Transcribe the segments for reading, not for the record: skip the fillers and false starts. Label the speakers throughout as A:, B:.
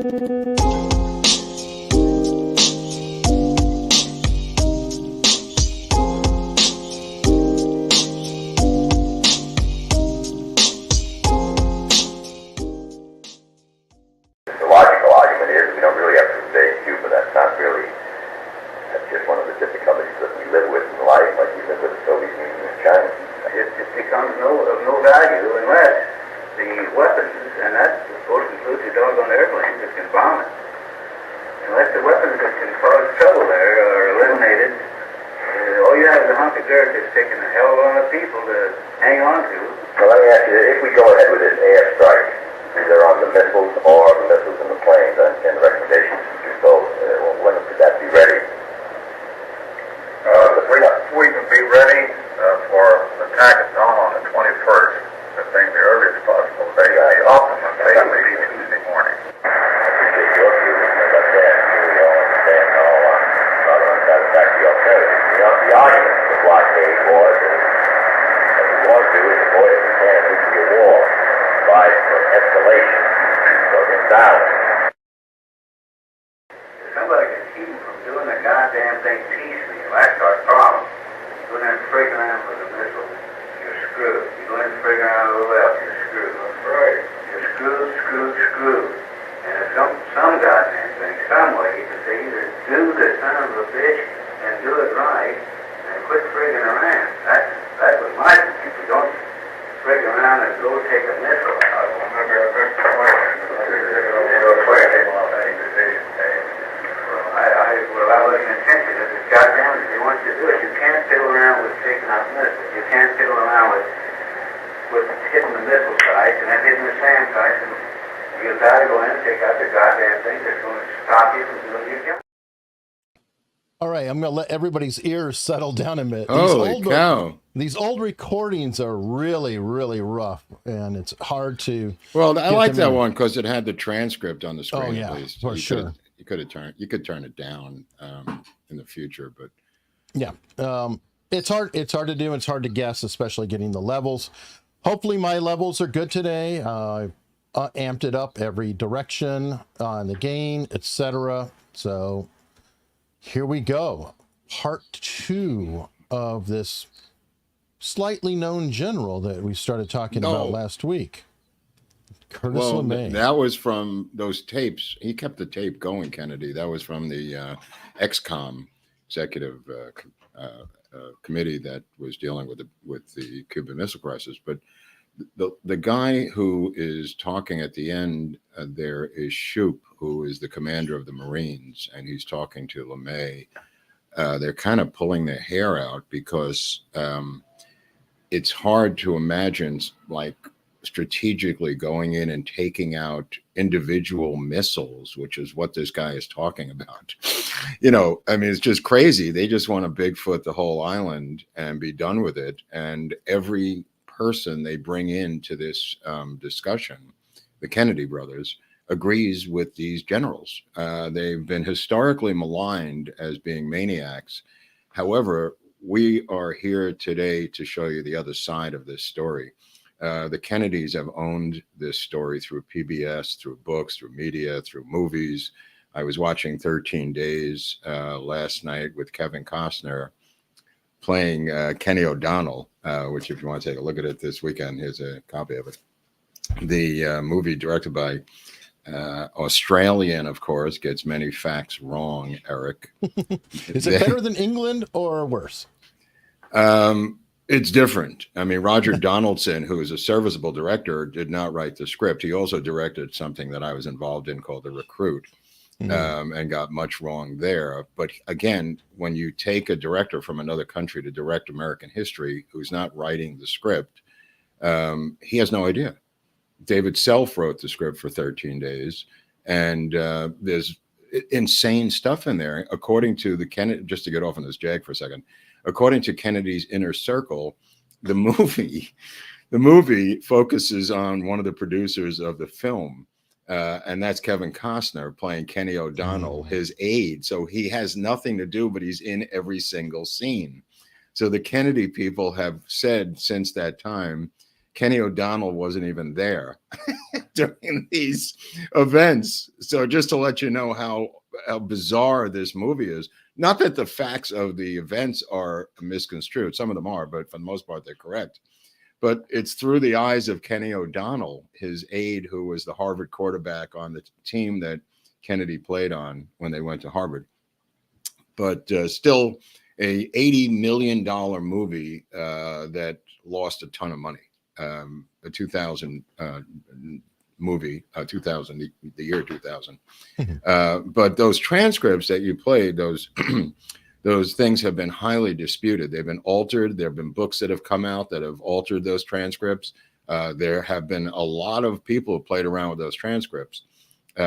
A: logical argument is we don't really have to invade Cuba. That's not really, that's just one of the difficulties that we live with in life, like we live with the Soviet Union and China.
B: It becomes of no value unless the weapons, and that of course includes the doggone airplanes that can bomb it, unless the weapons that can cause trouble there are eliminated. All you have is a hunk of dirt that's taken a hell of a lot of people to hang on to.
A: So let me ask you, if we go ahead with this airstrike, either on the missiles or the missiles and the planes, and the recommendations to do both, when could that be ready?
C: We can be ready for attack at dawn on the 21st, I think the earliest possible day. The optimum day would be Tuesday morning.
A: I appreciate your view, because I'm saying we all understand how not unsatisfactory alternative. The argument for the blockade was that we want to do is avoid if we can a nuclear war by escalation or imbalance.
B: If somebody can keep them from doing the goddamn thing piecemeal, that's our problem. You go in there and frig around with a missile, you're screwed. You go in and frig around with a left, you're screwed. That's right. You're screwed. And if some goddamn thing, some way, you can say either do the son of a bitch and do it right, and quit frigging around. That was my people. Don't frig around and go take a missile.
C: I will never affect the plan.
B: I wasn't intention. It's goddamn if you want to do it. You can't fiddle around with taking out missiles. You can't fiddle around with hitting the missile sites and then hitting the SAM sites. And you've got to go in and take out the goddamn thing that's going to stop you from doing your job.
D: All right, I'm going to let everybody's ears settle down a minute.
E: Holy cow.
D: These old recordings are really, really rough, and it's hard to.
E: Well, I like that one because it had the transcript on the screen.
D: Oh, yeah,
E: at least.
D: for sure.
E: You could turn it down in the future, but
D: yeah, it's hard. It's hard to do. And it's hard to guess, especially getting the levels. Hopefully, my levels are good today. Amped it up every direction on the gain, etc. So here we go. Part 2 of this slightly known general that we started talking about last week. Curtis LeMay.
E: That was from those tapes. He kept the tape going, Kennedy. That was from the XCOM executive committee that was dealing with the Cuban Missile Crisis. But the guy who is talking at the end there is Shoup, who is the commander of the Marines, and he's talking to LeMay. They're kind of pulling their hair out because it's hard to imagine, like, strategically going in and taking out individual missiles, which is what this guy is talking about. I mean, it's just crazy. They just want to Bigfoot the whole island and be done with it. And every person they bring into this discussion, the Kennedy brothers, agrees with these generals. They've been historically maligned as being maniacs. However, we are here today to show you the other side of this story. The Kennedys have owned this story through PBS, through books, through media, through movies. I was watching 13 Days last night with Kevin Costner playing Kenny O'Donnell, which if you want to take a look at it this weekend, here's a copy of it. The movie directed by Australian, of course, gets many facts wrong, Eric.
D: Is it better than England or worse?
E: It's different. I mean, Roger Donaldson, who is a serviceable director, did not write the script. He also directed something that I was involved in called The Recruit, and got much wrong there. But again, when you take a director from another country to direct American history who's not writing the script, he has no idea. David Self wrote the script for 13 Days, and there's insane stuff in there. According to the Kennedy, just to get off on this jag for a second, according to Kennedy's Inner Circle, the movie focuses on one of the producers of the film, and that's Kevin Costner playing Kenny O'Donnell, his aide. So he has nothing to do, but he's in every single scene. So the Kennedy people have said since that time, Kenny O'Donnell wasn't even there during these events. So just to let you know how bizarre this movie is. Not that the facts of the events are misconstrued. Some of them are, but for the most part, they're correct. But it's through the eyes of Kenny O'Donnell, his aide, who was the Harvard quarterback on the team that Kennedy played on when they went to Harvard. But still a $80 million movie that lost a ton of money. A 2000 movie, 2000, the year 2000. But those transcripts that you played, those those things have been highly disputed. They've been altered. There have been books that have come out that have altered those transcripts. There have been a lot of people who played around with those transcripts,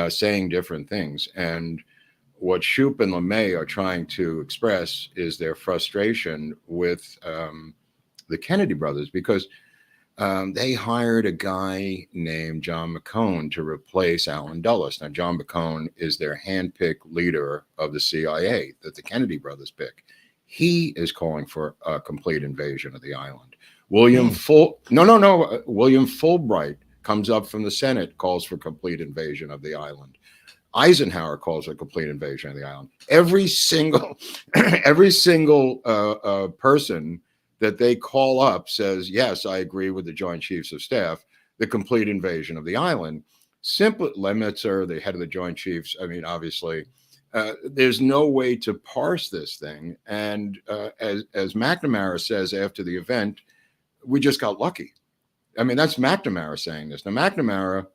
E: saying different things. And what Shoup and LeMay are trying to express is their frustration with the Kennedy brothers, because they hired a guy named John McCone to replace Allen Dulles. Now, John McCone is their handpicked leader of the CIA that the Kennedy brothers pick. He is calling for a complete invasion of the island. William Fulbright comes up from the Senate, calls for complete invasion of the island. Eisenhower calls for a complete invasion of the island. Every single person that they call up says, yes, I agree with the Joint Chiefs of Staff, the complete invasion of the island. Simply, Lemitzer, the head of the Joint Chiefs, I mean, obviously, there's no way to parse this thing. And as McNamara says after the event, we just got lucky. I mean, that's McNamara saying this. Now, McNamara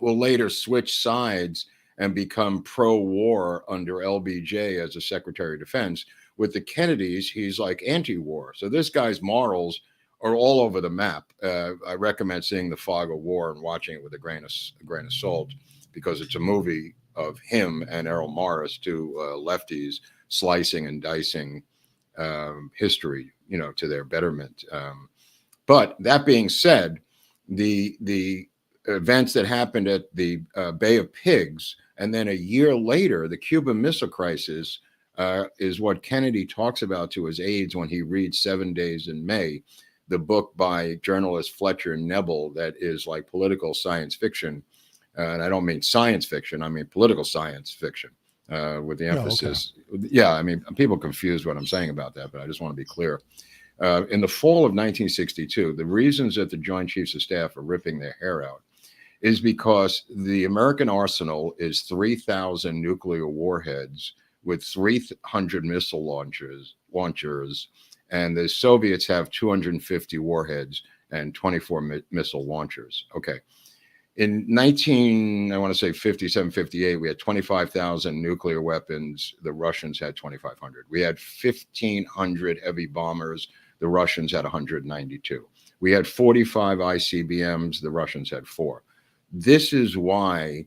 E: will later switch sides and become pro-war under LBJ as a Secretary of Defense. With the Kennedys, he's like anti-war. So this guy's morals are all over the map. I recommend seeing The Fog of War and watching it with a grain of salt, because it's a movie of him and Errol Morris, two lefties, slicing and dicing history, to their betterment. But that being said, the events that happened at the Bay of Pigs, and then a year later, the Cuban Missile Crisis, is what Kennedy talks about to his aides when he reads 7 Days in May, the book by journalist Fletcher Nebel that is like political science fiction. And I don't mean science fiction, I mean political science fiction, with the emphasis. Oh, okay. Yeah, I mean, people confuse what I'm saying about that, but I just want to be clear. In the fall of 1962, the reasons that the Joint Chiefs of Staff are ripping their hair out is because the American arsenal is 3,000 nuclear warheads with 300 missile launchers, and the Soviets have 250 warheads and 24 missile launchers. Okay. In 57, 58, we had 25,000 nuclear weapons. The Russians had 2,500. We had 1,500 heavy bombers. The Russians had 192. We had 45 ICBMs. The Russians had 4. This is why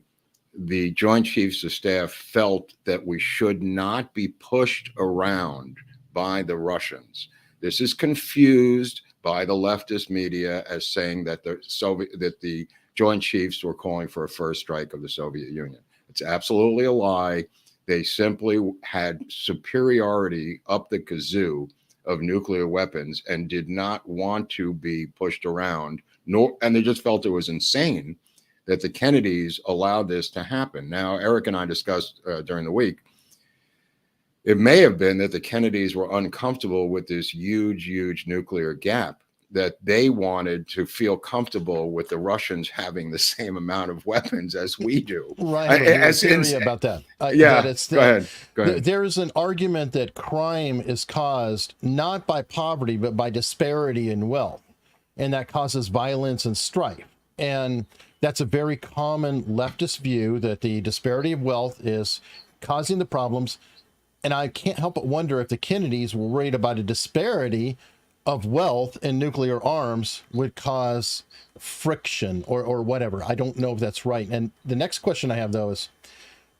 E: the Joint Chiefs of Staff felt that we should not be pushed around by the Russians. This is confused by the leftist media as saying that the Joint Chiefs were calling for a first strike of the Soviet Union. It's absolutely a lie. They simply had superiority up the kazoo of nuclear weapons and did not want to be pushed around, and they just felt it was insane that the Kennedys allowed this to happen. Now, Eric and I discussed during the week, it may have been that the Kennedys were uncomfortable with this huge nuclear gap, that they wanted to feel comfortable with the Russians having the same amount of weapons as we do.
D: Right. I have a theory about that.
E: Go ahead.
D: There's an argument that crime is caused not by poverty, but by disparity in wealth. And that causes violence and strife. And that's a very common leftist view, that the disparity of wealth is causing the problems. And I can't help but wonder if the Kennedys were worried about a disparity of wealth and nuclear arms would cause friction or whatever. I don't know if that's right. And the next question I have, though, is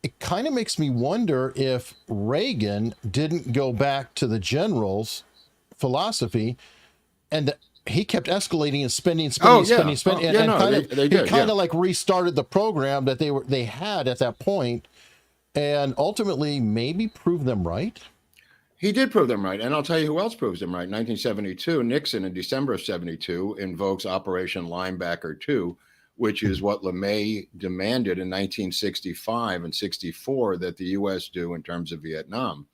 D: it kind of makes me wonder if Reagan didn't go back to the general's philosophy, and he kept escalating and spending. He kind of like restarted the program that they had at that point, and ultimately maybe prove them right.
E: He did prove them right. And I'll tell you who else proves them right. In 1972, Nixon, in December of 72, invokes Operation Linebacker 2, which is what LeMay demanded in 1965 and 64 that the U.S. do in terms of Vietnam.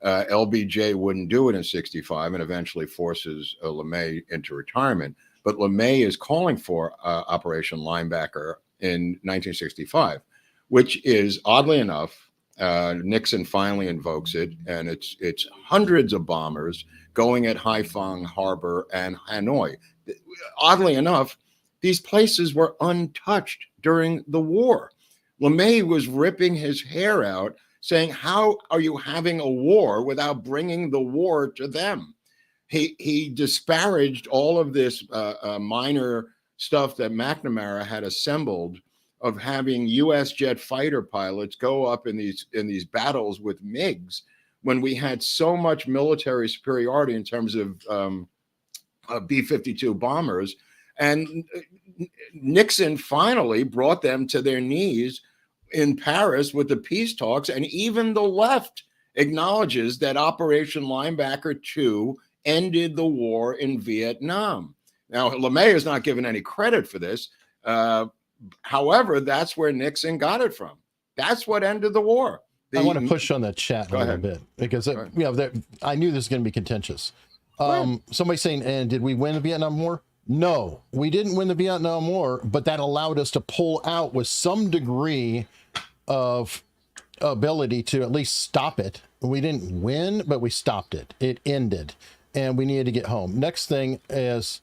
E: LBJ wouldn't do it in 65 and eventually forces LeMay into retirement. But LeMay is calling for Operation Linebacker in 1965, which is, oddly enough, Nixon finally invokes it, and it's hundreds of bombers going at Haiphong Harbor and Hanoi. Oddly enough, these places were untouched during the war. LeMay was ripping his hair out, saying, "How are you having a war without bringing the war to them?" He disparaged all of this minor stuff that McNamara had assembled of having U.S. jet fighter pilots go up in these battles with MiGs when we had so much military superiority in terms of B-52 bombers. And Nixon finally brought them to their knees in Paris with the peace talks. And even the left acknowledges that Operation Linebacker 2 ended the war in Vietnam. Now, LeMay is not given any credit for this. However, that's where Nixon got it from. That's what ended the war.
D: I want to push on that chat a little bit because I knew this was going to be contentious. Somebody saying, "And did we win the Vietnam War?" No, we didn't win the Vietnam War, but that allowed us to pull out with some degree of ability to at least stop it. We didn't win, but we stopped it. It ended, and we needed to get home. Next thing is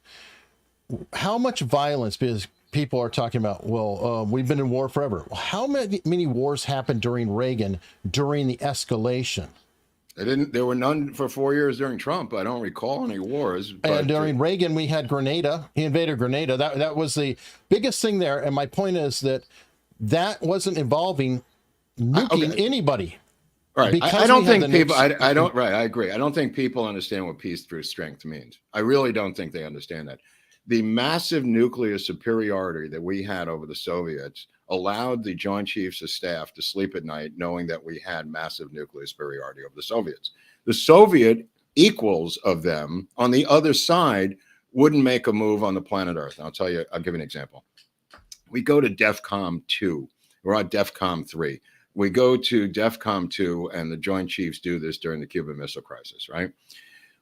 D: how much violence, because people are talking about, well, we've been in war forever. How many wars happened during Reagan during the escalation?
E: There were none for 4 years during Trump. I don't recall any wars.
D: And during Reagan, we had Grenada. He invaded Grenada. That was the biggest thing there. And my point is that wasn't involving nuking anybody.
E: Right. I don't think people, I don't, right. I agree. I don't think people understand what peace through strength means. I really don't think they understand that. The massive nuclear superiority that we had over the Soviets allowed the Joint Chiefs of Staff to sleep at night knowing that we had massive nuclear superiority over the Soviets. The Soviet equals of them on the other side wouldn't make a move on the planet Earth. And I'll give you an example. We go to DEFCON 2. We're on DEFCON 3. We go to DEFCON 2, and the Joint Chiefs do this during the Cuban Missile Crisis, right?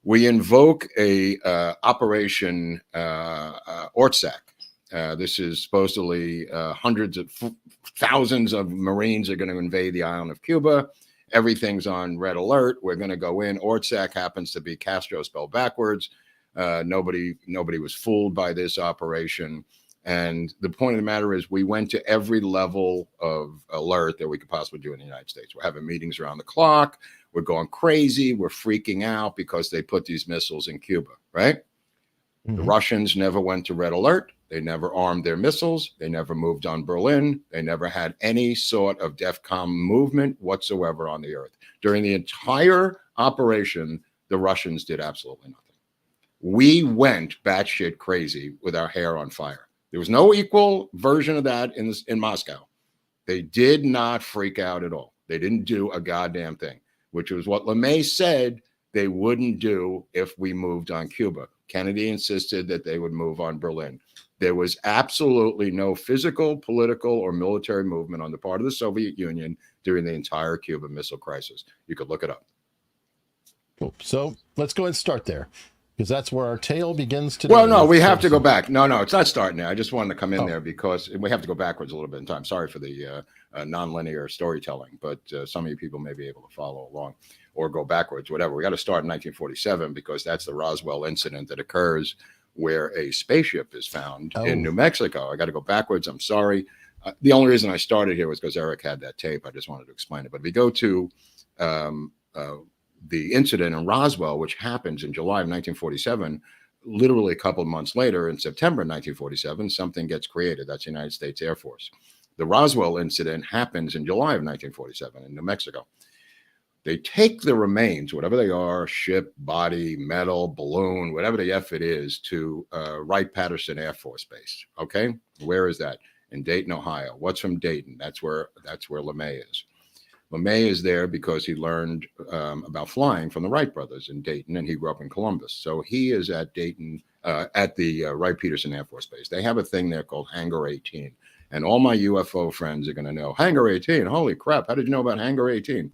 E: We invoke a Operation Ortsac. This is supposedly hundreds of thousands of Marines are going to invade the island of Cuba. Everything's on red alert. We're going to go in. Ortsac happens to be Castro spelled backwards. Nobody was fooled by this operation. And the point of the matter is we went to every level of alert that we could possibly do in the United States. We're having meetings around the clock. We're going crazy. We're freaking out because they put these missiles in Cuba, right? Mm-hmm. The Russians never went to red alert. They never armed their missiles. They never moved on Berlin. They never had any sort of DEFCON movement whatsoever on the earth. During the entire operation, the Russians did absolutely nothing. We went batshit crazy with our hair on fire. There was no equal version of that in Moscow. They did not freak out at all. They didn't do a goddamn thing, which was what LeMay said they wouldn't do if we moved on Cuba. Kennedy insisted that they would move on Berlin. There was absolutely no physical, political, or military movement on the part of the Soviet Union during the entire Cuban Missile Crisis. You could look it up.
D: Cool. So let's go ahead and start there, because that's where our tale begins today.
E: Well, no, we have to go back. No, it's not starting there. I just wanted to come in there because we have to go backwards a little bit in time. Sorry for the nonlinear storytelling, but some of you people may be able to follow along or go backwards, whatever. We got to start in 1947 because that's the Roswell incident that occurs where a spaceship is found in New Mexico. I got to go backwards. I'm sorry. The only reason I started here was because Eric had that tape. I just wanted to explain it. But if we go to the incident in Roswell, which happens in July of 1947, literally a couple of months later, in September 1947, something gets created. That's the United States Air Force. The Roswell incident happens in July of 1947 in New Mexico. They take the remains, whatever they are, ship, body, metal, balloon, whatever the F it is, to Wright-Patterson Air Force Base. Okay, where is that? In Dayton, Ohio. What's from Dayton? That's where LeMay is. LeMay is there because he learned about flying from the Wright brothers in Dayton, and he grew up in Columbus. So he is at Dayton, at the Wright-Patterson Air Force Base. They have a thing there called Hangar 18. And all my UFO friends are going to know, Hangar 18, holy crap, how did you know about Hangar 18?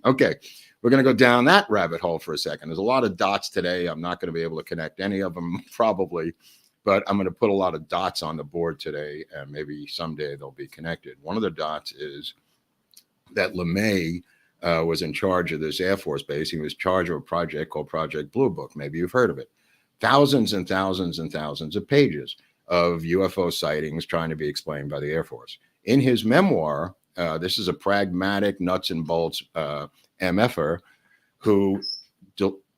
E: Okay, we're going to go down that rabbit hole for a second. There's a lot of dots today. I'm not going to be able to connect any of them probably, but I'm going to put a lot of dots on the board today, and maybe someday they'll be connected. One of the dots is that LeMay was in charge of this Air Force base. He was in charge of a project called Project Blue Book. Maybe you've heard of it. Thousands and thousands and thousands of pages of UFO sightings trying to be explained by the Air Force. In his memoir, this is a pragmatic, nuts and bolts MFer who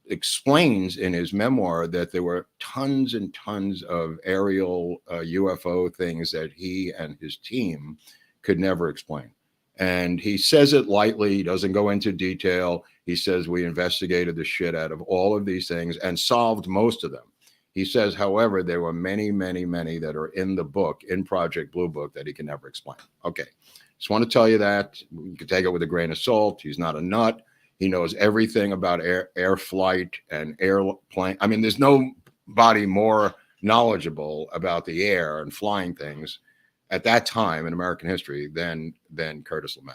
E: explains in his memoir that there were tons and tons of aerial UFO things that he and his team could never explain. And he says it lightly. He doesn't go into detail. He says, we investigated the shit out of all of these things and solved most of them. He says, however, there were many, many, many that are in the book, in Project Blue Book, that he can never explain. Okay. Just want to tell you that. You can take it with a grain of salt. He's not a nut. He knows everything about air flight and airplane. I mean, there's nobody more knowledgeable about the air and flying things at that time in American history than Curtis LeMay.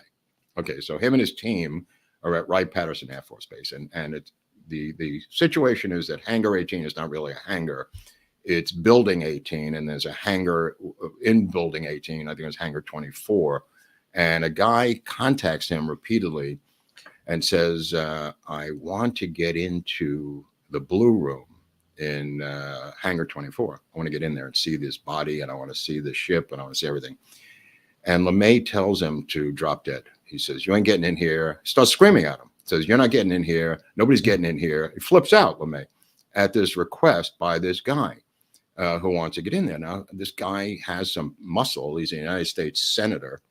E: Okay, so him and his team are at Wright-Patterson Air Force Base, and it's the situation is that Hangar 18 is not really a hangar. It's Building 18, and there's a hangar in Building 18. I think it's Hangar 24. And a guy contacts him repeatedly and says, I want to get into the Blue Room in Hangar 24. I want to get in there and see this body, and I want to see the ship, and I want to see everything. And LeMay tells him to drop dead. He says, you ain't getting in here. He starts screaming at him. Says, you're not getting in here. Nobody's getting in here. He flips out, LeMay, at this request by this guy who wants to get in there. Now, this guy has some muscle. He's a United States senator,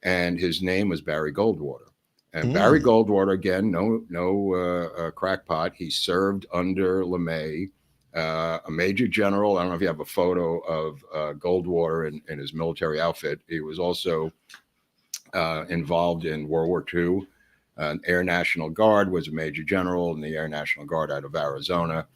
E: and his name was Barry Goldwater. And Barry Goldwater, again, no crackpot. He served under LeMay, a major general. I don't know if you have a photo of Goldwater in his military outfit. He was also involved in World War II. Air National Guard, was a major general in the Air National Guard out of Arizona.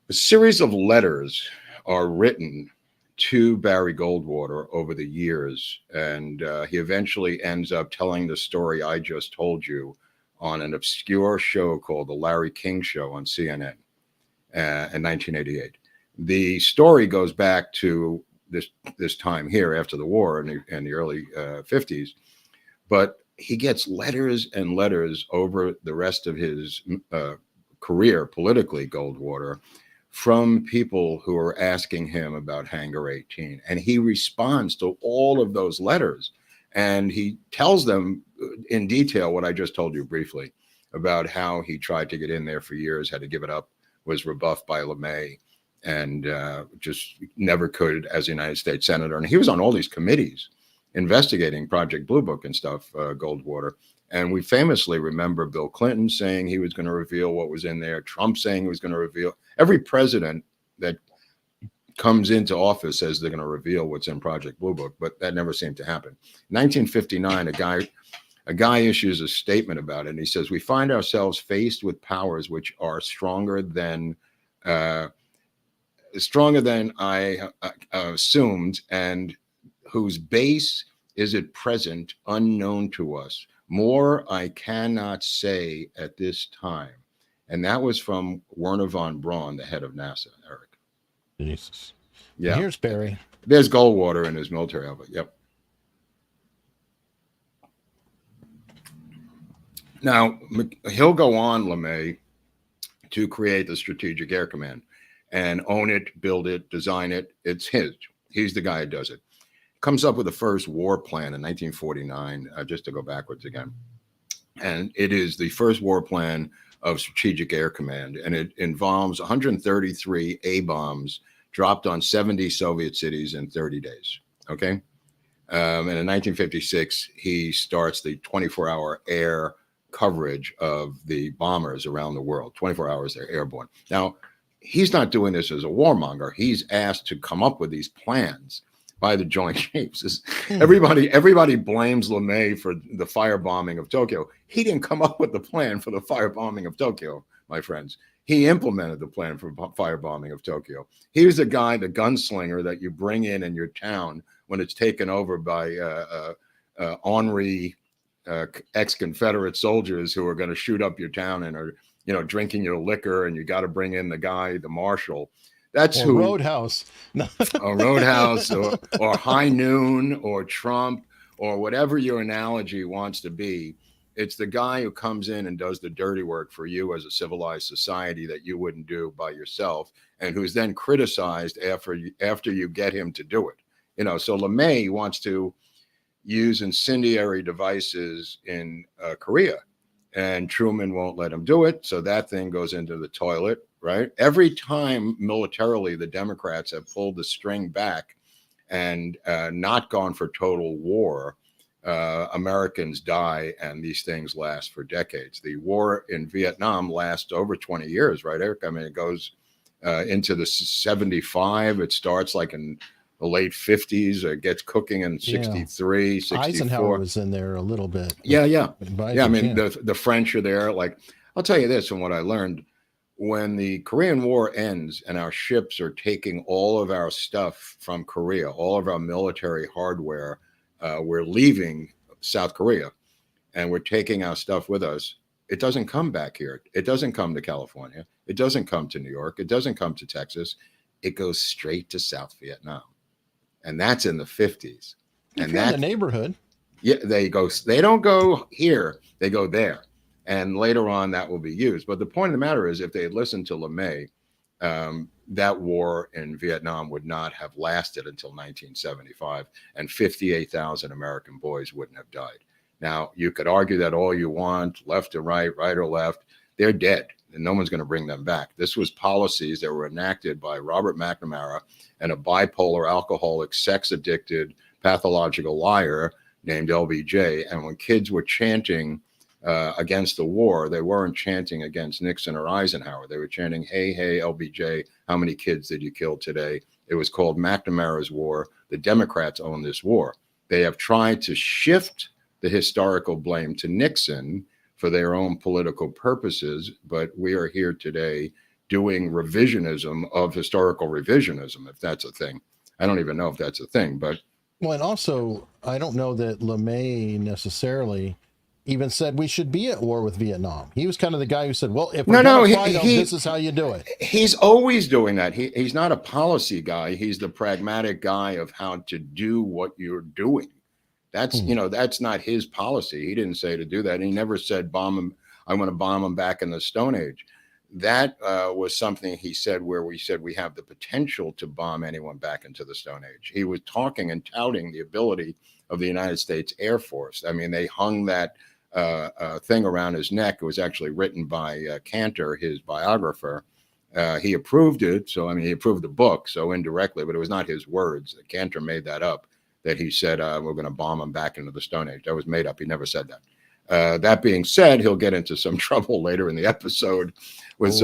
E: A series of letters are written to Barry Goldwater over the years, and he eventually ends up telling the story I just told you on an obscure show called The Larry King Show on CNN in 1988. The story goes back to this time here after the war in the early 50s, but he gets letters and letters over the rest of his career politically, Goldwater, from people who are asking him about Hangar 18. And he responds to all of those letters. And he tells them in detail what I just told you briefly about how he tried to get in there for years, had to give it up, was rebuffed by LeMay, and just never could as a United States Senator. And he was on all these committees investigating Project Blue Book and stuff, Goldwater. And we famously remember Bill Clinton saying he was going to reveal what was in there, Trump saying he was going to reveal. Every president that comes into office says they're going to reveal what's in Project Blue Book, but that never seemed to happen. 1959, a guy issues a statement about it, and he says, we find ourselves faced with powers which are stronger than I assumed, and whose base is at present unknown to us. More I cannot say at this time. And that was from Werner von Braun, the head of NASA, Eric.
D: Jesus.
E: Yeah.
D: Here's Barry.
E: There's Goldwater in his military outfit. Yep. Now, he'll go on, LeMay, to create the Strategic Air Command and own it, build it, design it. It's his. He's the guy who does it. Comes up with the first war plan in 1949, just to go backwards again. And it is the first war plan of Strategic Air Command, and it involves 133 A-bombs dropped on 70 Soviet cities in 30 days, okay? And in 1956, he starts the 24-hour air coverage of the bombers around the world. 24 hours, they're airborne. Now, he's not doing this as a warmonger. He's asked to come up with these plans by the Joint Chiefs. Everybody blames LeMay for the firebombing of Tokyo. He didn't come up with the plan for the firebombing of Tokyo, my friends. He implemented the plan for firebombing of Tokyo. He was the guy, the gunslinger that you bring in your town when it's taken over by ornery ex-Confederate soldiers who are going to shoot up your town and are, drinking your liquor, and you got to bring in the guy, the marshal. That's
D: or
E: who
D: Roadhouse.
E: or Roadhouse or High Noon or Trump or whatever your analogy wants to be. It's the guy who comes in and does the dirty work for you as a civilized society that you wouldn't do by yourself, and who's then criticized after you get him to do it. So LeMay wants to use incendiary devices in Korea, and Truman won't let him do it. So that thing goes into the toilet, right? Every time militarily the Democrats have pulled the string back and not gone for total war, Americans die, and these things last for decades. The war in Vietnam lasts over 20 years, right, Eric? I mean, it goes into the 75. It starts like in the late 50s. It gets cooking in 63, 64.
D: Eisenhower was in there a little bit.
E: Yeah. I mean, the French are there. Like, I'll tell you this from what I learned. When the Korean War ends and our ships are taking all of our stuff from Korea, all of our military hardware, we're leaving South Korea and we're taking our stuff with us. It doesn't come back here. It doesn't come to California. It doesn't come to New York. It doesn't come to Texas. It goes straight to South Vietnam. And that's in the 50s.
D: And that's the neighborhood.
E: Yeah, they don't go here, they go there. And later on that will be used. But the point of the matter is, if they had listened to LeMay, that war in Vietnam would not have lasted until 1975, and 58,000 American boys wouldn't have died. Now, you could argue that all you want, left or right or left. They're dead, and no one's going to bring them back. This was policies that were enacted by Robert McNamara and a bipolar, alcoholic, sex-addicted, pathological liar named LBJ. And when kids were chanting against the war, they weren't chanting against Nixon or Eisenhower. They were chanting, hey, LBJ, how many kids did you kill today? It was called McNamara's War. The Democrats own this war. They have tried to shift the historical blame to Nixon for their own political purposes, but we are here today doing revisionism of historical revisionism, if that's a thing. I don't even know if that's a thing, but...
D: Well, and also, I don't know that LeMay necessarily even said we should be at war with Vietnam. He was kind of the guy who said, well, if we're going to fight them, this is how you do it.
E: He's always doing that. He's not a policy guy. He's the pragmatic guy of how to do what you're doing. That's, that's not his policy. He didn't say to do that. He never said, bomb him. I want to bomb him back in the Stone Age. That was something he said where we said we have the potential to bomb anyone back into the Stone Age. He was talking and touting the ability of the United States Air Force. I mean, they hung that thing around his neck. It was actually written by Cantor, his biographer. He approved it. So, I mean, he approved the book, so indirectly, but it was not his words. Cantor made that up, that he said, we're going to bomb him back into the Stone Age. That was made up. He never said that. That being said, he'll get into some trouble later in the episode with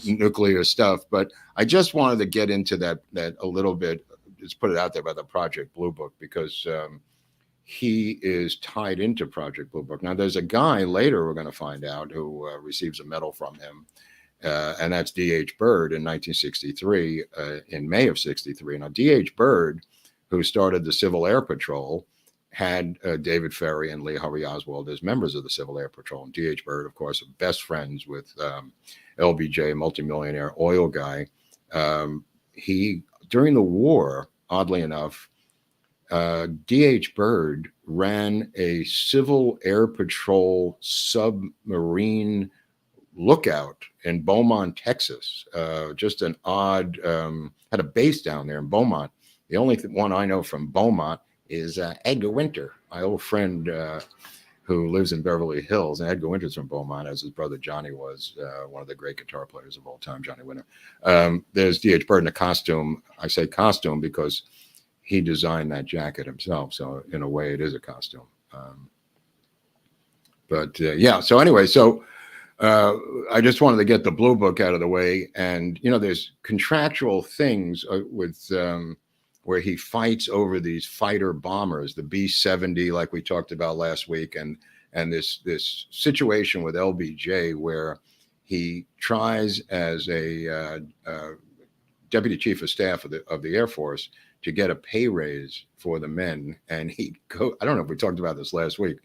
E: nuclear stuff. But I just wanted to get into that a little bit, just put it out there about the Project Blue Book, because he is tied into Project Blue Book. Now, there's a guy later we're going to find out who receives a medal from him, and that's D.H. Byrd in 1963, in May of 63. Now, D.H. Byrd, who started the Civil Air Patrol, had David Ferry and Lee Harvey Oswald as members of the Civil Air Patrol. And D.H. Byrd, of course, best friends with LBJ, multimillionaire oil guy. He, during the war, oddly enough, D.H. Byrd ran a Civil Air Patrol submarine lookout in Beaumont, Texas. Just an odd, had a base down there in Beaumont. The only one I know from Beaumont is Edgar Winter, my old friend who lives in Beverly Hills. And Edgar Winter's from Beaumont, as his brother Johnny was, one of the great guitar players of all time, Johnny Winter. There's D.H. Byrd in a costume. I say costume because he designed that jacket himself. So in a way, it is a costume. So anyway, I just wanted to get the Blue Book out of the way. And, there's contractual things with where he fights over these fighter bombers, the B-70, like we talked about last week, and this situation with LBJ where he tries as a deputy chief of staff of the Air Force to get a pay raise for the men, and I don't know if we talked about this last week.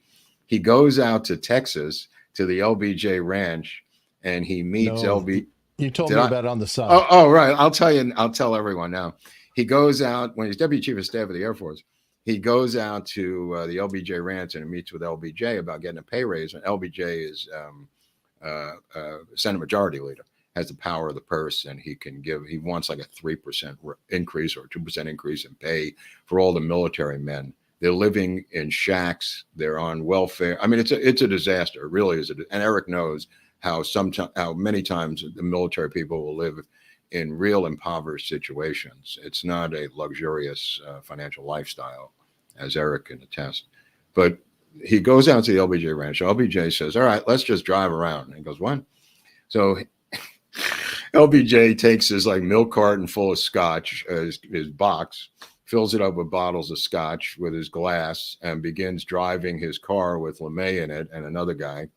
E: He goes out to Texas to the LBJ ranch, and he meets LB.
D: You told me about it on the side.
E: Oh, right. I'll tell you. I'll tell everyone now. He goes out when he's deputy chief of staff of the Air Force. He goes out to the LBJ ranch and meets with LBJ about getting a pay raise. And LBJ is Senate Majority Leader, has the power of the purse, and he wants like a 3% increase or 2% increase in pay for all the military men. They're living in shacks. They're on welfare. I mean, it's a disaster. It really is. And Eric knows how many times the military people will live in real impoverished situations. It's not a luxurious financial lifestyle, as Eric can attest. But he goes out to the LBJ ranch. LBJ says, all right, let's just drive around. And he goes, what? So LBJ takes his like milk carton full of scotch, his box, fills it up with bottles of scotch with his glass, and begins driving his car with LeMay in it and another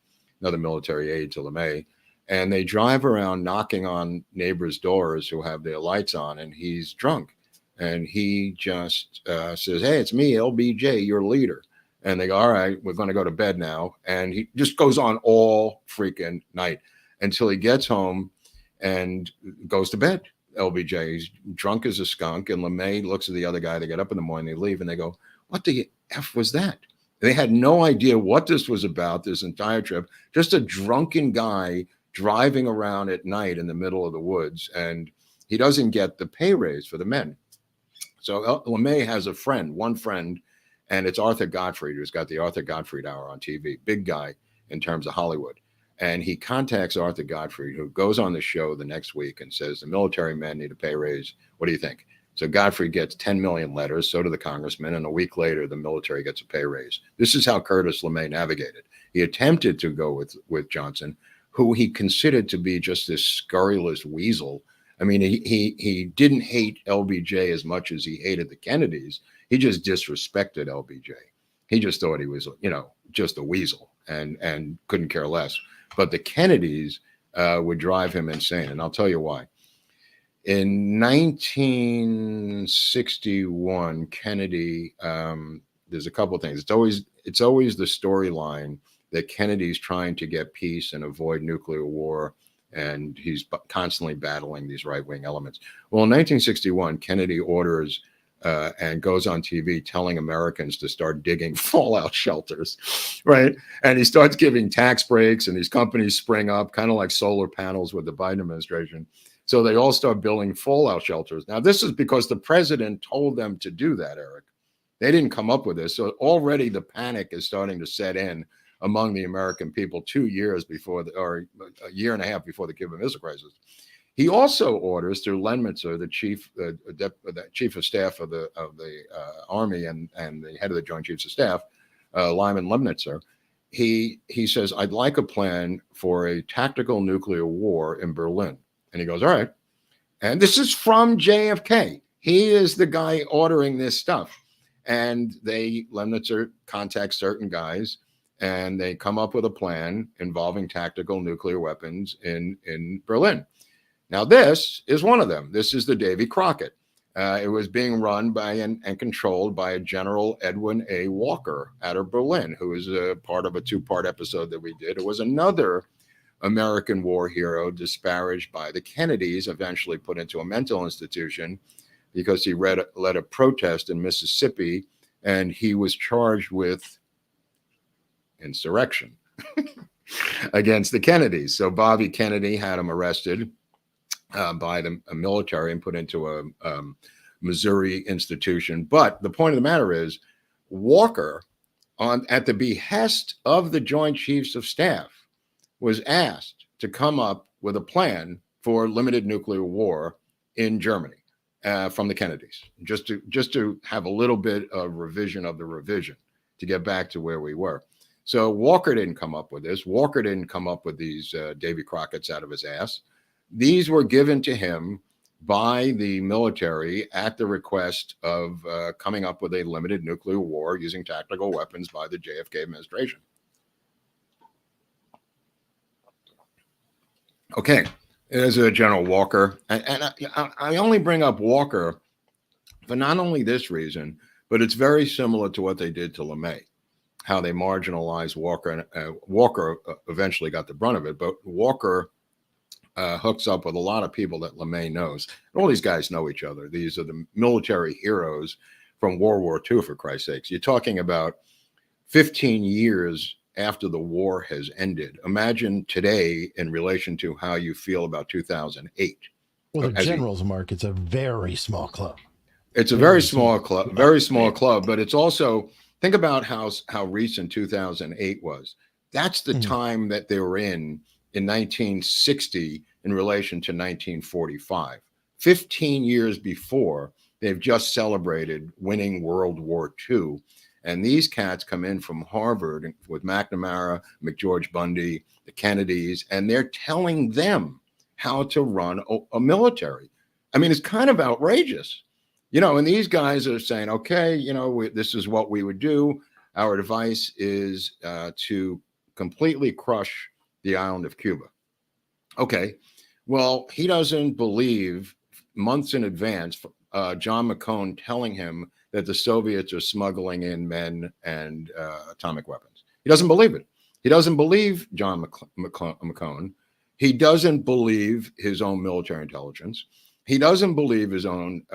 E: military aide to LeMay. And they drive around knocking on neighbors' doors who have their lights on, and he's drunk. And he just says, hey, it's me, LBJ, your leader. And they go, all right, we're going to go to bed now. And he just goes on all freaking night until he gets home and goes to bed. LBJ, he's drunk as a skunk. And LeMay looks at the other guy. They get up in the morning, they leave, and they go, what the F was that? They had no idea what this was about, this entire trip. Just a drunken guy driving around at night in the middle of the woods, and he doesn't get the pay raise for the men. So LeMay has one friend, and it's Arthur Gottfried, who's got the Arthur Gottfried Hour on TV, big guy in terms of Hollywood. And he contacts Arthur Gottfried, who goes on the show the next week and says, the military men need a pay raise. What do you think? So Gottfried gets 10 million letters, so do the congressmen, and a week later, the military gets a pay raise. This is how Curtis LeMay navigated. He attempted to go with Johnson, who he considered to be just this scurrilous weasel. I mean, he didn't hate LBJ as much as he hated the Kennedys. He just disrespected LBJ. He just thought he was, just a weasel and couldn't care less. But the Kennedys would drive him insane, and I'll tell you why. In 1961, Kennedy, there's a couple of things. It's always the storyline that Kennedy's trying to get peace and avoid nuclear war, and he's constantly battling these right-wing elements. Well, in 1961, Kennedy orders and goes on TV telling Americans to start digging fallout shelters, right? And he starts giving tax breaks, and these companies spring up, kind of like solar panels with the Biden administration. So they all start building fallout shelters. Now, this is because the president told them to do that, Eric. They didn't come up with this. So already the panic is starting to set in among the American people 2 years before, or a year and a half before the Cuban Missile Crisis. He also orders through Lemnitzer, the chief of staff of the Army and the head of the Joint Chiefs of Staff, Lyman Lemnitzer. He says, I'd like a plan for a tactical nuclear war in Berlin. And he goes, all right. And this is from JFK. He is the guy ordering this stuff. And Lemnitzer contacts certain guys, and they come up with a plan involving tactical nuclear weapons in Berlin. Now, this is one of them. This is the Davy Crockett. It was being run by and controlled by General Edwin A. Walker out of Berlin, who is a part of a two-part episode that we did. It was another American war hero disparaged by the Kennedys, eventually put into a mental institution because he led a protest in Mississippi, and he was charged with insurrection against the Kennedys. So Bobby Kennedy had him arrested by the military and put into a Missouri institution. But the point of the matter is, Walker, at the behest of the Joint Chiefs of Staff, was asked to come up with a plan for limited nuclear war in Germany from the Kennedys, just to have a little bit of revision of the revision to get back to where we were. So Walker didn't come up with this. Walker didn't come up with these Davy Crockett's out of his ass. These were given to him by the military at the request of coming up with a limited nuclear war using tactical weapons by the JFK administration. Okay, there's a General Walker. And I only bring up Walker for not only this reason, but it's very similar to what they did to LeMay, how they marginalized Walker. And Walker eventually got the brunt of it, but Walker hooks up with a lot of people that LeMay knows. And all these guys know each other. These are the military heroes from World War II, for Christ's sakes. You're talking about 15 years after the war has ended. Imagine today in relation to how you feel about 2008.
D: Well, the Generals, Mark, it's a very small club.
E: It's a very small club, very small club, but it's also, think about how recent 2008 was. That's the time that they were in 1960 in relation to 1945. 15 years before, they've just celebrated winning World War II. And these cats come in from Harvard with McNamara, McGeorge Bundy, the Kennedys, and they're telling them how to run a military. I mean, it's kind of outrageous. You know, and these guys are saying, okay, you know, this is what we would do. Our advice is to completely crush the island of Cuba. Okay, well, he doesn't believe months in advance, John McCone telling him that the Soviets are smuggling in men and atomic weapons. He doesn't believe it. He doesn't believe John McCone. He doesn't believe his own military intelligence. He doesn't believe his own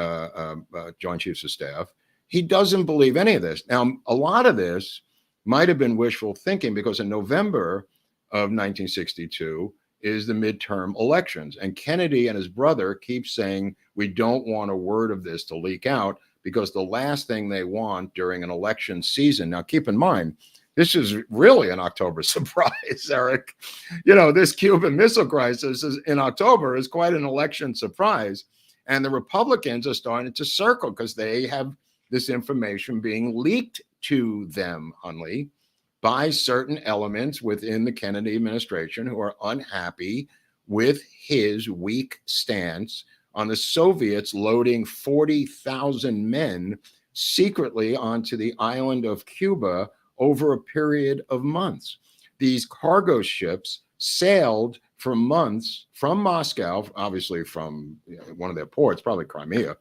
E: Joint Chiefs of Staff. He doesn't believe any of this. Now, a lot of this might have been wishful thinking because in November of 1962 is the midterm elections. And Kennedy and his brother keep saying, we don't want a word of this to leak out because the last thing they want during an election season. Now, keep in mind, this is really an October surprise, Eric. You know, this Cuban Missile Crisis in October is quite an election surprise. And the Republicans are starting to circle because they have this information being leaked to them, Hunley, by certain elements within the Kennedy administration who are unhappy with his weak stance on the Soviets loading 40,000 men secretly onto the island of Cuba over a period of months. These cargo ships sailed for months from Moscow, obviously from one of their ports, probably Crimea,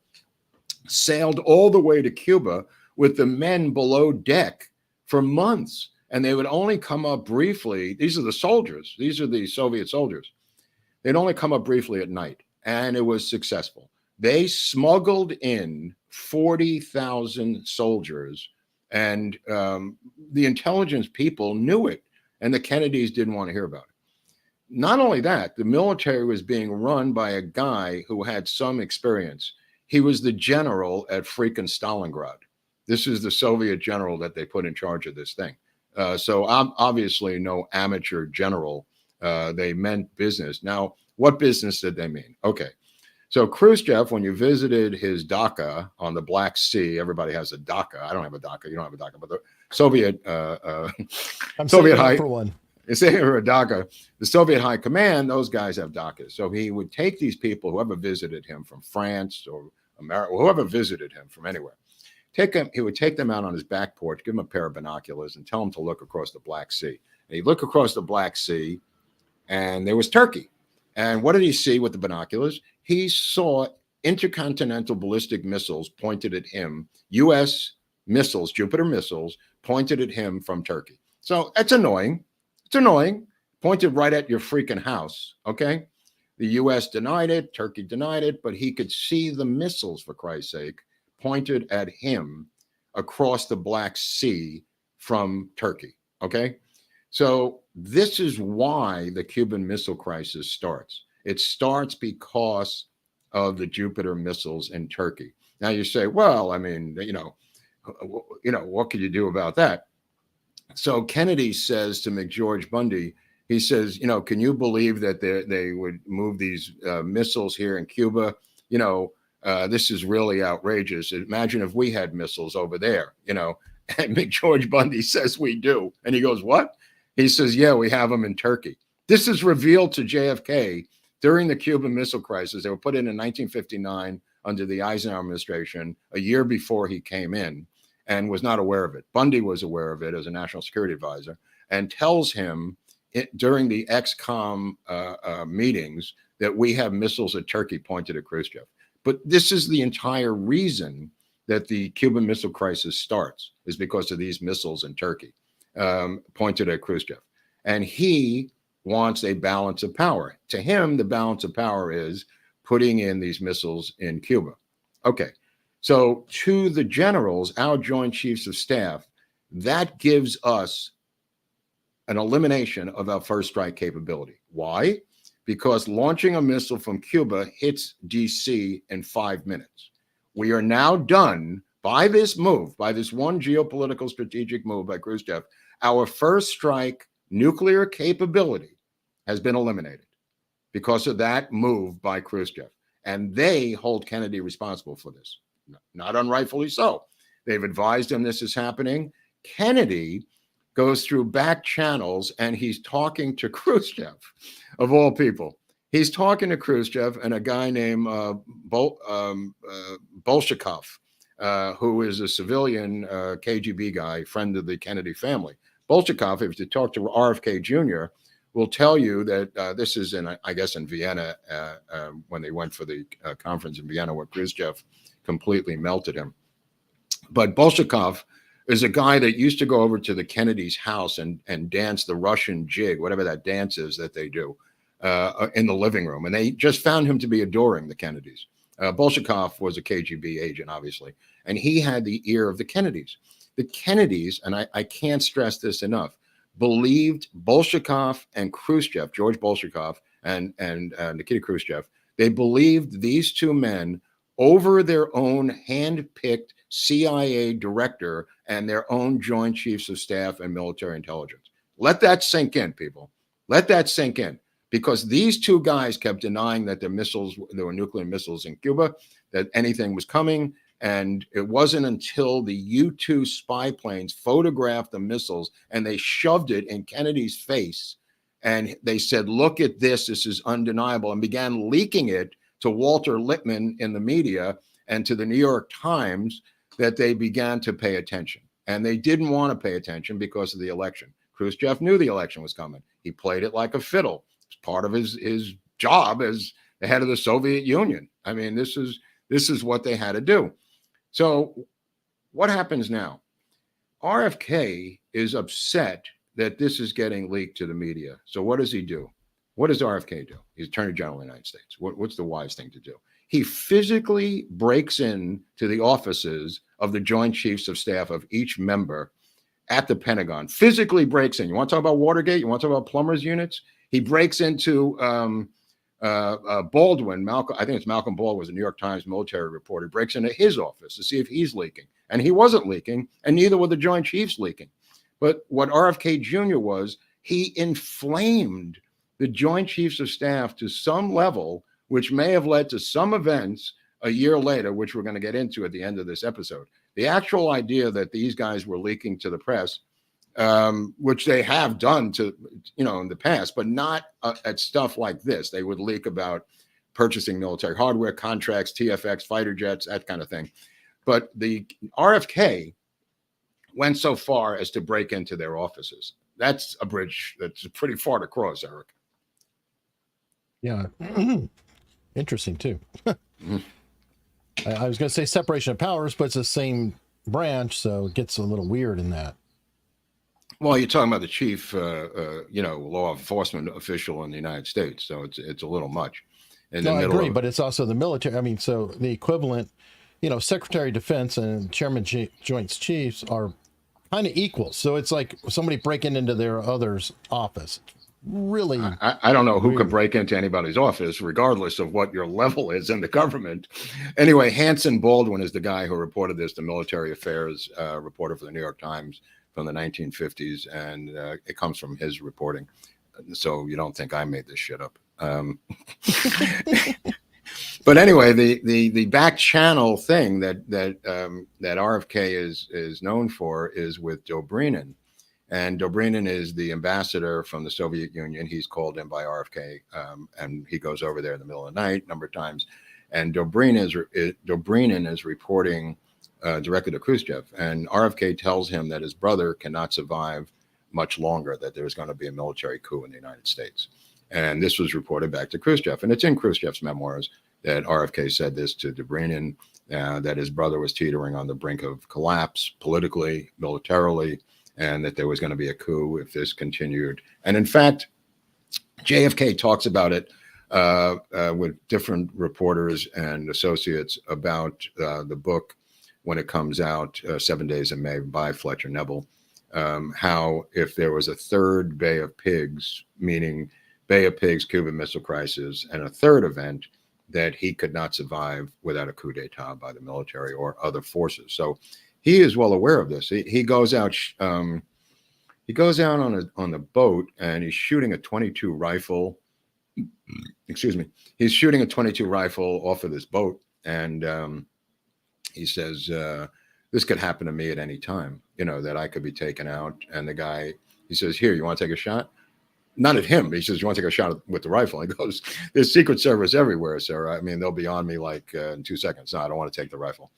E: sailed all the way to Cuba with the men below deck for months. And they would only come up briefly. These are the soldiers. These are the Soviet soldiers. They'd only come up briefly at night, and it was successful. They smuggled in 40,000 soldiers, and the intelligence people knew it, and the Kennedys didn't want to hear about it. Not only that, the military was being run by a guy who had some experience. He was the general at freaking Stalingrad. This is the Soviet general that they put in charge of this thing. So obviously no amateur general. They meant business. Now, what business did they mean? Okay. So Khrushchev, when you visited his dacha on the Black Sea, everybody has a dacha. I don't have a dacha. You don't have a dacha, but the Soviet Soviet high for one. It's a dacha. The Soviet High Command, those guys have dachas. So he would take these people, whoever visited him from France or America, or whoever visited him from anywhere. He would take them out on his back porch, give them a pair of binoculars, and tell them to look across the Black Sea. And he'd look across the Black Sea, and there was Turkey. And what did he see with the binoculars? He saw intercontinental ballistic missiles pointed at him, U.S. missiles, Jupiter missiles, pointed at him from Turkey. So that's annoying. It's annoying. Pointed right at your freaking house, okay? The U.S. denied it, Turkey denied it, but he could see the missiles, for Christ's sake, pointed at him across the Black Sea from Turkey, okay? So this is why the Cuban Missile Crisis starts. It starts because of the Jupiter missiles in Turkey. Now you say, well, I mean, what could you do about that? So Kennedy says to McGeorge Bundy, he says, can you believe that they would move these missiles here in Cuba? This is really outrageous. Imagine if we had missiles over there, And McGeorge Bundy says we do. And he goes, what? He says, yeah, we have them in Turkey. This is revealed to JFK during the Cuban Missile Crisis. They were put in 1959 under the Eisenhower administration, a year before he came in, and was not aware of it. Bundy was aware of it as a national security advisor and tells him during the ex-com meetings that we have missiles at Turkey pointed at Khrushchev. But this is the entire reason that the Cuban Missile Crisis starts, is because of these missiles in Turkey pointed at Khrushchev. And he wants a balance of power. To him, the balance of power is putting in these missiles in Cuba. Okay, so to the generals, our Joint Chiefs of Staff, that gives us an elimination of our first strike capability. Why? Because launching a missile from Cuba hits DC in 5 minutes. We are now done by this move, by this one geopolitical strategic move by Khrushchev. Our first strike nuclear capability has been eliminated because of that move by Khrushchev. And they hold Kennedy responsible for this, not unrightfully so. They've advised him this is happening. Kennedy goes through back channels and he's talking to Khrushchev, of all people. He's talking to Khrushchev and a guy named Bolshakov, who is a civilian KGB guy, friend of the Kennedy family. Bolshakov, if you talk to RFK Jr., will tell you that this is I guess in Vienna, when they went for the conference in Vienna where Khrushchev completely melted him. But Bolshakov is a guy that used to go over to the Kennedy's house and dance the Russian jig, whatever that dance is that they do, in the living room. And they just found him to be adoring the Kennedys. Bolshakov was a KGB agent, obviously, and he had the ear of the Kennedys. The Kennedys, and I can't stress this enough, believed Bolshakov and Khrushchev, George Bolshakov and Nikita Khrushchev, they believed these two men over their own hand-picked CIA director and their own Joint Chiefs of Staff and military intelligence. Let that sink in, people. Let that sink in. Because these two guys kept denying that there were nuclear missiles in Cuba, that anything was coming. And it wasn't until the U-2 spy planes photographed the missiles and they shoved it in Kennedy's face. And they said, look at this, this is undeniable, and began leaking it to Walter Lippmann in the media and to the New York Times, that they began to pay attention. And they didn't want to pay attention because of the election. Khrushchev knew the election was coming. He played it like a fiddle. It's part of his job as the head of the Soviet Union. I mean, this is what they had to do. So what happens now? RFK is upset that this is getting leaked to the media. So what does he do? What does RFK do? He's Attorney General of the United States. What's the wise thing to do? He physically breaks in to the offices of the Joint Chiefs of Staff of each member at the Pentagon. Physically breaks in. You want to talk about Watergate? You want to talk about plumbers units? He breaks into Baldwin. I think it's Malcolm Baldwin, was a New York Times military reporter, breaks into his office to see if he's leaking. And he wasn't leaking, and neither were the Joint Chiefs leaking. But what RFK Jr. was, he inflamed the Joint Chiefs of Staff to some level, which may have led to some events a year later, which we're going to get into at the end of this episode. The actual idea that these guys were leaking to the press, which they have done in the past, but not at stuff like this. They would leak about purchasing military hardware, contracts, TFX, fighter jets, that kind of thing. But the RFK went so far as to break into their offices. That's a bridge that's pretty far to cross, Eric.
D: Yeah. Interesting, too. I was going to say separation of powers, but it's the same branch, so it gets a little weird in that.
E: Well, you're talking about the chief, law enforcement official in the United States, so it's a little much. I agree,
D: but it's also the military. I mean, so the equivalent, Secretary of Defense and Chairman Joint Chiefs are kind of equal. So it's like somebody breaking into their other's office. Really,
E: I don't know who could break into anybody's office, regardless of what your level is in the government. Anyway, Hanson Baldwin is the guy who reported this, the military affairs reporter for the New York Times from the 1950s, and it comes from his reporting. So you don't think I made this shit up. But anyway, the back channel thing that RFK is known for is with Dobrynin. And Dobrynin is the ambassador from the Soviet Union. He's called in by RFK, and he goes over there in the middle of the night a number of times. And Dobrynin is reporting directly to Khrushchev. And RFK tells him that his brother cannot survive much longer, that there's going to be a military coup in the United States. And this was reported back to Khrushchev. And it's in Khrushchev's memoirs that RFK said this to Dobrynin, that his brother was teetering on the brink of collapse politically, militarily, and that there was going to be a coup if this continued. And in fact, JFK talks about it with different reporters and associates about the book when it comes out, 7 Days in May by Fletcher Neville, how if there was a third Bay of Pigs, meaning Bay of Pigs, Cuban Missile Crisis, and a third event, that he could not survive without a coup d'etat by the military or other forces. So he is well aware of this. He goes out. He goes out on the boat and he's shooting a .22 rifle. Excuse me. He's shooting a .22 rifle off of this boat, and he says, "This could happen to me at any time. You know, that I could be taken out." And the guy, he says, "Here, you want to take a shot?" Not at him. He says, "You want to take a shot with the rifle?" He goes, "There's Secret Service everywhere, sir. I mean, they'll be on me like in 2 seconds. No, I don't want to take the rifle."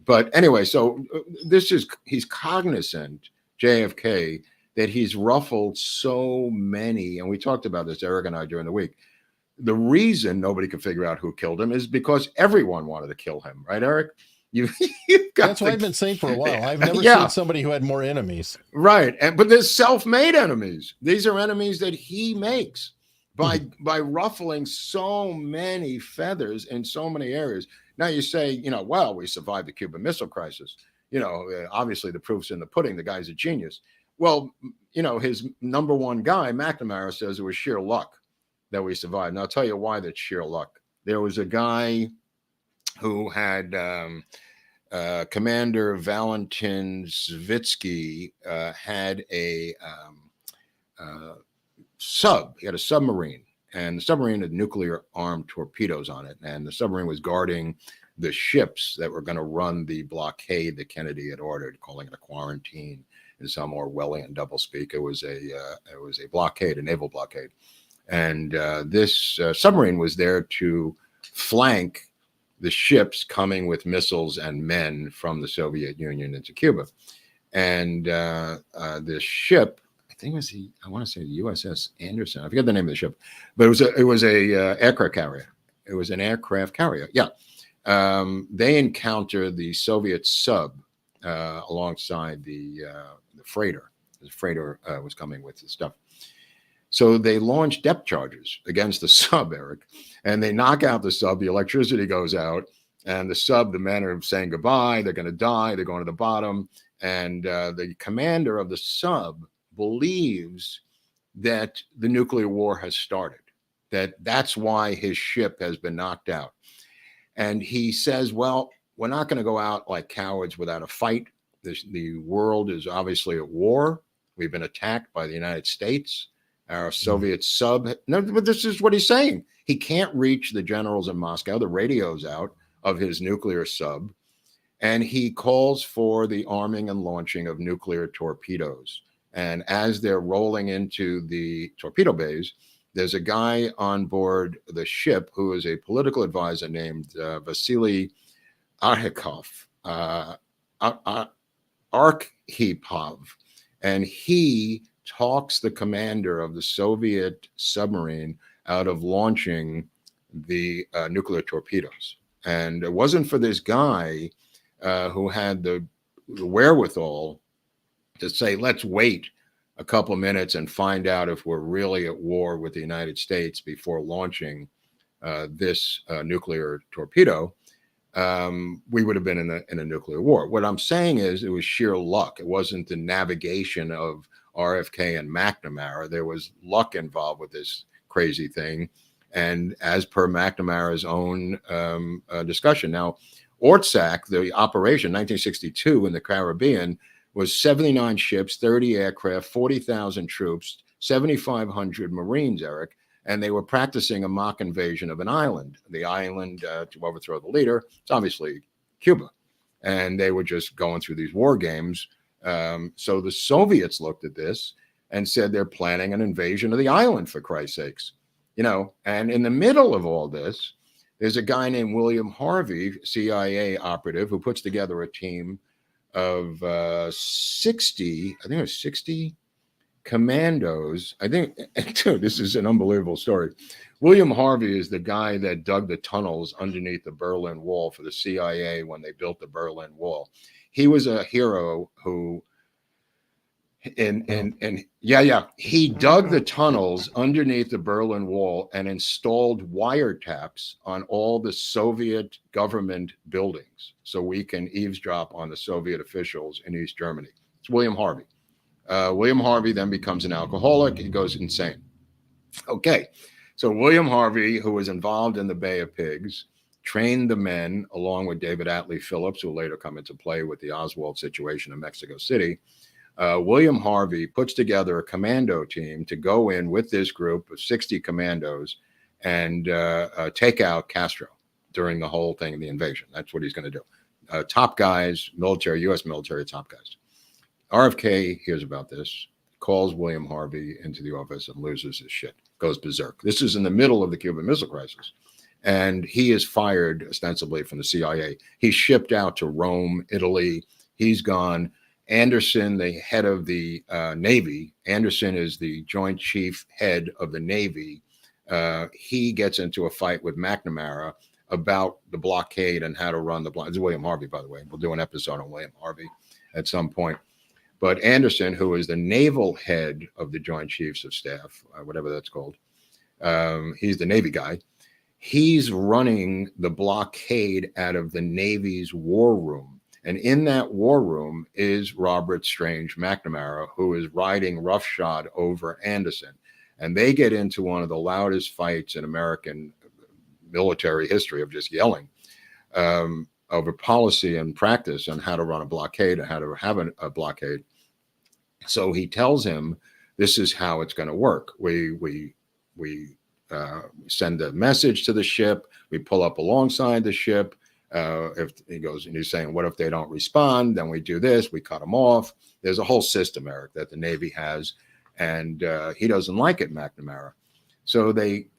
E: But anyway, so he's cognizant, JFK, that he's ruffled so many, and we talked about this, Eric and I, during the week. The reason nobody could figure out who killed him is because everyone wanted to kill him, right, Eric? You've got
D: That's what I've been saying for a while. I've never
E: Yeah.
D: seen somebody who had more enemies.
E: Right. But there's self-made enemies. These are enemies that he makes by ruffling so many feathers in so many areas. Now you say, you know, well, we survived the Cuban Missile Crisis. You know, obviously the proof's in the pudding. The guy's a genius. Well, you know, his number one guy, McNamara, says it was sheer luck that we survived. And I'll tell you why that's sheer luck. There was a guy who had Commander Valentin Zvitsky had a sub. He had a submarine, and the submarine had nuclear-armed torpedoes on it. And the submarine was guarding the ships that were going to run the blockade that Kennedy had ordered, calling it a quarantine in some Orwellian doublespeak. It was a blockade, a naval blockade, and this submarine was there to flank the ships coming with missiles and men from the Soviet Union into Cuba. And this ship, I think I want to say the USS Anderson. I forget the name of the ship, but it was a aircraft carrier. It was an aircraft carrier. Yeah. They encountered the Soviet sub alongside the freighter. The freighter was coming with the stuff. So they launch depth charges against the sub, Eric, and they knock out the sub. The electricity goes out, and the sub, the men are saying goodbye. They're going to die. They're going to the bottom. And the commander of the sub believes that the nuclear war has started, that's why his ship has been knocked out. And he says, well, we're not going to go out like cowards without a fight. The world is obviously at war. We've been attacked by the United States. Our Soviet sub. No, but this is what he's saying. He can't reach the generals in Moscow. The radio's out of his nuclear sub. And he calls for the arming and launching of nuclear torpedoes. And as they're rolling into the torpedo bays, there's a guy on board the ship who is a political advisor named Vasily Arkhipov. And he talks the commander of the Soviet submarine out of launching the nuclear torpedoes. And it wasn't for this guy who had the wherewithal to say, let's wait a couple of minutes and find out if we're really at war with the United States before launching this nuclear torpedo, we would have been in a nuclear war. What I'm saying is it was sheer luck. It wasn't the navigation of RFK and McNamara. There was luck involved with this crazy thing. And as per McNamara's own discussion. Now, Ortsac, the operation, 1962 in the Caribbean, was 79 ships, 30 aircraft, 40,000 troops, 7,500 Marines, Eric, and they were practicing a mock invasion of an island. The island to overthrow the leader, it's obviously Cuba. And they were just going through these war games So the Soviets looked at this and said they're planning an invasion of the island, for Christ's sakes. And in the middle of all this, there's a guy named William Harvey, CIA operative, who puts together a team of 60, I think it was 60 commandos. I think, dude, this is an unbelievable story. William Harvey is the guy that dug the tunnels underneath the Berlin Wall for the CIA when they built the Berlin Wall. He was a hero who, he dug the tunnels underneath the Berlin Wall and installed wiretaps on all the Soviet government buildings so we can eavesdrop on the Soviet officials in East Germany. It's William Harvey. William Harvey then becomes an alcoholic. He goes insane. Okay, so William Harvey, who was involved in the Bay of Pigs, trained the men along with David Atlee Phillips, who later come into play with the Oswald situation in Mexico City. William Harvey puts together a commando team to go in with this group of 60 commandos and take out Castro during the whole thing, the invasion. That's what he's going to do. Top guys, military, U.S. military top guys. RFK hears about this, calls William Harvey into the office and loses his shit, goes berserk. This is in the middle of the Cuban Missile Crisis. And he is fired ostensibly from the CIA. He's shipped out to Rome, Italy. He's gone. Anderson, the head of the Navy, Anderson is the Joint Chief Head of the Navy. He gets into a fight with McNamara about the blockade and how to run the blockade. This is William Harvey, by the way. We'll do an episode on William Harvey at some point. But Anderson, who is the naval head of the Joint Chiefs of Staff, whatever that's called, he's the Navy guy. He's running the blockade out of the Navy's war room. And in that war room is Robert Strange McNamara, who is riding roughshod over Anderson. And they get into one of the loudest fights in American military history of just yelling over policy and practice on how to run a blockade and how to have a blockade. So he tells him, this is how it's going to work. We send a message to the ship. We pull up alongside the ship. If he goes and he's saying, what if they don't respond? Then we do this, we cut them off. There's a whole system, Eric, that the Navy has. And he doesn't like it, McNamara. So they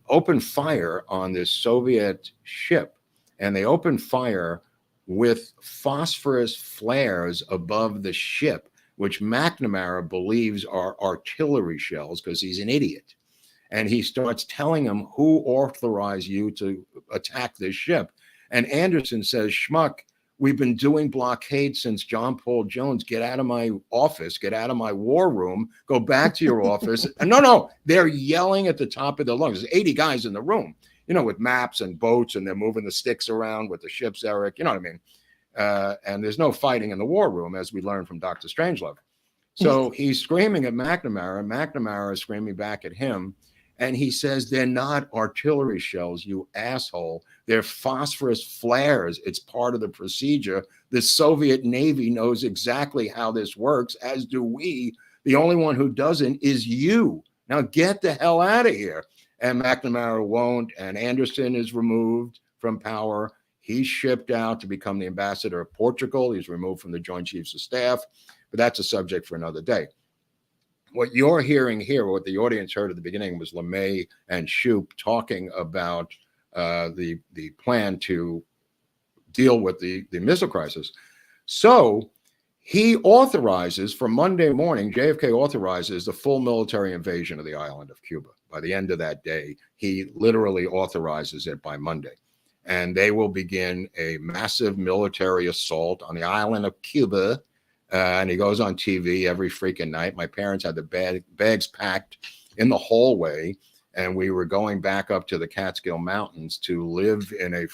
E: open fire on this Soviet ship, and they open fire with phosphorus flares above the ship, which McNamara believes are artillery shells because he's an idiot. And he starts telling him, who authorized you to attack this ship? And Anderson says, schmuck, we've been doing blockade since John Paul Jones. Get out of my office. Get out of my war room. Go back to your office. No, they're yelling at the top of their lungs. There's 80 guys in the room, with maps and boats, and they're moving the sticks around with the ships, Eric. You know what I mean? And there's no fighting in the war room, as we learned from Dr. Strangelove. So he's screaming at McNamara. McNamara is screaming back at him. And he says, they're not artillery shells, you asshole. They're phosphorus flares. It's part of the procedure. The Soviet Navy knows exactly how this works, as do we. The only one who doesn't is you. Now get the hell out of here. And McNamara won't. And Anderson is removed from power. He's shipped out to become the ambassador of Portugal. He's removed from the Joint Chiefs of Staff. But that's a subject for another day. What you're hearing here, what the audience heard at the beginning, was LeMay and Shoup talking about the plan to deal with the missile crisis. So he authorizes, for Monday morning, JFK authorizes the full military invasion of the island of Cuba. By the end of that day, he literally authorizes it by Monday. And they will begin a massive military assault on the island of Cuba. And he goes on TV every freaking night. My parents had the bags packed in the hallway, and we were going back up to the Catskill Mountains to live in a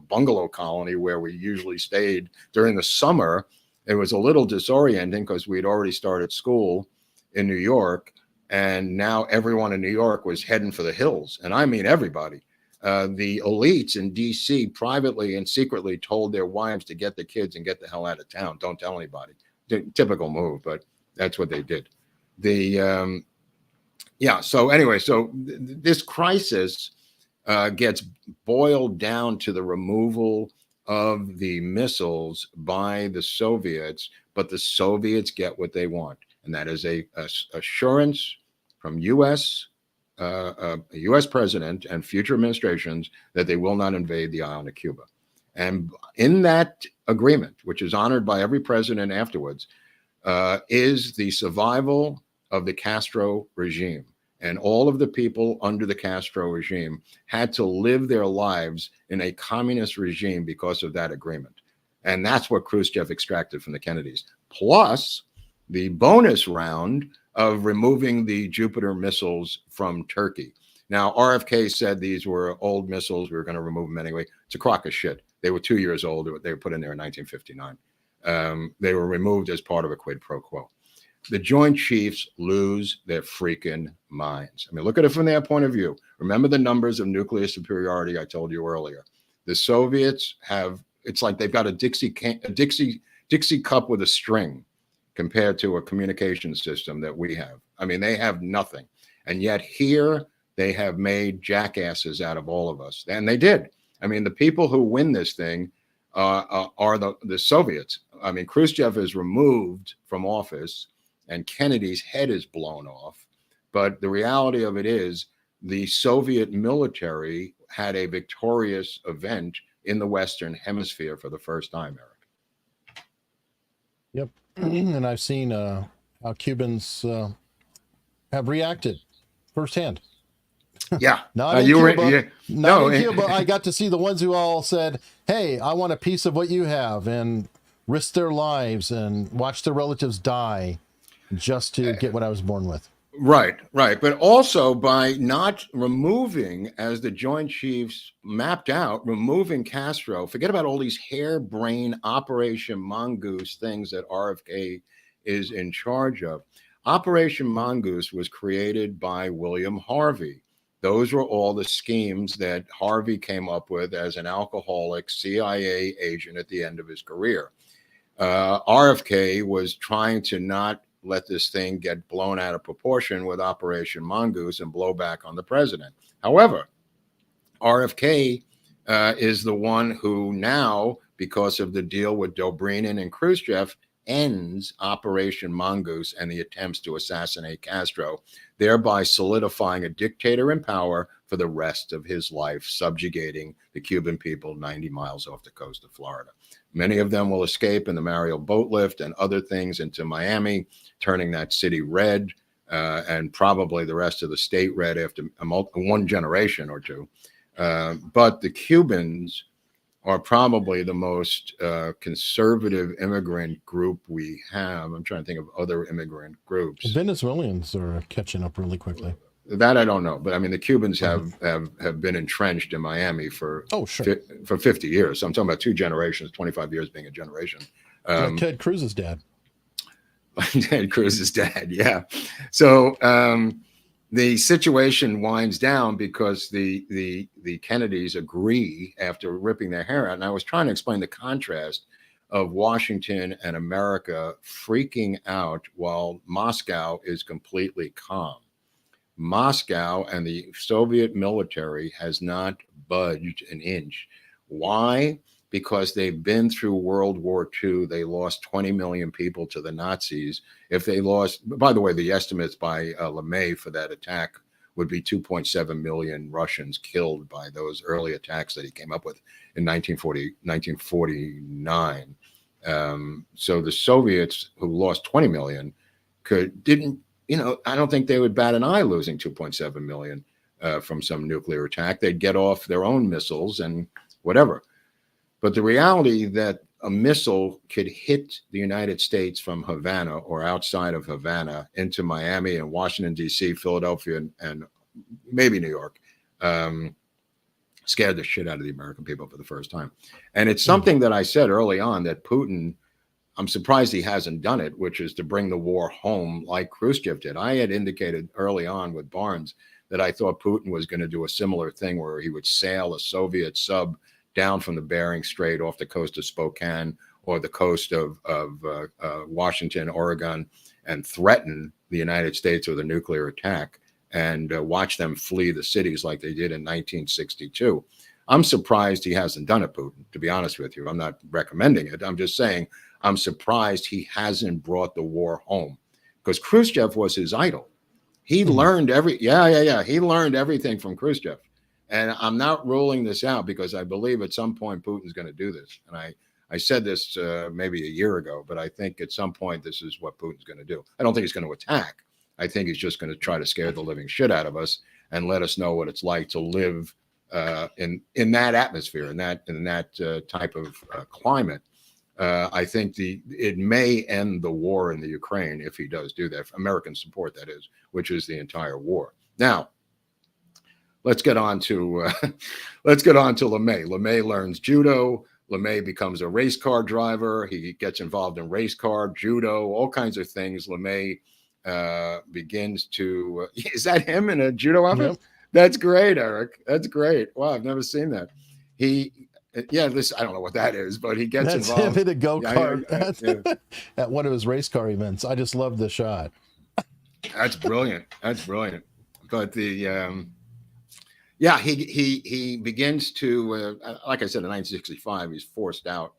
E: bungalow colony where we usually stayed during the summer. It was a little disorienting because we'd already started school in New York, and now everyone in New York was heading for the hills. And I mean everybody. The elites in D.C. privately and secretly told their wives to get the kids and get the hell out of town. Don't tell anybody. Typical move, but that's what they did. So anyway, this crisis gets boiled down to the removal of the missiles by the Soviets but the Soviets get what they want, and that is a assurance from U.S. U.S. president and future administrations that they will not invade the island of Cuba. And in that agreement, which is honored by every president afterwards, is the survival of the Castro regime. And all of the people under the Castro regime had to live their lives in a communist regime because of that agreement. And that's what Khrushchev extracted from the Kennedys. Plus the bonus round of removing the Jupiter missiles from Turkey. Now, RFK said these were old missiles. We were going to remove them anyway. It's a crock of shit. They were 2 years old. They were put in there in 1959. They were removed as part of a quid pro quo. The Joint Chiefs lose their freaking minds. I mean, look at it from their point of view. Remember the numbers of nuclear superiority I told you earlier. The Soviets have, it's like they've got a Dixie cup with a string compared to a communication system that we have. I mean, they have nothing. And yet here they have made jackasses out of all of us. And they did. I mean, the people who win this thing are the Soviets. I mean, Khrushchev is removed from office and Kennedy's head is blown off. But the reality of it is the Soviet military had a victorious event in the Western Hemisphere for the first time, Eric.
D: Yep. And I've seen how Cubans have reacted firsthand.
E: Yeah.
D: Not in Cuba. Not in Cuba. I got to see the ones who all said, hey, I want a piece of what you have, and risk their lives and watch their relatives die just to get what I was born with.
E: Right. But also by not removing, as the Joint Chiefs mapped out, removing Castro, forget about all these harebrained Operation Mongoose things that RFK is in charge of. Operation Mongoose was created by William Harvey. Those were all the schemes that Harvey came up with as an alcoholic CIA agent at the end of his career. RFK was trying to not let this thing get blown out of proportion with Operation Mongoose and blow back on the president. However, RFK is the one who now, because of the deal with Dobrynin and Khrushchev, ends Operation Mongoose and the attempts to assassinate Castro, thereby solidifying a dictator in power for the rest of his life, subjugating the Cuban people 90 miles off the coast of Florida. Many of them will escape in the Mariel boat lift and other things into Miami, turning that city red, and probably the rest of the state red after one generation or two. But the Cubans are probably the most conservative immigrant group we have. I'm trying to think of other immigrant groups.
D: Venezuelans are catching up really quickly.
E: That I don't know, but I mean the Cubans have been entrenched in Miami for 50 years. So I'm talking about two generations, 25 years being a generation.
D: Ted Cruz's dad.
E: Ted Cruz's dad, yeah. So the situation winds down because the Kennedys agree after ripping their hair out. And I was trying to explain the contrast of Washington and America freaking out while Moscow is completely calm. Moscow and the Soviet military has not budged an inch. Why? Because they've been through World War II. They lost 20 million people to the Nazis. If they lost, by the way, the estimates by LeMay for that attack would be 2.7 million Russians killed by those early attacks that he came up with in 1949. So the Soviets, who lost 20 million, didn't, I don't think they would bat an eye losing 2.7 million from some nuclear attack. They'd get off their own missiles and whatever. But the reality that a missile could hit the United States from Havana or outside of Havana into Miami and Washington, D.C., Philadelphia, and maybe New York, scared the shit out of the American people for the first time. And it's something that I said early on that Putin, I'm surprised he hasn't done it, which is to bring the war home like Khrushchev did. I had indicated early on with Barnes that I thought Putin was going to do a similar thing where he would sail a Soviet sub down from the Bering Strait off the coast of Spokane or the coast of Washington, Oregon, and threaten the United States with a nuclear attack and watch them flee the cities like they did in 1962. I'm surprised he hasn't done it, Putin, to be honest with you. I'm not recommending it. I'm just saying I'm surprised he hasn't brought the war home, because Khrushchev was his idol. He learned he learned everything from Khrushchev. And I'm not ruling this out, because I believe at some point Putin's going to do this. And I said this maybe a year ago, but I think at some point this is what Putin's going to do. I don't think he's going to attack. I think he's just going to try to scare the living shit out of us and let us know what it's like to live in that atmosphere, in that type of climate. I think it may end the war in the Ukraine if he does do that. American support, that is, which is the entire war. Now, let's get on to LeMay. LeMay learns judo. LeMay becomes a race car driver. He gets involved in race car, judo, all kinds of things. LeMay begins to. Is that him in a judo outfit? Yep. That's great, Eric. That's great. Wow, I've never seen that. I don't know what that is, but he gets involved.
D: That's him in a go-kart at one of his race car events. I just love the shot.
E: That's brilliant. That's brilliant. But he begins to, like I said, in 1965, he's forced out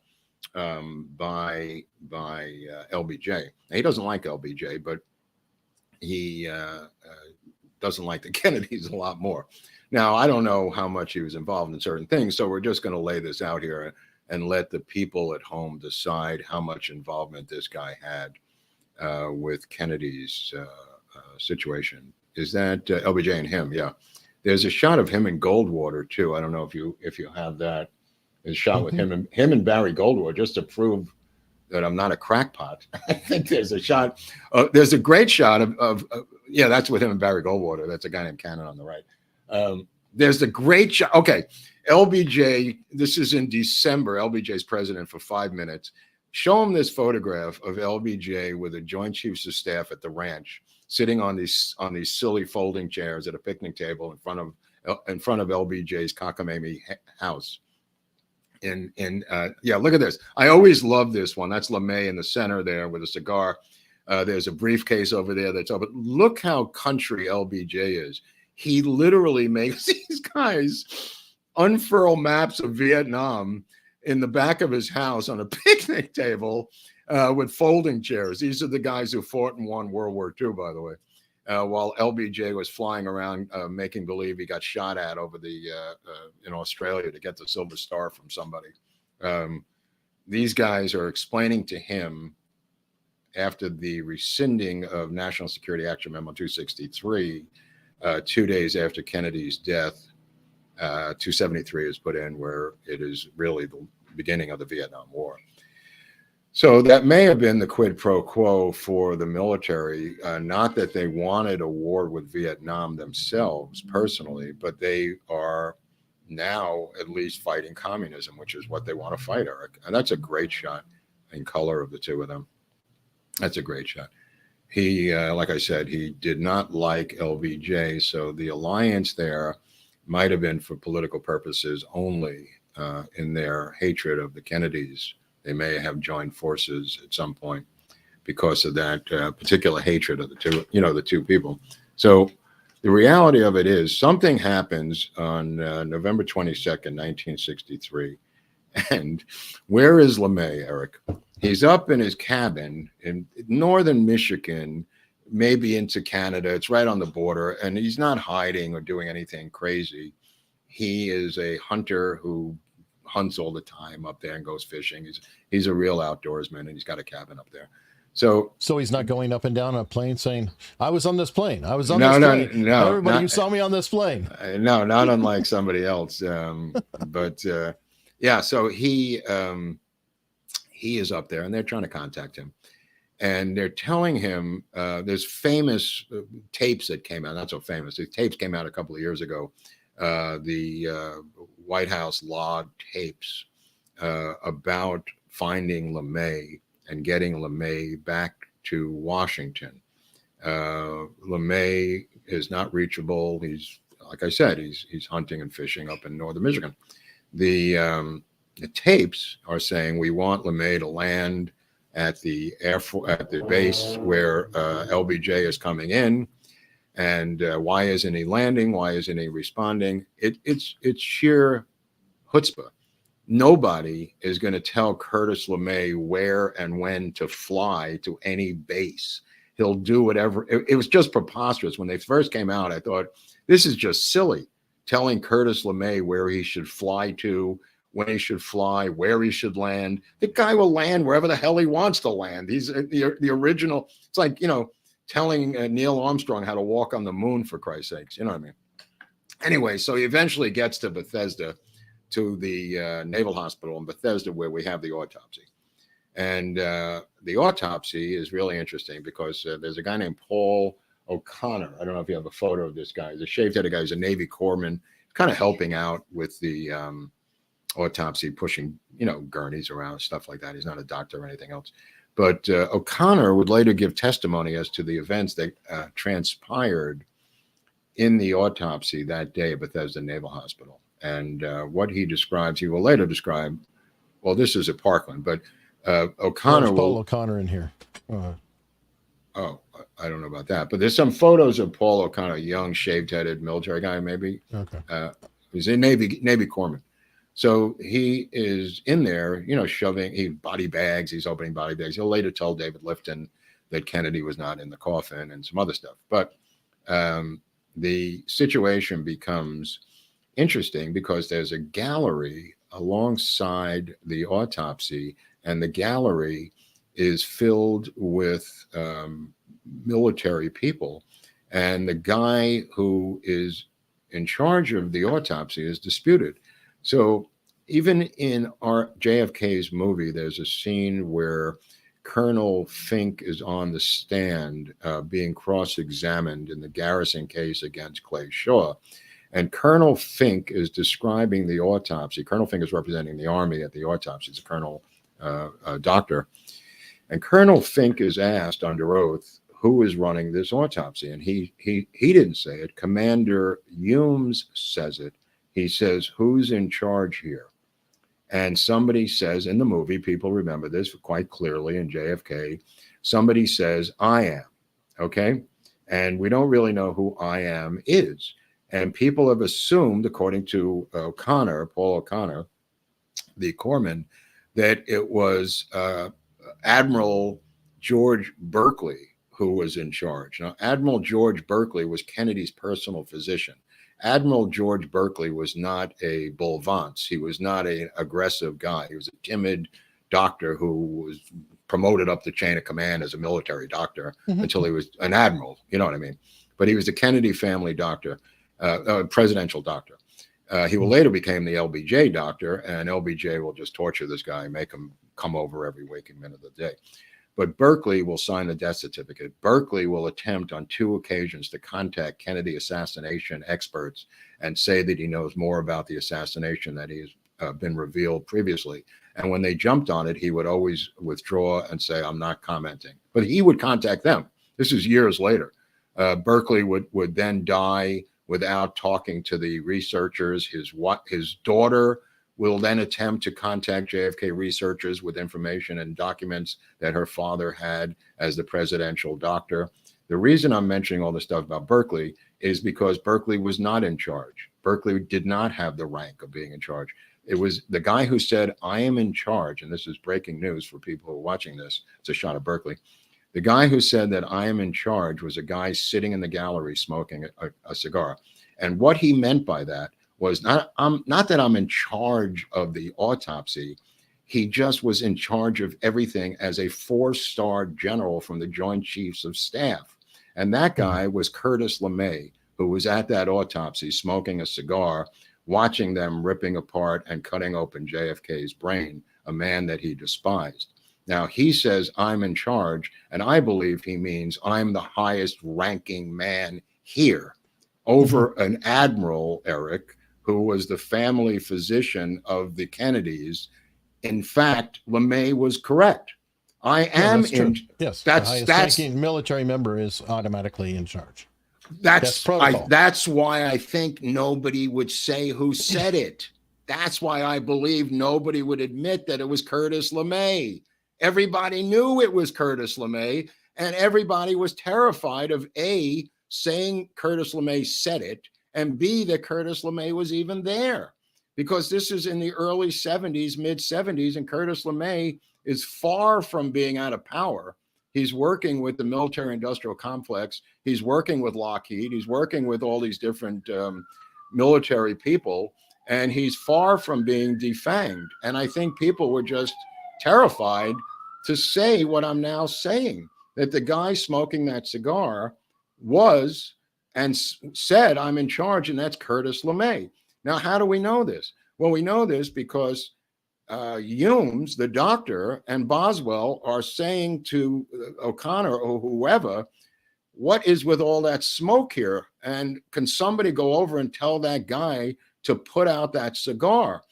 E: by LBJ. Now, he doesn't like LBJ, but he doesn't like the Kennedys a lot more. Now, I don't know how much he was involved in certain things, so we're just going to lay this out here and let the people at home decide how much involvement this guy had with Kennedy's situation. Is that LBJ and him? Yeah. There's a shot of him in Goldwater too. I don't know if you have that. There's a shot with him and Barry Goldwater, just to prove that I'm not a crackpot. I think there's a shot. There's a great shot of that's with him and Barry Goldwater. That's a guy named Cannon on the right. There's the great shot. Okay, LBJ. This is in December. LBJ's president for 5 minutes. Show him this photograph of LBJ with the Joint Chiefs of Staff at the ranch, sitting on these silly folding chairs at a picnic table in front of LBJ's cockamamie house. And look at this. I always love this one. That's LeMay in the center there with a cigar. There's a briefcase over there that's open. Look how country LBJ is. He literally makes these guys unfurl maps of Vietnam in the back of his house on a picnic table with folding chairs. These are the guys who fought and won World War II, by the way, while LBJ was flying around making believe he got shot at over in Australia to get the Silver Star from somebody. These guys are explaining to him, after the rescinding of National Security Action Memo 263, 2 days after Kennedy's death, 273 is put in, where it is really the beginning of the Vietnam War. So that may have been the quid pro quo for the military, not that they wanted a war with Vietnam themselves personally, but they are now at least fighting communism, which is what they want to fight, Eric. And that's a great shot in color of the two of them. That's a great shot. He, like I said, he did not like LBJ, so the alliance there might have been for political purposes only. In their hatred of the Kennedys, they may have joined forces at some point because of that particular hatred of the two people. So the reality of it is, something happens on November 22nd, 1963. And where is LeMay, Eric? He's up in his cabin in northern Michigan, maybe into Canada. It's right on the border, and he's not hiding or doing anything crazy. He is a hunter who hunts all the time up there and goes fishing. He's a real outdoorsman, and he's got a cabin up there. So
D: he's not going up and down on a plane saying, "I was on this plane. I was on this plane."
E: No,
D: everybody, you saw me on this plane.
E: No, not unlike somebody else. So he is up there, and they're trying to contact him, and they're telling him there's famous tapes that came out. Not so famous. The tapes came out a couple of years ago. The White House logged tapes about finding LeMay and getting LeMay back to Washington. LeMay is not reachable. He's, like I said, he's hunting and fishing up in northern Michigan. The tapes are saying, we want LeMay to land at the base where LBJ is coming in, and why isn't he landing? Why isn't he responding? It's sheer chutzpah. nobody is going to tell Curtis LeMay where and when to fly to any base. He'll do whatever. It was just preposterous. When they first came out, I thought, this is just silly, telling Curtis LeMay where he should fly to, when he should fly, where he should land. The guy will land wherever the hell he wants to land. He's the original. It's like, telling Neil Armstrong how to walk on the moon, for Christ's sakes. You know what I mean? Anyway, so he eventually gets to Bethesda, to the Naval Hospital in Bethesda, where we have the autopsy. And the autopsy is really interesting because there's a guy named Paul O'Connor. I don't know if you have a photo of this guy. He's a shaved-headed guy. He's a Navy corpsman, kind of helping out with the autopsy, pushing, gurneys around, stuff like that. He's not a doctor or anything else. But O'Connor would later give testimony as to the events that transpired in the autopsy that day at Bethesda Naval Hospital. And what he describes, he will later describe, well, this is at Parkland, but O'Connor will...
D: Paul O'Connor in here.
E: Oh, I don't know about that. But there's some photos of Paul O'Connor, young, shaved-headed military guy, maybe.
D: Okay.
E: He's a Navy corpsman. So he is in there, shoving body bags. He's opening body bags. He'll later tell David Lifton that Kennedy was not in the coffin and some other stuff. But the situation becomes interesting because there's a gallery alongside the autopsy, and the gallery is filled with military people. And the guy who is in charge of the autopsy is disputed. So even in our JFK's movie, there's a scene where Colonel Fink is on the stand being cross-examined in the Garrison case against Clay Shaw. And Colonel Fink is describing the autopsy. Colonel Fink is representing the Army at the autopsy. It's a colonel doctor. And Colonel Fink is asked under oath, who is running this autopsy? And he didn't say it. Commander Humes says it. He says, who's in charge here? And somebody says in the movie, people remember this quite clearly in JFK, somebody says, I am, okay? And we don't really know who I am is. And people have assumed, according to O'Connor, Paul O'Connor, the corpsman, that it was Admiral George Berkeley who was in charge. Now, Admiral George Berkeley was Kennedy's personal physician. Admiral George Berkeley was not a bull Vance. He was not an aggressive guy. He was a timid doctor who was promoted up the chain of command as a military doctor until he was an admiral. You know what I mean? But he was a Kennedy family doctor, presidential doctor. He will later become the LBJ doctor, and LBJ will just torture this guy, make him come over every waking minute of the day. But Berkeley will sign the death certificate. Berkeley will attempt on 2 occasions to contact Kennedy assassination experts and say that he knows more about the assassination that he has been revealed previously. And when they jumped on it, he would always withdraw and say, I'm not commenting. But he would contact them. This is years later. Berkeley would then die without talking to the researchers. His daughter will then attempt to contact JFK researchers with information and documents that her father had as the presidential doctor. The reason I'm mentioning all this stuff about Berkeley is because Berkeley was not in charge. Berkeley did not have the rank of being in charge. It was the guy who said, I am in charge, and this is breaking news for people who are watching this. It's a shot of Berkeley. The guy who said that I am in charge was a guy sitting in the gallery smoking a cigar. And what he meant by that was not that I'm in charge of the autopsy. He just was in charge of everything as a 4-star general from the Joint Chiefs of Staff. And that guy was Curtis LeMay, who was at that autopsy smoking a cigar, watching them ripping apart and cutting open JFK's brain, a man that he despised. Now, he says, I'm in charge, and I believe he means I'm the highest ranking man here over an admiral, Eric, who was the family physician of the Kennedys. In fact, LeMay was correct. I am in.
D: Yes, the highest ranking military member is automatically in charge. That's protocol.
E: That's why I think nobody would say who said it. That's why I believe nobody would admit that it was Curtis LeMay. Everybody knew it was Curtis LeMay, and everybody was terrified of A, saying Curtis LeMay said it, and B, that Curtis LeMay was even there. because this is in the early 70s, mid 70s, and Curtis LeMay is far from being out of power. He's working with the military industrial complex. He's working with Lockheed. He's working with all these different military people, and he's far from being defanged. And I think people were just terrified to say what I'm now saying, that the guy smoking that cigar was and said, I'm in charge, and that's Curtis LeMay. Now, how do we know this? Well, we know this because Humes, the doctor, and Boswell are saying to O'Connor or whoever, what is with all that smoke here? And can somebody go over and tell that guy to put out that cigar?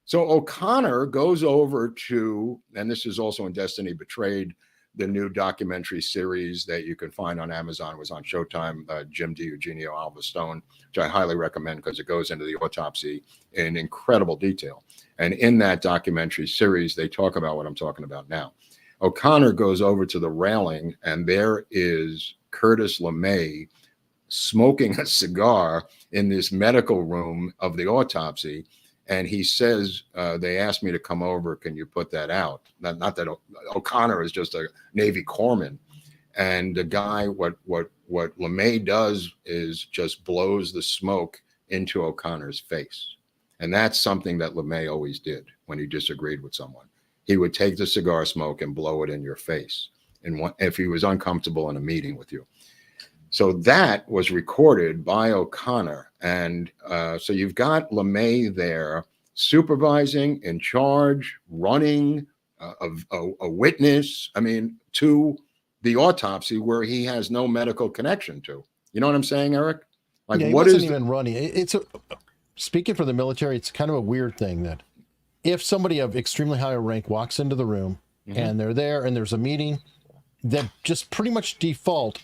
E: So O'Connor goes over to, and this is also in Destiny Betrayed, the new documentary series that you can find on Amazon. It was on Showtime, Jim DiEugenio, Alva Stone, which I highly recommend because it goes into the autopsy in incredible detail. And in that documentary series, they talk about what I'm talking about now. O'Connor goes over to the railing, and there is Curtis LeMay smoking a cigar in this medical room of the autopsy. And he says, they asked me to come over. Can you put that out? Not that O'Connor is just a Navy corpsman. And the guy, what LeMay does is just blows the smoke into O'Connor's face. And that's something that LeMay always did when he disagreed with someone. He would take the cigar smoke and blow it in your face, and if he was uncomfortable in a meeting with you. So that was recorded by O'Connor. And so you've got LeMay there supervising, in charge, running, a witness, I mean, to the autopsy where he has no medical connection to. You know what I'm saying, Eric? Like,
D: yeah,
E: what
D: wasn't
E: is
D: even running? Speaking for the military, it's kind of a weird thing that if somebody of extremely high rank walks into the room and they're there and there's a meeting, that just pretty much default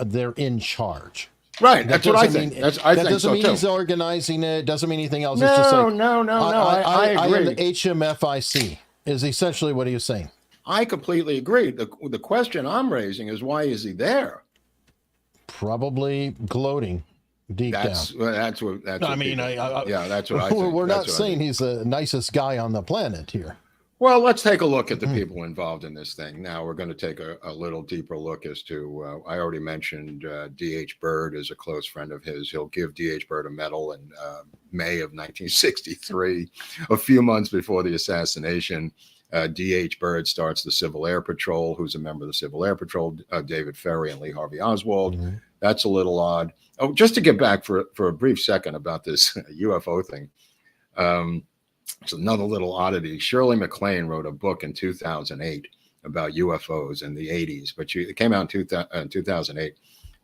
D: they're in charge.
E: Right. That's what I think.
D: That doesn't mean he's organizing it. Doesn't mean anything else. It's just like,
E: no. I agree.
D: I am the HMFIC is essentially what he was saying.
E: I completely agree. The question I'm raising is, why is he there?
D: Probably gloating deep down.
E: That's what that's what
D: yeah,
E: that's what I think.
D: We're not saying he's the nicest guy on the planet here.
E: Well, let's take a look at the people involved in this thing. Now we're going to take a little deeper look as to, I already mentioned D.H. Byrd is a close friend of his. He'll give D.H. Byrd a medal in May of 1963, a few months before the assassination. D.H. Byrd starts the Civil Air Patrol, who's a member of the Civil Air Patrol, David Ferry and Lee Harvey Oswald. That's a little odd. Oh, just to get back for a brief second about this UFO thing. It's another little oddity. Shirley MacLaine wrote a book in 2008 about UFOs in the 80s, but it came out in 2008.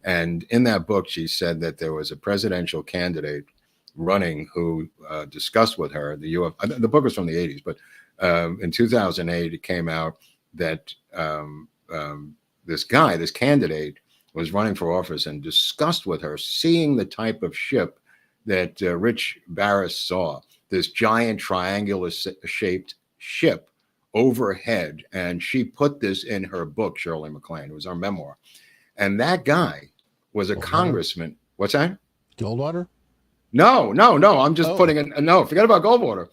E: And in that book, she said that there was a presidential candidate running who discussed with her the UFO. The book was from the 80s, but in 2008, it came out that this candidate was running for office and discussed with her seeing the type of ship that Rich Barris saw. This giant triangular shaped ship overhead. And she put this in her book, Shirley MacLaine. It was our memoir. And that guy was a congressman. What's that?
D: Goldwater?
E: No. I'm just putting in. No, forget about Goldwater.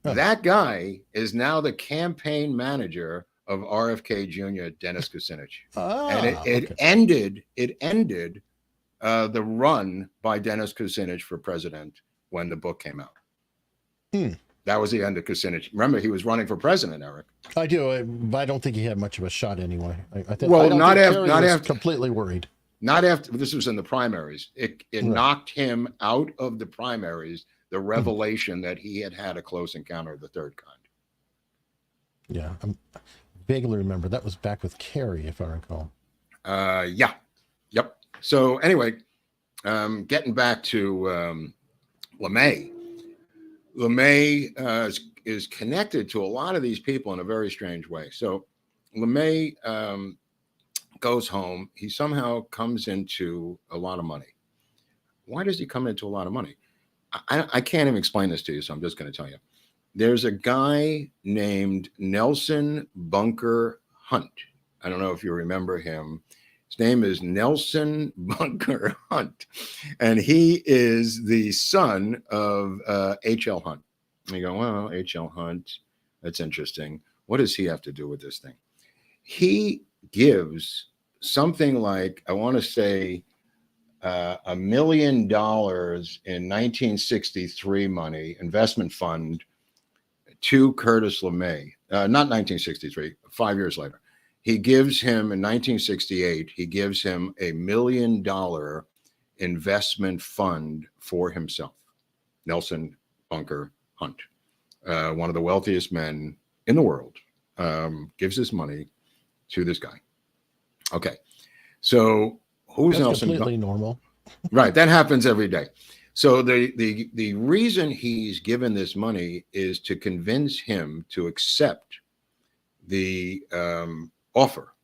E: Oh. That guy is now the campaign manager of RFK Jr., Dennis Kucinich. And it ended the run by Dennis Kucinich for president when the book came out. That was the end of Kucinich. Remember, he was running for president, Eric.
D: I do, but I don't think he had much of a shot anyway. I think.
E: Well,
D: not after. Completely worried.
E: Not after. This was in the primaries. It knocked him out of the primaries. The revelation that he had a close encounter of the third kind.
D: Yeah, I vaguely remember that was back with Kerry, if I recall.
E: Yeah. Yep. So anyway, getting back to LeMay. LeMay is connected to a lot of these people in a very strange way. So LeMay goes home. He somehow comes into a lot of money. Why does he come into a lot of money? I can't even explain this to you, so I'm just going to tell you. There's a guy named Nelson Bunker Hunt. I don't know if you remember him. His name is Nelson Bunker Hunt, and he is the son of H.L. Hunt. And you go, well, H.L. Hunt, that's interesting. What does he have to do with this thing? He gives something like, I want to say, $1 million in 1963 money, investment fund, to Curtis LeMay. Not 1963, 5 years later. He gives him, in 1968, he gives him $1 million investment fund for himself. Nelson Bunker Hunt, one of the wealthiest men in the world, gives his money to this guy. Okay, so who's
D: That's
E: Nelson?
D: completely normal.
E: Right, that happens every day. So the reason he's given this money is to convince him to accept the offer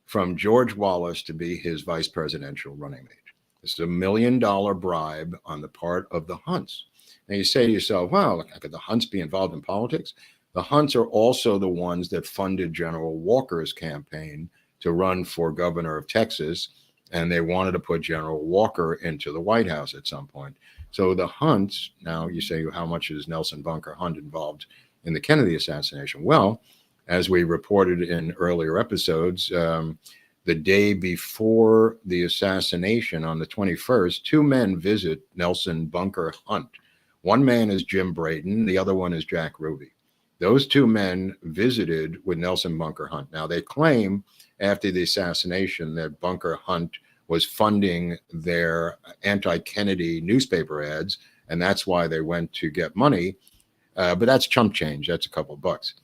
E: from George Wallace to be his vice presidential running mate. This is $1 million bribe on the part of the Hunts. Now you say to yourself, well, could the Hunts be involved in politics? The Hunts are also the ones that funded General Walker's campaign to run for governor of Texas, and they wanted to put General Walker into the White House at some point. So the Hunts, now you say, how much is Nelson Bunker Hunt involved in the Kennedy assassination? Well, as we reported in earlier episodes, the day before the assassination on the 21st, two men visit Nelson Bunker Hunt. One man is Jim Braden, the other one is Jack Ruby. Those two men visited with Nelson Bunker Hunt. Now, they claim after the assassination that Bunker Hunt was funding their anti-Kennedy newspaper ads, and that's why they went to get money. But that's chump change. That's a couple bucks.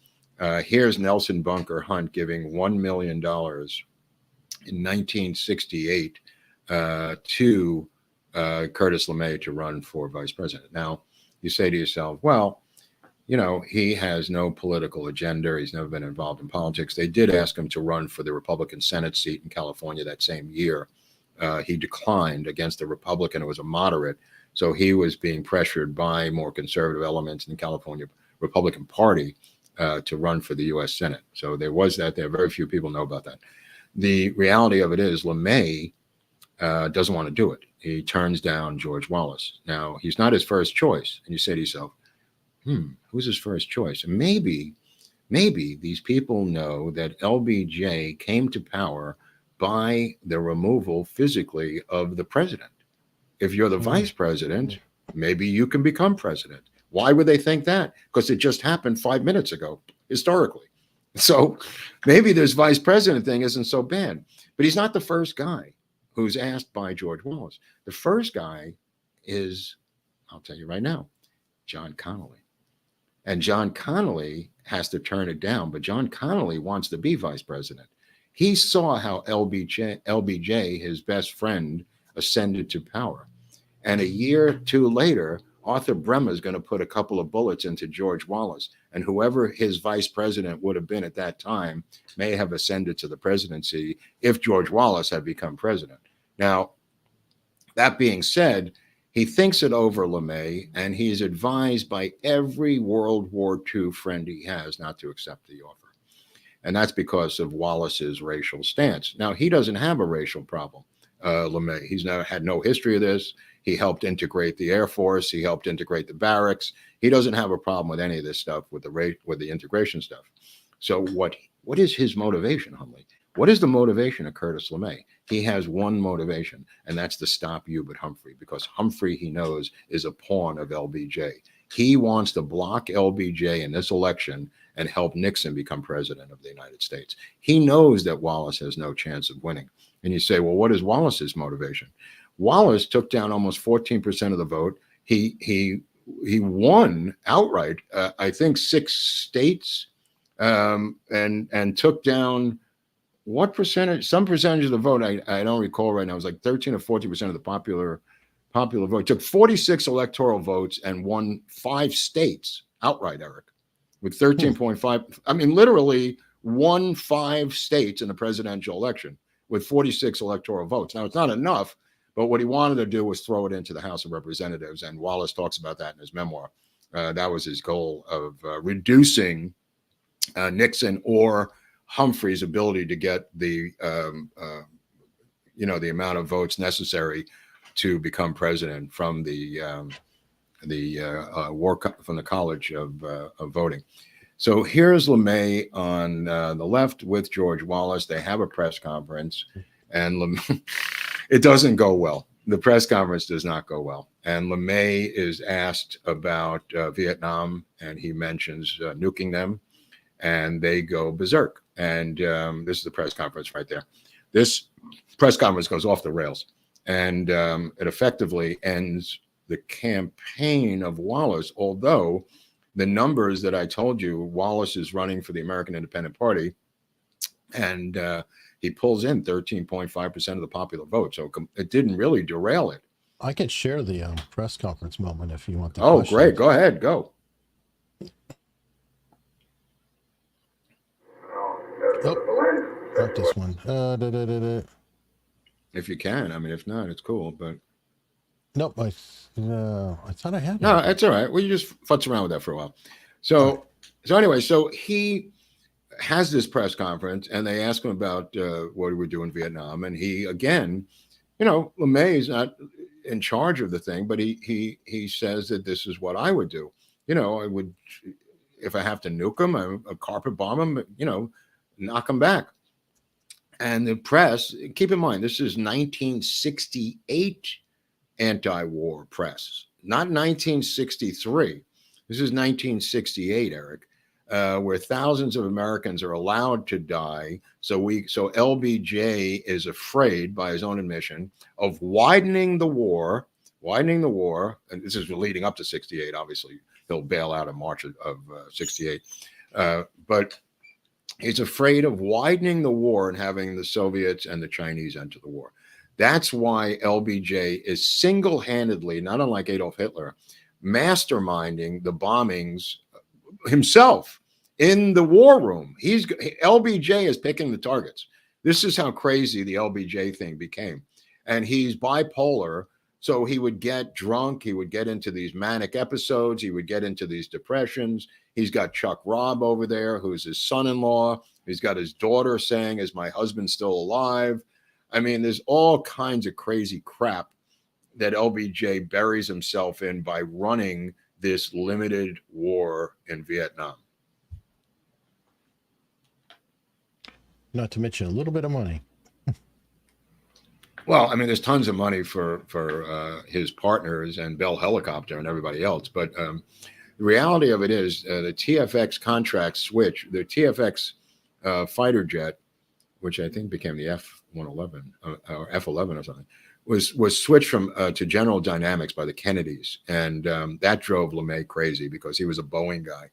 E: Here's Nelson Bunker Hunt giving $1 million in 1968 to Curtis LeMay to run for vice president. Now, you say to yourself, well, you know, he has no political agenda. He's never been involved in politics. They did ask him to run for the Republican Senate seat in California that same year. He declined against a Republican who was a moderate. So he was being pressured by more conservative elements in the California Republican Party to run for the U.S. Senate. So there was that there. Very few people know about that. The reality of it is LeMay doesn't want to do it. He turns down George Wallace. Now, he's not his first choice. And you say to yourself, who's his first choice? And maybe these people know that LBJ came to power by the removal physically of the president. If you're the vice president, maybe you can become president. Why would they think that? Because it just happened 5 minutes ago, historically. So maybe this vice president thing isn't so bad. But he's not the first guy who's asked by George Wallace. The first guy is, I'll tell you right now, John Connally. And John Connally has to turn it down, but John Connally wants to be vice president. He saw how LBJ, his best friend, ascended to power. And a year or two later, Arthur Bremer is going to put a couple of bullets into George Wallace. And whoever his vice president would have been at that time may have ascended to the presidency if George Wallace had become president. Now, that being said, he thinks it over, LeMay, and he is advised by every World War II friend he has not to accept the offer. And that's because of Wallace's racial stance. Now, he doesn't have a racial problem, LeMay. He's had no history of this. He helped integrate the Air Force. He helped integrate the barracks. He doesn't have a problem with any of this stuff, with the integration stuff. So what is his motivation, Hunley? What is the motivation of Curtis LeMay? He has one motivation, and that's to stop Hubert Humphrey, because Humphrey, he knows, is a pawn of LBJ. He wants to block LBJ in this election and help Nixon become president of the United States. He knows that Wallace has no chance of winning. And you say, well, what is Wallace's motivation? Wallace took down almost 14% of the vote. He won outright, I think, 6 states, and took down what percentage? Some percentage of the vote. I don't recall right now. It was like 13 or 14% of the popular vote. He took 46 electoral votes and won 5 states outright, Eric, with 13.5. I mean, literally won 5 states in the presidential election with 46 electoral votes. Now, it's not enough, but what he wanted to do was throw it into the House of Representatives, and Wallace talks about that in his memoir. That was his goal of reducing Nixon or Humphrey's ability to get the amount of votes necessary to become president from the from the College of Voting. So here's LeMay on the left with George Wallace. They have a press conference, and it doesn't go well. The press conference does not go well. And LeMay is asked about Vietnam, and he mentions nuking them, and they go berserk. And this is the press conference right there. This press conference goes off the rails, and it effectively ends the campaign of Wallace, although the numbers that I told you, Wallace is running for the American Independent Party, and he pulls in 13.5% of the popular vote. So it didn't really derail it.
D: I could share the press conference moment if you want the
E: question. Great. Go ahead. Go.
D: Oh, not this one.
E: If you can. I mean, if not, it's cool, but...
D: Nope, I thought I had it.
E: No, it's all right. We just futz around with that for a while. So anyway, so he has this press conference, and they ask him about what do we do in Vietnam, and he again, LeMay is not in charge of the thing, but he says that this is what I would do. I would, if I have to nuke him, a carpet bomb him, knock him back. And the press, keep in mind, this is 1968. Anti-war press, not 1963. This is 1968, Eric, where thousands of Americans are allowed to die. So LBJ is afraid, by his own admission, of widening the war. And this is leading up to 68. Obviously, he'll bail out in March of 68. But he's afraid of widening the war and having the Soviets and the Chinese enter the war. That's why LBJ is single-handedly, not unlike Adolf Hitler, masterminding the bombings himself in the war room. LBJ is picking the targets. This is how crazy the LBJ thing became. And he's bipolar, so he would get drunk. He would get into these manic episodes. He would get into these depressions. He's got Chuck Robb over there, who's his son-in-law. He's got his daughter saying, "Is my husband still alive?" I mean, there's all kinds of crazy crap that LBJ buries himself in by running this limited war in Vietnam.
D: Not to mention a little bit of money.
E: Well, I mean, there's tons of money for his partners and Bell Helicopter and everybody else. But the reality of it is the TFX contract switch, the TFX fighter jet, which I think became the F-111 or F-11 or something, was switched from to General Dynamics by the Kennedys, and that drove LeMay crazy because he was a Boeing guy,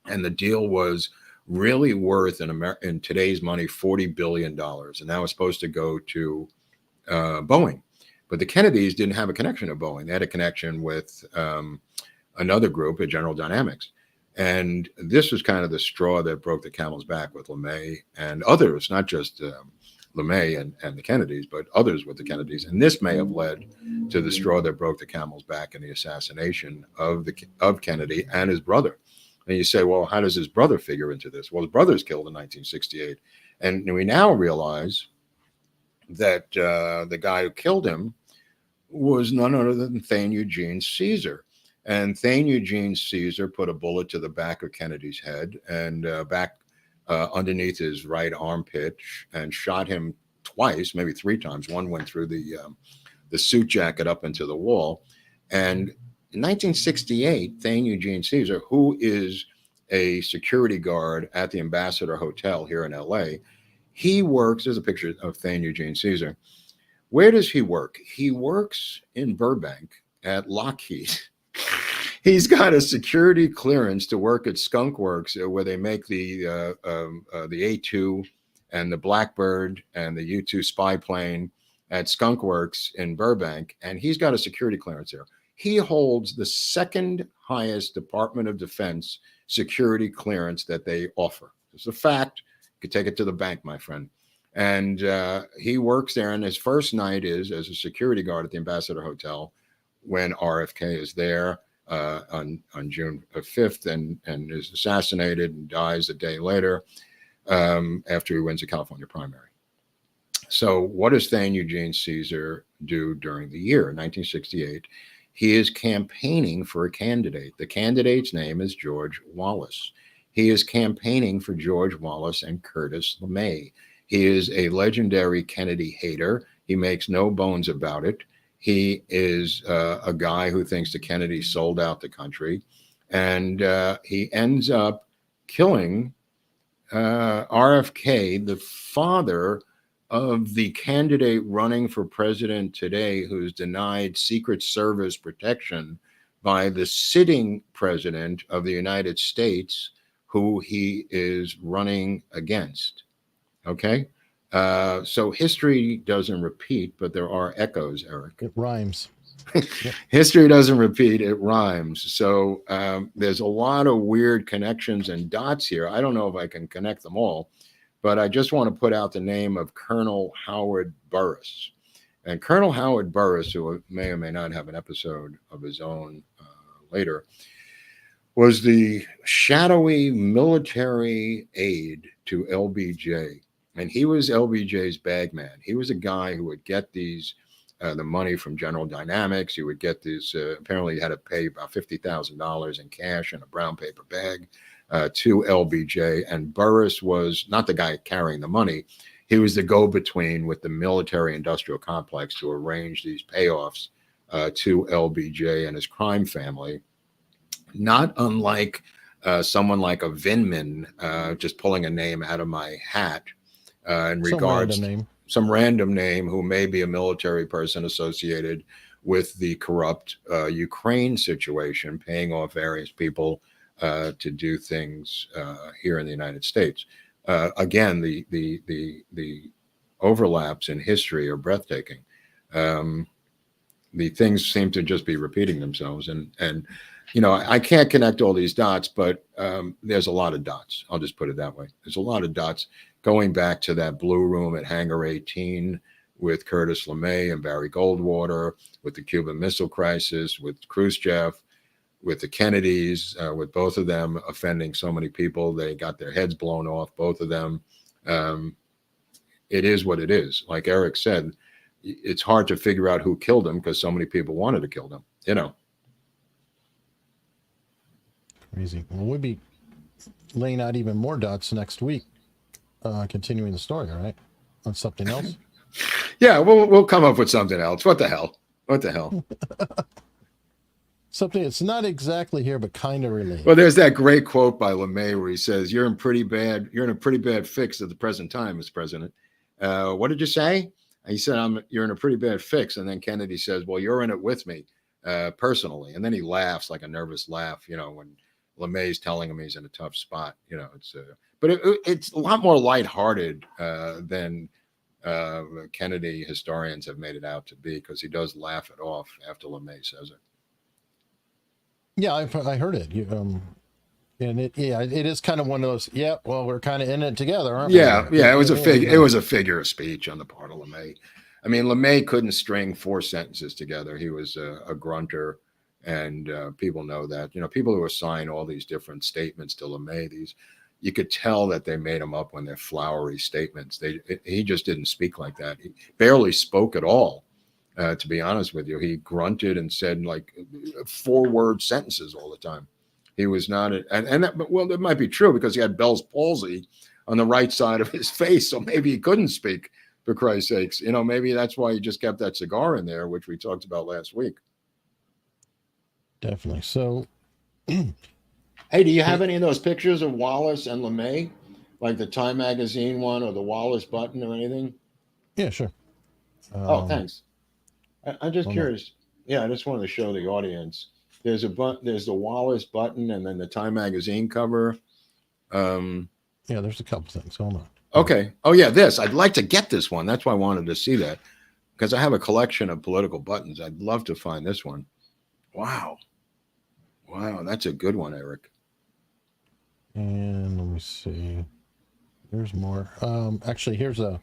E: and the deal was really worth in today's money $40 billion, and that was supposed to go to Boeing, but the Kennedys didn't have a connection to Boeing; they had a connection with another group at General Dynamics. And this was kind of the straw that broke the camel's back with LeMay and others, not just LeMay and the Kennedys, but others with the Kennedys. And this may have led to the straw that broke the camel's back in the assassination of Kennedy and his brother. And you say, well, how does his brother figure into this? Well, his brother's killed in 1968. And we now realize that the guy who killed him was none other than Thane Eugene Caesar. And Thane Eugene Caesar put a bullet to the back of Kennedy's head and back underneath his right armpit and shot him twice, maybe three times. One went through the suit jacket up into the wall. And in 1968, Thane Eugene Caesar, who is a security guard at the Ambassador Hotel here in LA, he works, there's a picture of Thane Eugene Caesar. Where does he work? He works in Burbank at Lockheed. He's got a security clearance to work at Skunk Works, where they make the A2 and the Blackbird and the U-2 spy plane at Skunk Works in Burbank, and he's got a security clearance there. He holds the second highest Department of Defense security clearance that they offer. It's a fact. You could take it to the bank, my friend. And he works there, and his first night is as a security guard at the Ambassador Hotel when RFK is there. On June 5th and is assassinated and dies a day later after he wins the California primary. So what does Thane Eugene Caesar do during the year? In 1968, He is campaigning for a candidate. The candidate's name is George Wallace. He is campaigning for George Wallace and Curtis LeMay. He is a legendary Kennedy hater. He makes no bones about it. He is a guy who thinks the Kennedys sold out the country. And he ends up killing RFK, the father of the candidate running for president today, who's denied Secret Service protection by the sitting president of the United States, who he is running against. Okay? So history doesn't repeat, but there are echoes, Eric.
D: It rhymes.
E: History doesn't repeat, it rhymes. So there's a lot of weird connections and dots here. I don't know if I can connect them all, but I just want to put out the name of Colonel Howard Burris. And Colonel Howard Burris, who may or may not have an episode of his own later, was the shadowy military aide to LBJ. And he was LBJ's bag man. He was a guy who would get these the money from General Dynamics. He would get this, apparently he had to pay about $50,000 in cash in a brown paper bag to LBJ. And Burris was not the guy carrying the money. He was the go-between with the military industrial complex to arrange these payoffs to LBJ and his crime family. Not unlike someone like a Vindman, just pulling a name out of my hat in regards to some random name who may be a military person associated with the corrupt Ukraine situation, paying off various people to do things here in the United States. Again, the overlaps in history are breathtaking. The things seem to just be repeating themselves, and you know, I can't connect all these dots, but there's a lot of dots. I'll just put it that way. There's a lot of dots going back to that blue room at Hangar 18 with Curtis LeMay and Barry Goldwater, with the Cuban Missile Crisis, with Khrushchev, with the Kennedys, with both of them offending so many people. They got their heads blown off, both of them. It is what it is. Like Eric said, it's hard to figure out who killed him because so many people wanted to kill them, you know.
D: Crazy. Well, we'll be laying out even more dots next week, continuing the story, all right? On something else?
E: Yeah, we'll come up with something else. What the hell? What the hell?
D: Something that's not exactly here, but kind of related.
E: Well, there's that great quote by LeMay where he says, you're in a pretty bad fix at the present time, Mr. President. What did you say? He said, you're in a pretty bad fix. And then Kennedy says, well, you're in it with me personally. And then he laughs like a nervous laugh, you know, when LeMay's telling him he's in a tough spot. You know, it's but it's a lot more lighthearted than Kennedy historians have made it out to be, because he does laugh it off after LeMay says it.
D: Yeah, I heard it. And it is kind of one of those. Yeah, well, we're kind of in it together, aren't we?
E: Yeah, it was a figure. It was a figure of speech on the part of LeMay. I mean, LeMay couldn't string 4 sentences together. He was a grunter, and people know that. You know, people who assign all these different statements to LeMay, you could tell that they made them up when they're flowery statements. He just didn't speak like that. He barely spoke at all. To be honest with you, he grunted and said like 4-word sentences all the time. He was not, well, it might be true because he had Bell's palsy on the right side of his face, so maybe he couldn't speak, for Christ's sakes. You know, maybe that's why he just kept that cigar in there, which we talked about last week.
D: Definitely. So,
E: hey, do you have any of those pictures of Wallace and LeMay, like the Time Magazine one or the Wallace button or anything?
D: Yeah, sure.
E: Oh, thanks. I'm just curious. Yeah, I just wanted to show the audience. There's the Wallace button, and then the Time Magazine cover.
D: Yeah, there's a couple things. Hold on.
E: Okay. Oh yeah, this. I'd like to get this one. That's why I wanted to see that, because I have a collection of political buttons. I'd love to find this one. Wow, that's a good one, Eric.
D: And let me see. There's more. Actually, here's a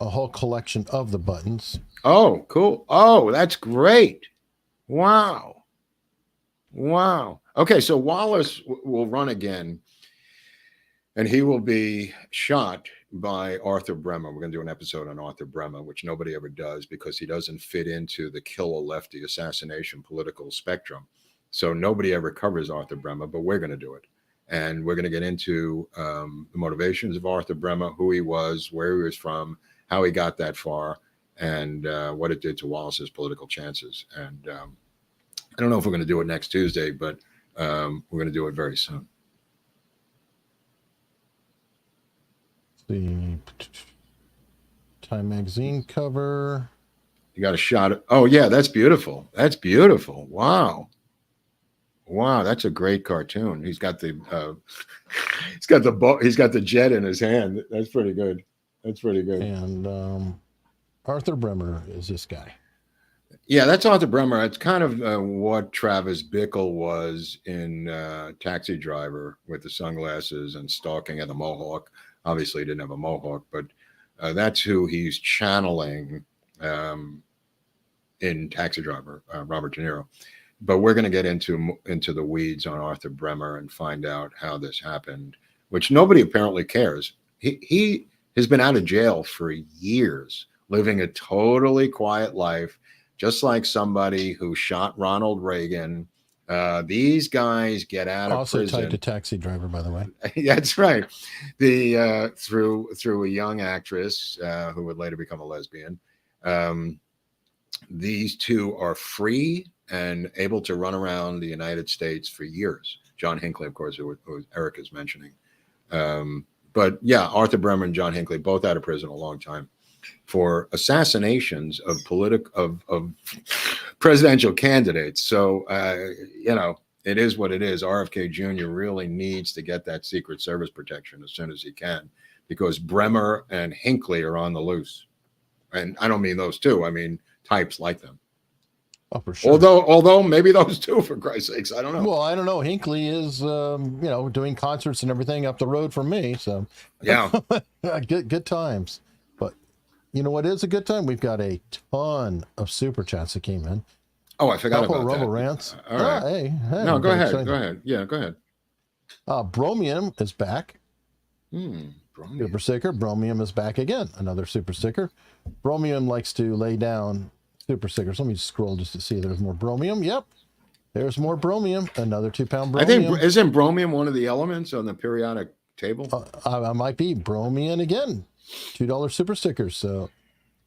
D: whole collection of the buttons.
E: Oh, cool. Oh, that's great. Wow. Okay, so Wallace will run again, and he will be shot by Arthur Bremer. We're going to do an episode on Arthur Bremer, which nobody ever does because he doesn't fit into the kill a lefty assassination political spectrum. So nobody ever covers Arthur Bremer, but we're going to do it. And we're going to get into the motivations of Arthur Bremer, who he was, where he was from, how he got that far, and what it did to Wallace's political chances. And I don't know if we're going to do it next Tuesday, but we're going to do it very soon.
D: The Time magazine cover.
E: You got a shot of, oh yeah, that's beautiful. That's beautiful. Wow. Wow, that's a great cartoon. He's got the he's got the jet in his hand. That's pretty good. That's pretty good.
D: And Arthur Bremer is this guy.
E: Yeah, that's Arthur Bremer. It's kind of what Travis Bickle was in Taxi Driver with the sunglasses and stalking at the Mohawk. Obviously, he didn't have a Mohawk, but that's who he's channeling in Taxi Driver, Robert De Niro. But we're going to get into the weeds on Arthur Bremer and find out how this happened, which nobody apparently cares. He has been out of jail for years, living a totally quiet life, just like somebody who shot Ronald Reagan. These guys get out of prison.
D: Also tied to Taxi Driver, by the way.
E: That's right. Through a young actress who would later become a lesbian. These two are free and able to run around the United States for years. John Hinckley, of course, who Eric is mentioning. But yeah, Arthur Bremer and John Hinckley, both out of prison a long time for assassinations of presidential candidates. So, it is what it is. RFK Jr. really needs to get that Secret Service protection as soon as he can, because Bremer and Hinckley are on the loose. And I don't mean those two. I mean types like them.
D: Oh, for sure.
E: Although maybe those two, for Christ's sakes, I don't know.
D: Well, I don't know. Hinckley is, doing concerts and everything up the road from me. So
E: yeah,
D: good times. But you know what is a good time? We've got a ton of super chats that came in.
E: Oh, I forgot about
D: Rumble
E: that.
D: Rants.
E: All right.
D: Hey,
E: no, go ahead. Excited. Go ahead. Yeah, go ahead.
D: Bromium is back.
E: Bromium.
D: Super sticker. Bromium is back again. Another super sticker. Bromium likes to lay down super stickers. Let me scroll just to see. There's more bromium. Yep. There's more bromium. Another 2-pound bromium.
E: I think, isn't bromium one of the elements on the periodic table?
D: I might be. Bromium again. $2 super stickers. So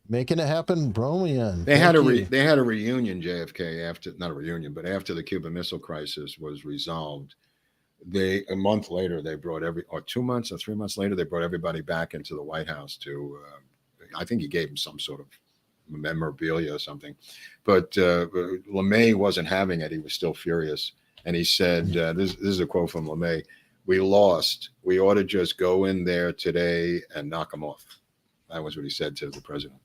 D: making it happen, bromium.
E: They had a reunion, JFK, after the Cuban Missile Crisis was resolved. A month later, they brought 2 months or 3 months later, they brought everybody back into the White House to, I think he gave them some sort of memorabilia or something, but LeMay wasn't having it. He was still furious, and he said, "This is a quote from LeMay: We lost. We ought to just go in there today and knock them off." That was what he said to the president.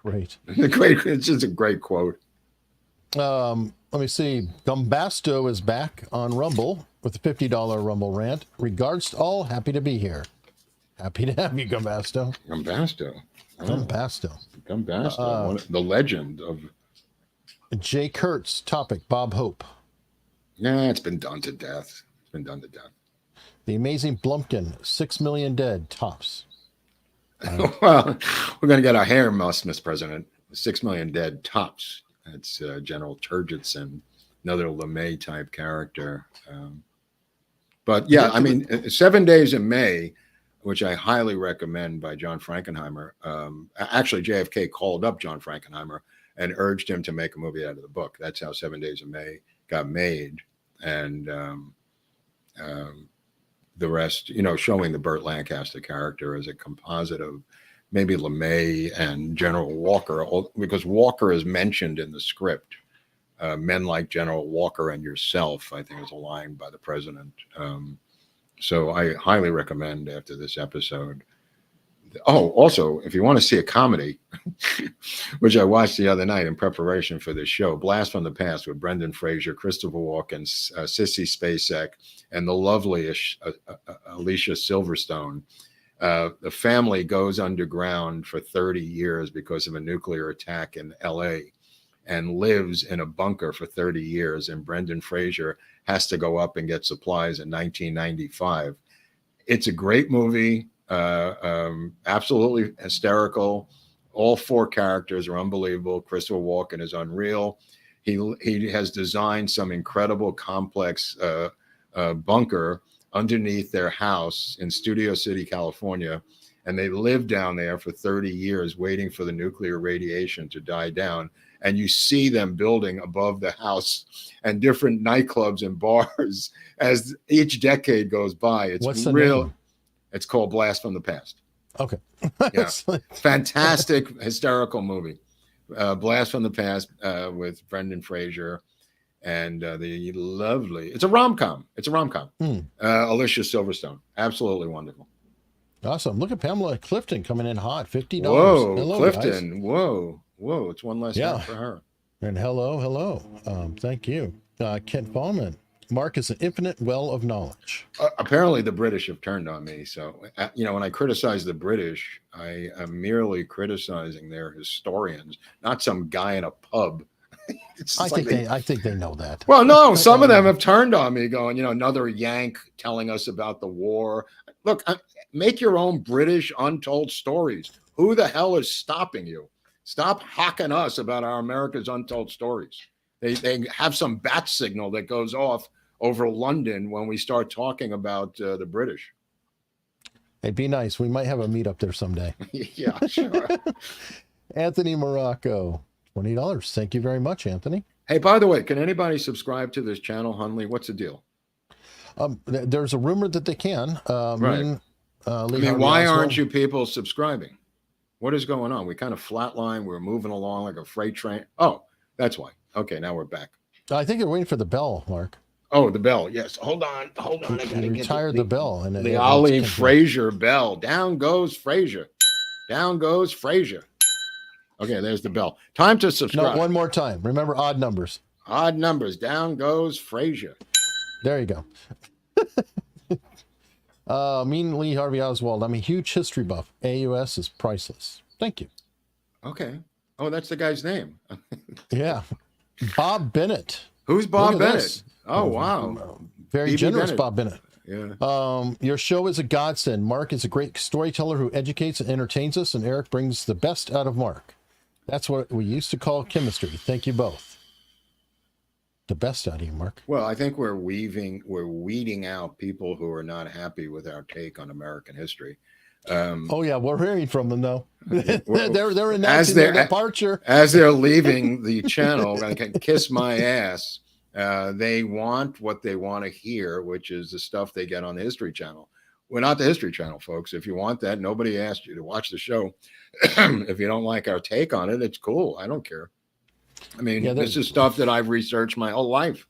D: Great.
E: It's just a great quote.
D: Let me see. Gumbasto is back on Rumble with a $50 Rumble rant. Regards to all. Happy to be here. Happy to have you, Gumbasto.
E: Gumbasto. Oh.
D: Gumbasto.
E: The legend of
D: Jay Kurtz topic. Bob Hope.
E: Yeah, it's been done to death.
D: The amazing Blumpkin. 6 million dead tops.
E: Well, we're going to get our hair mussed, Mr. President. 6 million dead tops. That's General Turgidson, another LeMay type character. But yeah, I mean, 7 Days in May, which I highly recommend, by John Frankenheimer. Actually, JFK called up John Frankenheimer and urged him to make a movie out of the book. That's how 7 Days in May got made. And the rest, showing the Burt Lancaster character as a composite of maybe LeMay and General Walker, because Walker is mentioned in the script. Men like General Walker and yourself, I think, is a line by the president. So I highly recommend after this episode. Oh, also, if you want to see a comedy, which I watched the other night in preparation for this show, Blast from the Past with Brendan Fraser, Christopher Walken, Sissy Spacek, and the lovely Alicia Silverstone. The family goes underground for 30 years because of a nuclear attack in LA and lives in a bunker for 30 years. And Brendan Fraser has to go up and get supplies in 1995. It's a great movie. Absolutely hysterical. All four characters are unbelievable. Christopher Walken is unreal. He has designed some incredible, complex bunker underneath their house in Studio City, California. And they lived down there for 30 years waiting for the nuclear radiation to die down. And you see them building above the house and different nightclubs and bars as each decade goes by. It's
D: What's the
E: real.
D: name?
E: It's called Blast from the Past.
D: Okay.
E: Yeah. Fantastic, hysterical movie. Blast from the Past with Brendan Fraser and the lovely, it's a rom-com. Alicia Silverstone. Absolutely wonderful.
D: Awesome. Look at Pamela Clifton coming in hot. $50.
E: Whoa,
D: Hello,
E: Clifton.
D: guys.
E: Whoa. It's one less time for her.
D: And hello. Thank you. Kent Fallman. Mark is an infinite well of knowledge.
E: Apparently the British have turned on me. So, when I criticize the British, I am merely criticizing their historians, not some guy in a pub.
D: I think they know that.
E: Well, no, some of them have turned on me going, another Yank telling us about the war. Look, make your own British untold stories. Who the hell is stopping you? Stop hawking us about our America's untold stories. They have some bat signal that goes off over London when we start talking about the British.
D: It'd be nice. We might have a meet up there someday.
E: Yeah, sure.
D: Anthony Morocco, $20. Thank you very much, Anthony.
E: Hey, by the way, can anybody subscribe to this channel, Hunley? What's the deal?
D: There's a rumor that they can.
E: Right. Why aren't you people subscribing? What is going on? We kind of flatline. We're moving along like a freight train. Oh, that's why. Okay, now we're back.
D: I think they're waiting for the bell, Mark.
E: Oh, the bell. Yes. Hold on. I
D: gotta retired the bell. And
E: the Ollie Frazier bell. Down goes Frazier. Down goes Frazier. Okay, there's the bell. Time to subscribe.
D: No, one more time. Remember odd numbers.
E: Odd numbers. Down goes Frazier.
D: There you go. Mean Lee Harvey Oswald. I'm a huge history buff. AUS is priceless. Thank you.
E: Okay. Oh, that's the guy's name.
D: Yeah. Bob Bennett.
E: Who's Bob Bennett? Oh, wow.
D: Very generous, Bennett. Bob Bennett.
E: Yeah.
D: Your show is a godsend. Mark is a great storyteller who educates and entertains us, and Eric brings the best out of Mark. That's what we used to call chemistry. Thank you both. The best out of you, Mark.
E: Well, I think we're weeding out people who are not happy with our take on American history.
D: We're hearing from them though. they're announcing their departure
E: as they're leaving the channel. I can kiss my ass. They want what they want to hear, which is the stuff they get on the History Channel. We're not the History Channel, folks. If you want that, nobody asked you to watch the show. If you don't like our take on it, it's cool. I don't care. I mean, this is stuff that I've researched my whole life.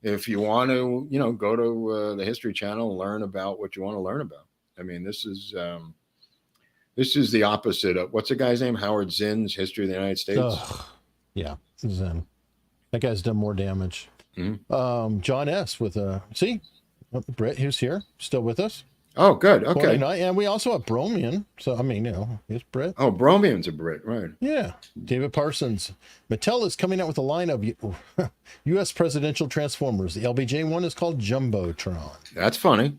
E: If you want to, go to the History Channel and learn about what you want to learn about. I mean, this is the opposite of what's the guy's name? Howard Zinn's History of the United States.
D: Yeah, Zinn. That guy's done more damage. Mm-hmm. John S. with Britt, who's here, still with us.
E: Oh, good. Okay.
D: And we also have Bromian. So, here's Britt.
E: Oh, Bromian's a Brit, right.
D: Yeah. David Parsons. Mattel is coming out with a line of U.S. presidential transformers. The LBJ one is called Jumbotron.
E: That's funny.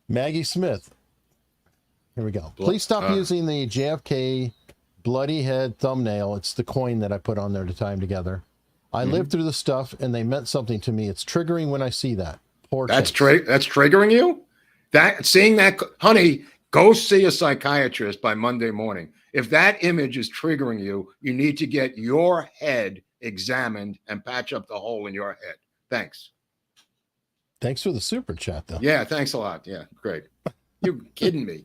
D: Maggie Smith. Here we go. Please stop using the JFK bloody head thumbnail. It's the coin that I put on there to tie them together. I lived through the stuff, and they meant something to me. It's triggering when I see that.
E: That's triggering you? Seeing that, honey, go see a psychiatrist by Monday morning. If that image is triggering you, you need to get your head examined and patch up the hole in your head. Thanks.
D: Thanks for the super chat, though.
E: Yeah, thanks a lot. Yeah, great. You kidding me?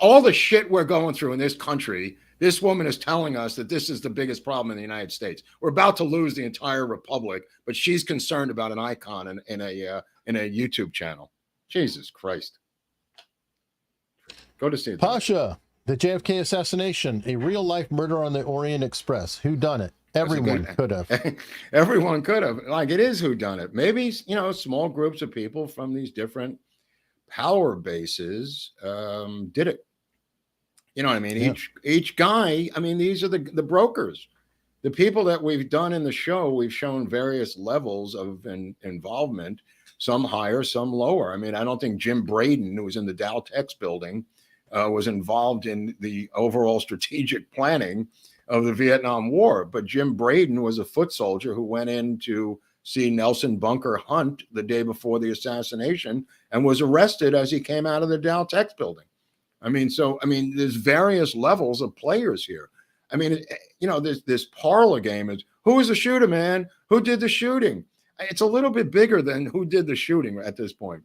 E: All the shit we're going through in this country, this woman is telling us that this is the biggest problem in the United States. We're about to lose the entire republic, but she's concerned about an icon in a YouTube channel. Jesus Christ. Go to see it.
D: Pasha, the JFK assassination, a real-life murder on the Orient Express. Who done it? Everyone could have.
E: Everyone could have. Like, it is who done it. Maybe, small groups of people from these different power bases did it. You know what I mean? Yeah. Each guy, these are the brokers. The people that we've done in the show, we've shown various levels of involvement, some higher, some lower. I mean, I don't think Jim Braden, who was in the Dow Tex building, was involved in the overall strategic planning of the Vietnam War. But Jim Braden was a foot soldier who went in to see Nelson Bunker Hunt the day before the assassination and was arrested as he came out of the Dow Tex building. I mean, there's various levels of players here. I mean, this parlor game is, who was the shooter, man? Who did the shooting? It's a little bit bigger than who did the shooting at this point.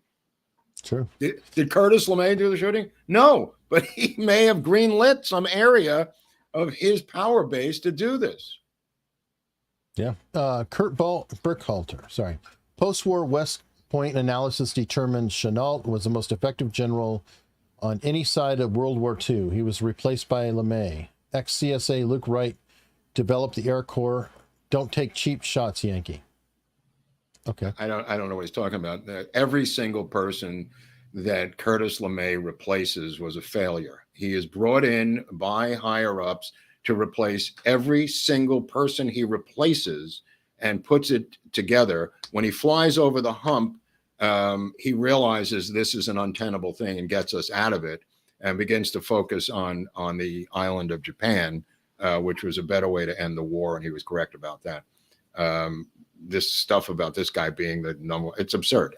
D: True.
E: Did Curtis LeMay do the shooting? No, but he may have greenlit some area of his power base to do this.
D: Yeah. Kurt Burkhalter, sorry. Post-war West Point analysis determined Chennault was the most effective general on any side of World War II. He was replaced by LeMay. Ex-CSA Luke Wright developed the Air Corps. Don't take cheap shots, Yankee. Okay.
E: I don't know what he's talking about. Every single person that Curtis LeMay replaces was a failure. He is brought in by higher ups to replace every single person he replaces and puts it together. When he flies over the hump, he realizes this is an untenable thing and gets us out of it and begins to focus on the island of Japan, which was a better way to end the war. And he was correct about that. This stuff about this guy being the number, it's absurd.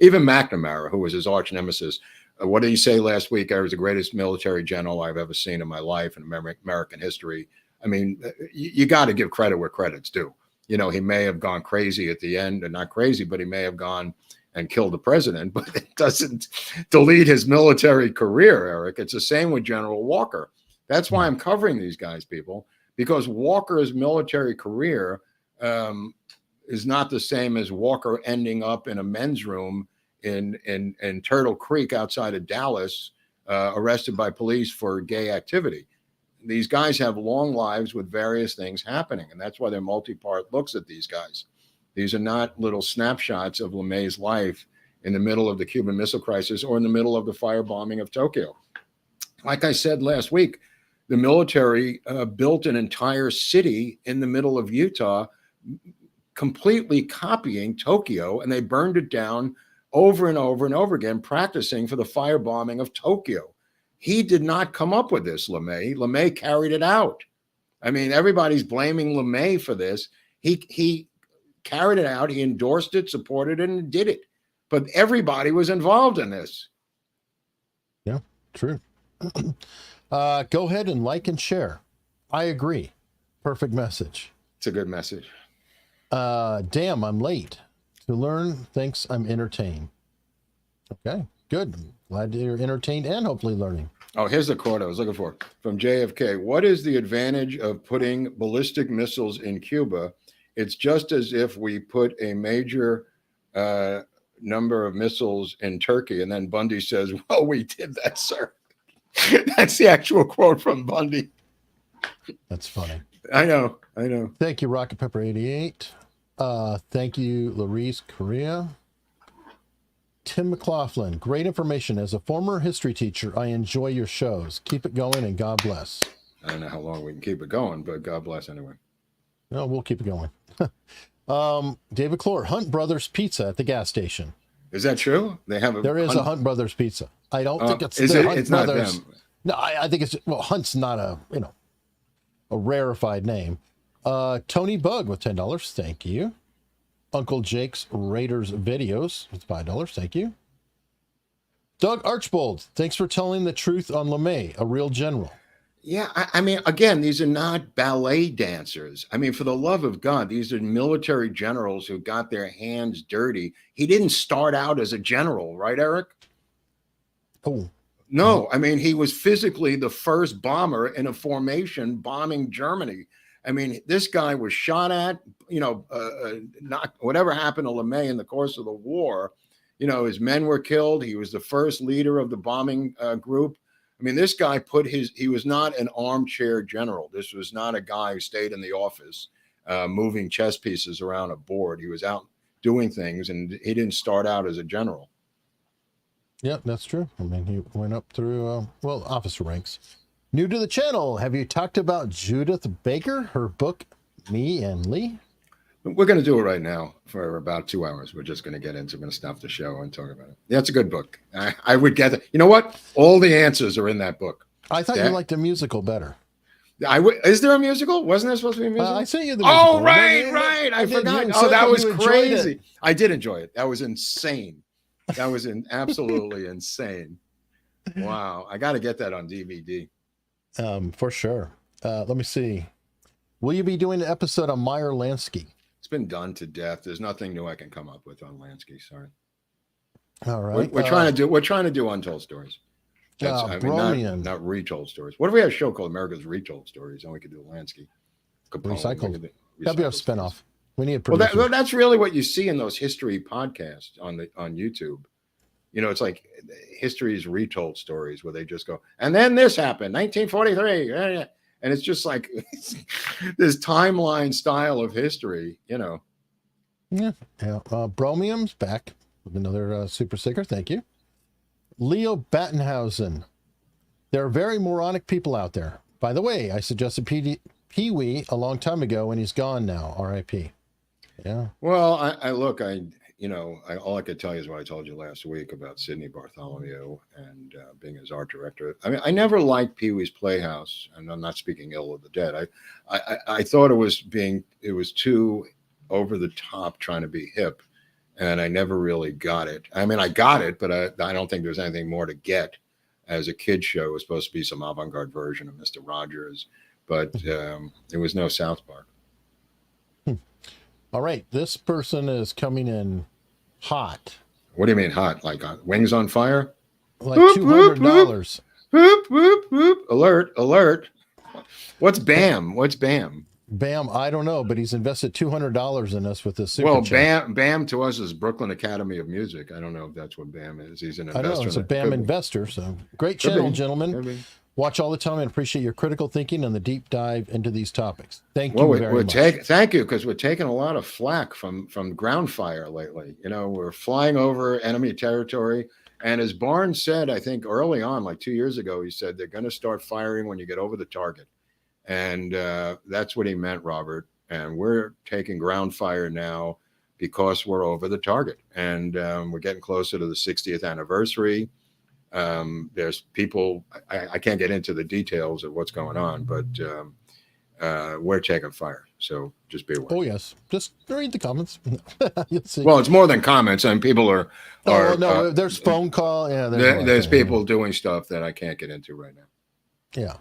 E: Even McNamara, who was his arch nemesis, what did he say last week? I was the greatest military general I've ever seen in my life in American history. I mean, you got to give credit where credit's due. He may have gone crazy at the end, and not crazy, but he may have gone and killed the president, but it doesn't delete his military career, Eric. It's the same with General Walker. That's why I'm covering these guys, people, because Walker's military career is not the same as Walker ending up in a men's room in Turtle Creek outside of Dallas, arrested by police for gay activity. These guys have long lives with various things happening, and that's why they're multi-part looks at these guys. These are not little snapshots of LeMay's life in the middle of the Cuban Missile Crisis or in the middle of the firebombing of Tokyo. Like I said last week, the military built an entire city in the middle of Utah, completely copying Tokyo, and they burned it down over and over and over again, practicing for the firebombing of Tokyo. He did not come up with this, LeMay. LeMay carried it out. I mean, everybody's blaming LeMay for this. He carried it out. He endorsed it, supported it, and did it. But everybody was involved in this.
D: Yeah, true. Go ahead and like and share. I agree. Perfect message.
E: It's a good message.
D: Damn, I'm late. To learn, thinks I'm entertained. Okay, good. Glad you're entertained and hopefully learning.
E: Oh, here's the quote I was looking for from JFK. What is the advantage of putting ballistic missiles in Cuba? It's just as if we put a major number of missiles in Turkey. And then Bundy says, well, we did that, sir. That's the actual quote from Bundy.
D: That's funny.
E: I know.
D: Thank you, Rocket Pepper 88. Thank you, Larice Correa. Tim McLaughlin, great information. As a former history teacher, I enjoy your shows. Keep it going and God bless.
E: I don't know how long we can keep it going, but God bless anyway.
D: No, we'll keep it going. David Clore, Hunt Brothers Pizza at the gas station.
E: Is that true?
D: There is a Hunt Brothers Pizza. I don't think it's
E: Hunt
D: it's
E: Brothers.
D: Not them. No, I think it's, well, Hunt's not a rarefied name. Tony Bug with $10. Thank you. Uncle Jake's Raiders videos with $5. Thank you. Doug Archbold, thanks for telling the truth on LeMay, a real general.
E: Yeah, I mean, again, these are not ballet dancers. I mean, for the love of God, these are military generals who got their hands dirty. He didn't start out as a general, right, Eric?
D: Oh.
E: No, I mean, he was physically the first bomber in a formation bombing Germany. I mean, this guy was shot at, not whatever happened to LeMay in the course of the war. His men were killed. He was the first leader of the bombing group. I mean, this guy he was not an armchair general. This was not a guy who stayed in the office moving chess pieces around a board. He was out doing things, and he didn't start out as a general.
D: Yeah, that's true. I mean, he went up through, officer ranks. New to the channel, have you talked about Judith Baker? Her book, Me and Lee.
E: We're going to do it right now for about 2 hours. We're just going to get into. We're going to stop the show and talk about it. Yeah, it's a good book. I would get it. You know what? All the answers are in that book.
D: I thought you liked the musical better.
E: Is there a musical? Wasn't there supposed to be a musical?
D: I sent you the musical.
E: Oh, right. I forgot. Oh, that was crazy. I did enjoy it. That was insane. That was absolutely insane. Wow. I got to get that on DVD.
D: For sure. Let me see. Will you be doing an episode on Meyer Lansky?
E: It's been done to death. There's nothing new I can come up with on Lansky. Sorry.
D: All right.
E: We're trying to do Untold Stories. Not retold stories. What if we had a show called America's Retold Stories and we could do Lansky?
D: Recycled. That'd be our spinoff. We need a producer.
E: Well, that's really what you see in those history podcasts on YouTube. You know, it's like history's retold stories where they just go, and then this happened, 1943. And it's just like this timeline style of history, you know.
D: Yeah. Bromium's back with another super sticker. Thank you. Leo Battenhausen. There are very moronic people out there. By the way, I suggested Pee-wee a long time ago and he's gone now. R.I.P. Yeah.
E: Well, all I could tell you is what I told you last week about Sidney Bartholomew and being his art director. I mean, I never liked Pee-wee's Playhouse, and I'm not speaking ill of the dead. I thought it was too over the top trying to be hip, and I never really got it. I mean, I got it, but I don't think there's anything more to get. As a kid's show, it was supposed to be some avant-garde version of Mr. Rogers, but it was no South Park.
D: All right, this person is coming in hot.
E: What do you mean hot? Like wings on fire?
D: Like $200.
E: Whoop, whoop, whoop. Alert. What's BAM?
D: BAM, I don't know, but he's invested $200 in us with this super chat.
E: BAM to us is Brooklyn Academy of Music. I don't know if that's what BAM is. He's an investor.
D: I know, it's a BAM investor. So great channel, gentlemen. Watch all the time and appreciate your critical thinking and the deep dive into these topics. Thank you very much.
E: Thank you, because we're taking a lot of flack from ground fire lately. You know, we're flying over enemy territory. And as Barnes said, I think early on, like 2 years ago, he said they're going to start firing when you get over the target. And that's what he meant, Robert. And we're taking ground fire now because we're over the target. And we're getting closer to the 60th anniversary. There's people, I can't get into the details of what's going on, but we're taking fire. So just be aware.
D: Oh, yes. Just read the comments. You'll see.
E: Well, it's more than comments. And people are
D: there's phone call. Yeah,
E: there's people doing stuff that I can't get into right now.
D: Yeah.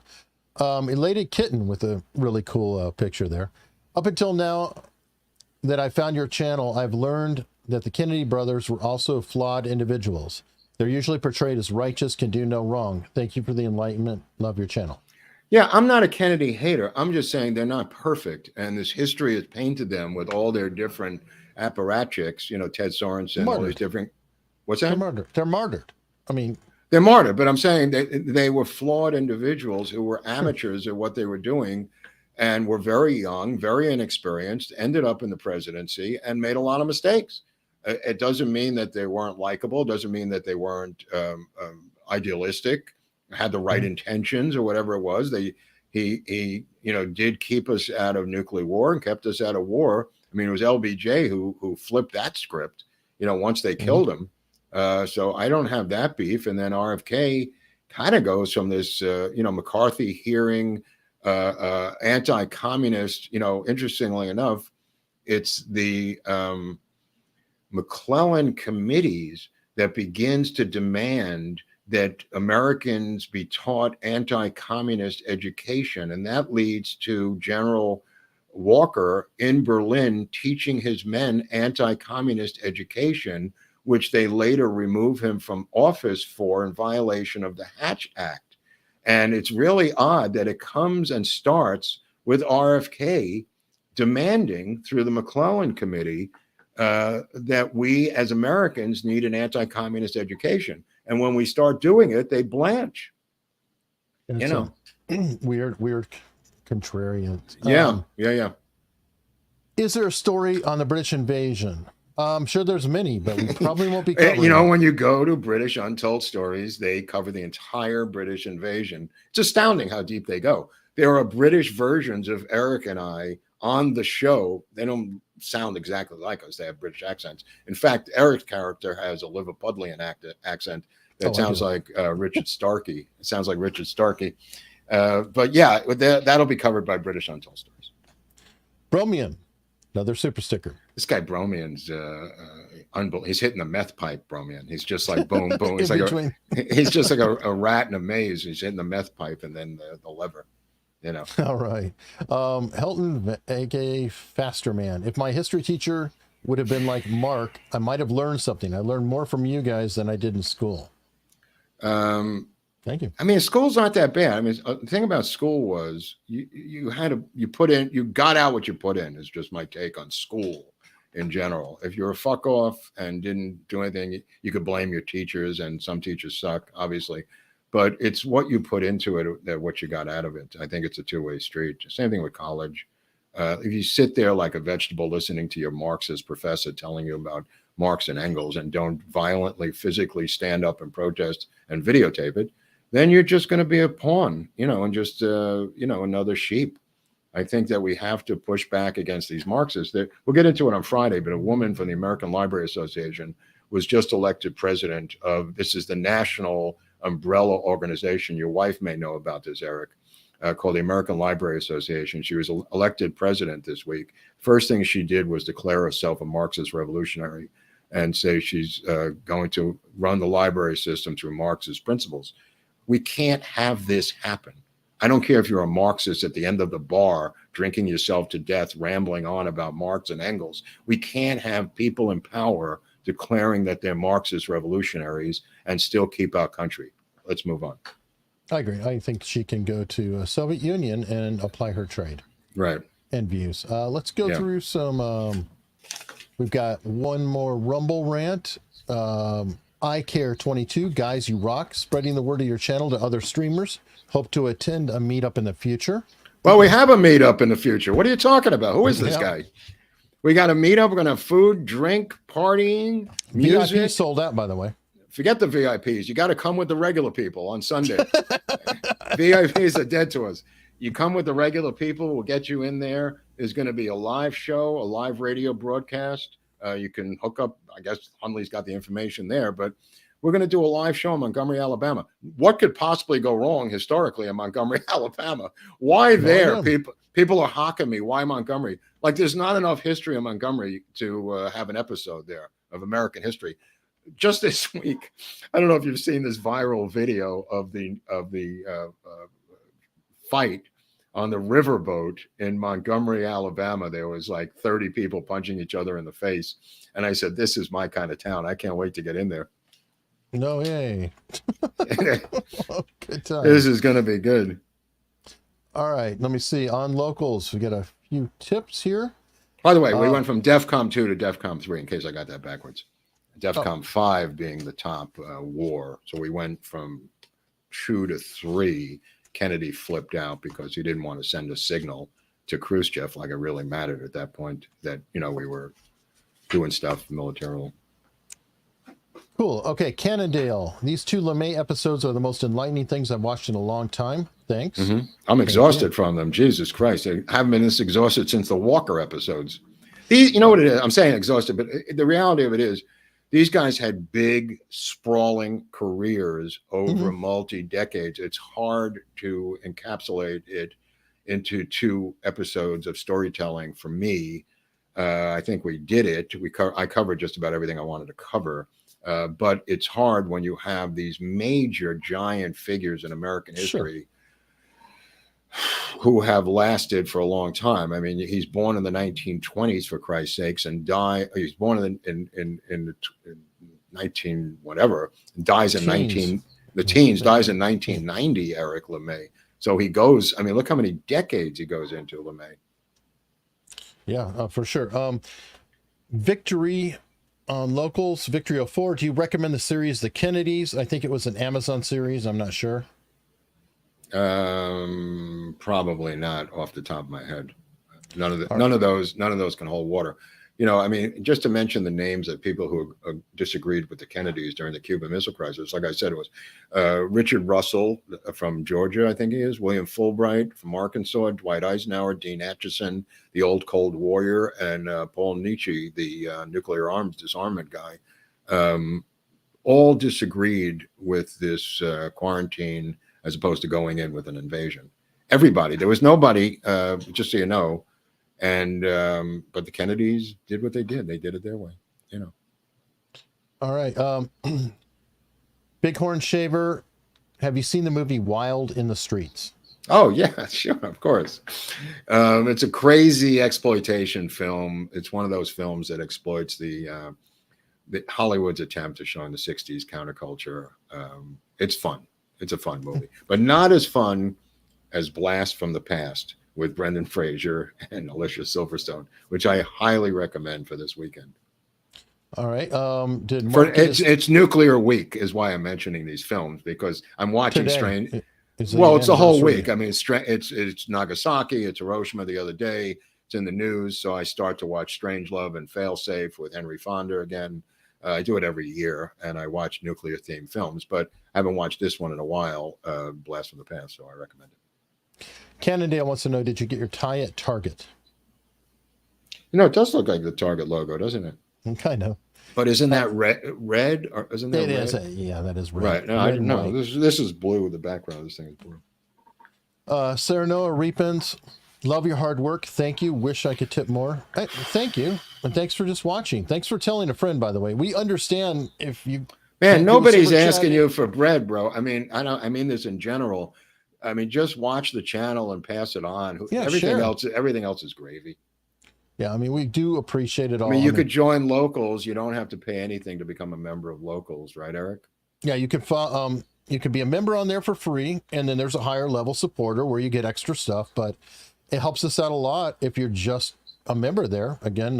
D: Elated Kitten with a really cool picture there. Up until now that I found your channel, I've learned that the Kennedy brothers were also flawed individuals. They're usually portrayed as righteous, can do no wrong. Thank you for the enlightenment. Love your channel.
E: Yeah, I'm not a Kennedy hater. I'm just saying they're not perfect. And this history has painted them with all their different apparatchiks, you know, Ted Sorensen, all these different. What's that?
D: They're martyred. I mean,
E: they're martyred, but I'm saying they were flawed individuals who were amateurs at what they were doing and were very young, very inexperienced, ended up in the presidency and made a lot of mistakes. It doesn't mean that they weren't likable. It doesn't mean that they weren't idealistic, had the right intentions or whatever it was. He did keep us out of nuclear war and kept us out of war. I mean, it was LBJ who flipped that script, you know, once they killed him. So I don't have that beef. And then RFK kind of goes from this, McCarthy hearing, anti-communist, interestingly enough, it's the McClellan committees that begins to demand that Americans be taught anti-communist education. And that leads to General Walker in Berlin teaching his men anti-communist education, which they later remove him from office for in violation of the Hatch Act. And it's really odd that it comes and starts with RFK demanding through the McClellan Committee that we as Americans need an anti-communist education. And when we start doing it, they blanch.
D: Weird contrarian.
E: Yeah.
D: Is there a story on the British invasion? I'm sure there's many, but we probably won't be covering
E: when you go to British Untold Stories, they cover the entire British invasion. It's astounding how deep they go. There are British versions of Eric and I on the show, they don't sound exactly like us. They have British accents. In fact, Eric's character has a Liverpudlian accent that sounds like Richard Starkey. It sounds like Richard Starkey. But yeah, that'll be covered by British Untold Stories.
D: Bromian, another super sticker.
E: This guy Bromian's unbelievable. He's hitting the meth pipe, Bromian. He's just like boom, boom. He's he's just like a rat in a maze. He's hitting the meth pipe and then the lever. You know.
D: All right. Helton, aka Faster Man. If my history teacher would have been like Mark, I might have learned something. I learned more from you guys than I did in school. Thank you.
E: I mean, school's not that bad. I mean, the thing about school was you got out what you put in, is just my take on school in general. If you're a fuck off and didn't do anything, you could blame your teachers, and some teachers suck, obviously. But it's what you put into it, that what you got out of it. I think it's a two-way street. Same thing with college. If you sit there like a vegetable listening to your Marxist professor telling you about Marx and Engels and don't violently, physically stand up and protest and videotape it, then you're just going to be a pawn, and just, another sheep. I think that we have to push back against these Marxists. We'll get into it on Friday, but a woman from the American Library Association was just elected president of, this is the national umbrella organization. Your wife may know about this, Eric, called the American Library Association. She was elected president this week. First thing she did was declare herself a Marxist revolutionary and say she's going to run the library system through Marxist principles. We can't have this happen. I don't care if you're a Marxist at the end of the bar, drinking yourself to death, rambling on about Marx and Engels. We can't have people in power declaring that they're Marxist revolutionaries and still keep our country. Let's move on.
D: I agree. I think she can go to Soviet Union and apply her trade.
E: Right.
D: And views. Let's go through some, we've got one more Rumble rant. I Care 22, guys, you rock. Spreading the word of your channel to other streamers. Hope to attend a meetup in the future.
E: Well, we have a meetup in the future. What are you talking about? Who is this guy? We got a meetup. We're going to have food, drink, partying, music.
D: VIP sold out, by the way.
E: Forget the VIPs. You got to come with the regular people on Sunday. VIPs are dead to us. You come with the regular people. We'll get you in there. There's going to be a live show, a live radio broadcast. You can hook up. I guess Hunley's got the information there, but we're going to do a live show in Montgomery, Alabama. What could possibly go wrong historically in Montgomery, Alabama? Why there? People are hawking me. Why Montgomery? Like, there's not enough history in Montgomery to have an episode there of American history. Just this week, I don't know if you've seen this viral video of the fight on the riverboat in Montgomery, Alabama. There was like 30 people punching each other in the face. And I said, this is my kind of town. I can't wait to get in there.
D: No, yay. Good time.
E: This is going to be good.
D: All right. Let me see. On locals, we got a few tips here.
E: By the way, we went from DEFCON 2 to DEFCON 3, in case I got that backwards. DEFCON 5 being the top war. So we went from 2 to 3. Kennedy flipped out because he didn't want to send a signal to Khrushchev like it really mattered at that point that, we were doing stuff militarily.
D: Cool. Okay, Cannondale. These 2 LeMay episodes are the most enlightening things I've watched in a long time. Thanks.
E: Mm-hmm. I'm exhausted from them. Jesus Christ. I haven't been this exhausted since the Walker episodes. You know what it is? I'm saying exhausted, but the reality of it is these guys had big, sprawling careers over multi-decades. It's hard to encapsulate it into 2 episodes of storytelling for me. I think we did it. I covered just about everything I wanted to cover. But it's hard when you have these major giant figures in American history who have lasted for a long time. I mean, he's born in the 1920s, for Christ's sakes, and he's born in 19 whatever, and dies in teens, dies in 1990, Eric LeMay. So he goes, I mean, look how many decades he goes into, LeMay.
D: Yeah, for sure. Victory on locals, Victory 04. Do you recommend the series The Kennedys? I think it was an Amazon series. I'm not sure.
E: Probably not off the top of my head. None of those can hold water. You know, I mean, just to mention the names of people who disagreed with the Kennedys during the Cuban Missile Crisis, like I said, it was Richard Russell from Georgia, I think he is, William Fulbright from Arkansas, Dwight Eisenhower, Dean Acheson, the old Cold Warrior, and Paul Nietzsche, the nuclear arms disarmament guy, all disagreed with this quarantine as opposed to going in with an invasion. Everybody, there was nobody, just so you know. And but the Kennedys did what they did. They did it their way, you know.
D: All right. Bighorn Shaver, have you seen the movie Wild in the Streets?
E: Oh yeah, sure, of course. It's a crazy exploitation film. It's one of those films that exploits the Hollywood's attempt to show in the '60s counterculture. It's fun. It's a fun movie, but not as fun as Blast from the Past with Brendan Fraser and Alicia Silverstone, which I highly recommend for this weekend.
D: All right.
E: It's Nuclear Week is why I'm mentioning these films, because I'm watching
D: today.
E: It's the whole week. I mean, it's Nagasaki, it's Hiroshima the other day. It's in the news, so I start to watch Strangelove and Failsafe with Henry Fonda again. I do it every year, and I watch nuclear-themed films, but I haven't watched this one in a while, Blast from the Past, so I recommend it.
D: Cannondale wants to know, did you get your tie at Target?
E: You know, it does look like the Target logo, doesn't it?
D: Kind of.
E: But isn't that red? Or isn't that
D: red?
E: Yeah,
D: that is red.
E: Right. No, I know. This is blue. The background of this thing is blue.
D: Serenoa Repens, love your hard work. Thank you. Wish I could tip more. Thank you. And thanks for just watching. Thanks for telling a friend, by the way. We understand if you...
E: Man, nobody's asking you for bread, bro. I mean, I mean this in general. I mean, just watch the channel and pass it on.
D: Yeah,
E: everything else is gravy.
D: Yeah, I mean, we do appreciate it all.
E: I mean, you could join Locals. You don't have to pay anything to become a member of Locals, right, Eric?
D: Yeah, you can be a member on there for free, and then there's a higher level supporter where you get extra stuff, but it helps us out a lot if you're just a member there. Again,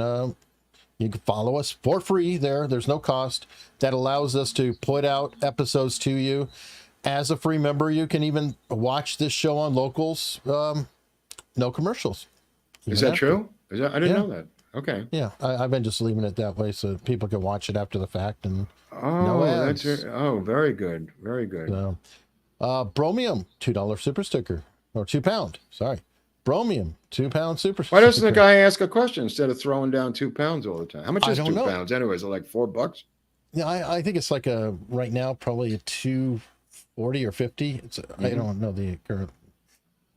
D: you can follow us for free there. There's no cost. That allows us to put out episodes to you. As a free member, you can even watch this show on Locals. No commercials.
E: Is that true? I didn't know that. Okay.
D: Yeah, I've been just leaving it that way so people can watch it after the fact and
E: no ads. Very good. Very good.
D: So, Bromium, $2 super sticker, or £2. Sorry. Bromium, £2 super sticker.
E: Why doesn't the guy ask a question instead of throwing down £2 all the time? How much is £2 anyway? Is it like $4?
D: Yeah, I think it's like right now probably a $2.40 or $50. I don't know the current.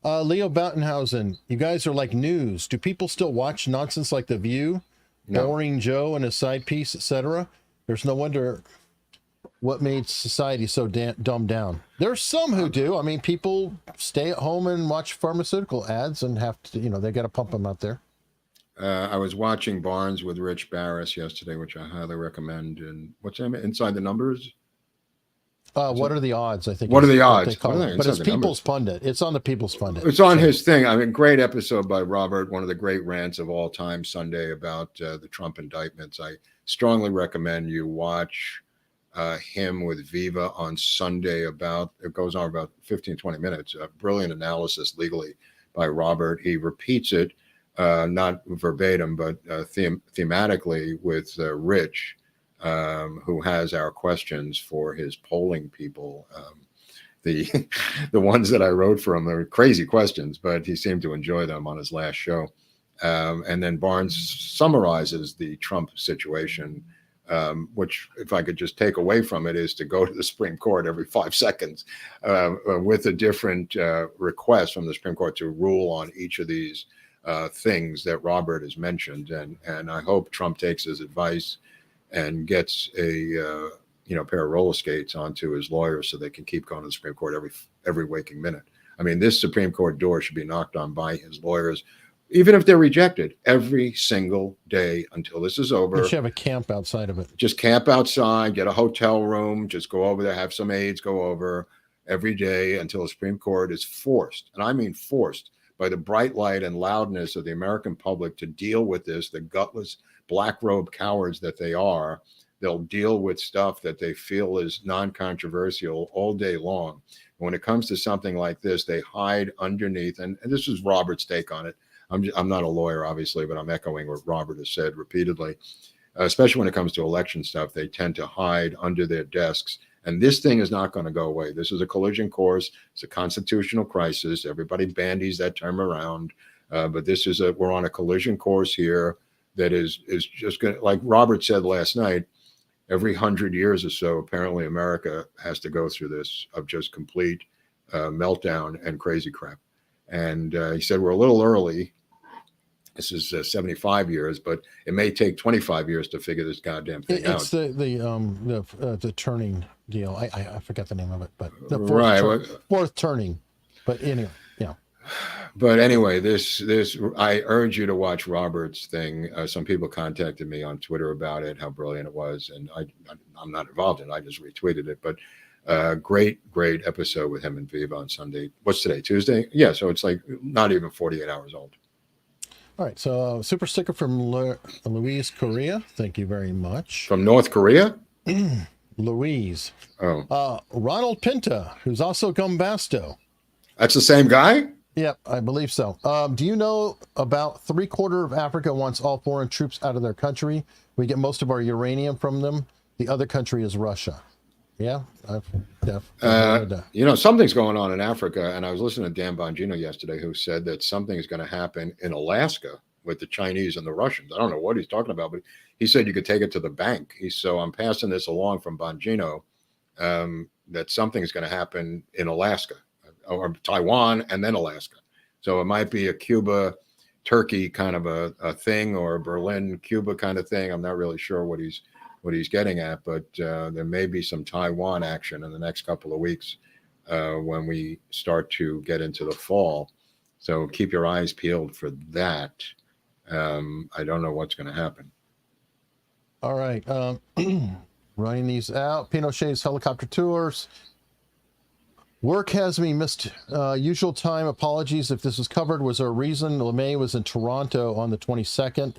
D: Leo Bautenhausen, you guys are like news. Do people still watch nonsense like The View, Boring Joe and his side piece, etc.? There's no wonder what made society so dumbed down. There's some who do. I mean, people stay at home and watch pharmaceutical ads and have to, they got to pump them out there.
E: I was watching Barnes with Rich Barris yesterday, which I highly recommend. And what's that? Inside the Numbers?
D: What are the odds? I think.
E: What are the odds?
D: But it's People's Pundit. It's on the People's Pundit.
E: It's on his thing. I mean, great episode by Robert. One of the great rants of all time Sunday about the Trump indictments. I strongly recommend you watch him with Viva on Sunday. It goes on about 15, 20 minutes. A brilliant analysis legally by Robert. He repeats it, not verbatim, but thematically with Rich. Who has our questions for his polling people. The ones that I wrote for him are crazy questions, but he seemed to enjoy them on his last show. And then Barnes summarizes the Trump situation, which, if I could just take away from it, is to go to the Supreme Court every 5 seconds with a different request from the Supreme Court to rule on each of these things that Robert has mentioned. And I hope Trump takes his advice and gets a pair of roller skates onto his lawyers so they can keep going to the Supreme Court every waking minute. I mean, this Supreme Court door should be knocked on by his lawyers, even if they're rejected, every single day until this is over.
D: You should have a camp outside of it.
E: Just camp outside, get a hotel room, just go over there, have some aides go over every day until the Supreme Court is forced, and I mean forced, by the bright light and loudness of the American public to deal with this, the gutless black robe cowards that they are. They'll deal with stuff that they feel is non-controversial all day long. When it comes to something like this, they hide underneath, and this is Robert's take on it. I'm not a lawyer, obviously, but I'm echoing what Robert has said repeatedly. Especially when it comes to election stuff, they tend to hide under their desks. And this thing is not going to go away. This is a collision course. It's a constitutional crisis. Everybody bandies that term around. But we're on a collision course here that is just going to, like Robert said last night, every 100 years or so, apparently America has to go through this of just complete meltdown and crazy crap. And he said, we're a little early. This is 75 years, but it may take 25 years to figure this goddamn thing out.
D: It's the turning deal. I forgot the name of it, but the fourth turning. But anyway, yeah.
E: But anyway, this I urge you to watch Robert's thing. Some people contacted me on Twitter about it, how brilliant it was, and I'm not involved in it. I just retweeted it. But great episode with him and Viva on Sunday. What's today? Tuesday? Yeah. So it's like not even 48 hours old.
D: All right, so super sticker from Louise Korea. Thank you very much.
E: From North Korea?
D: Louise.
E: Oh.
D: Ronald Pinta, who's also Gumbasto.
E: That's the same guy?
D: Yep, I believe so. Do you know about 3/4 of Africa wants all foreign troops out of their country? We get most of our uranium from them. The other country is Russia. Yeah, I've heard that.
E: Something's going on in Africa, and I was listening to Dan Bongino yesterday, who said that something is going to happen in Alaska with the Chinese and the Russians. I don't know what he's talking about, but he said you could take it to the bank. So I'm passing this along from Bongino that something is going to happen in Alaska or Taiwan and then Alaska. So it might be a Cuba, Turkey kind of a thing, or a Berlin, Cuba kind of thing. I'm not really sure what he's getting at, but there may be some Taiwan action in the next couple of weeks when we start to get into the fall. So keep your eyes peeled for that. I don't know what's going to happen.
D: All right. Running these out. Pinochet's helicopter tours. Work has me missed usual time. Apologies if this was covered. Was there a reason? LeMay was in Toronto on the 22nd.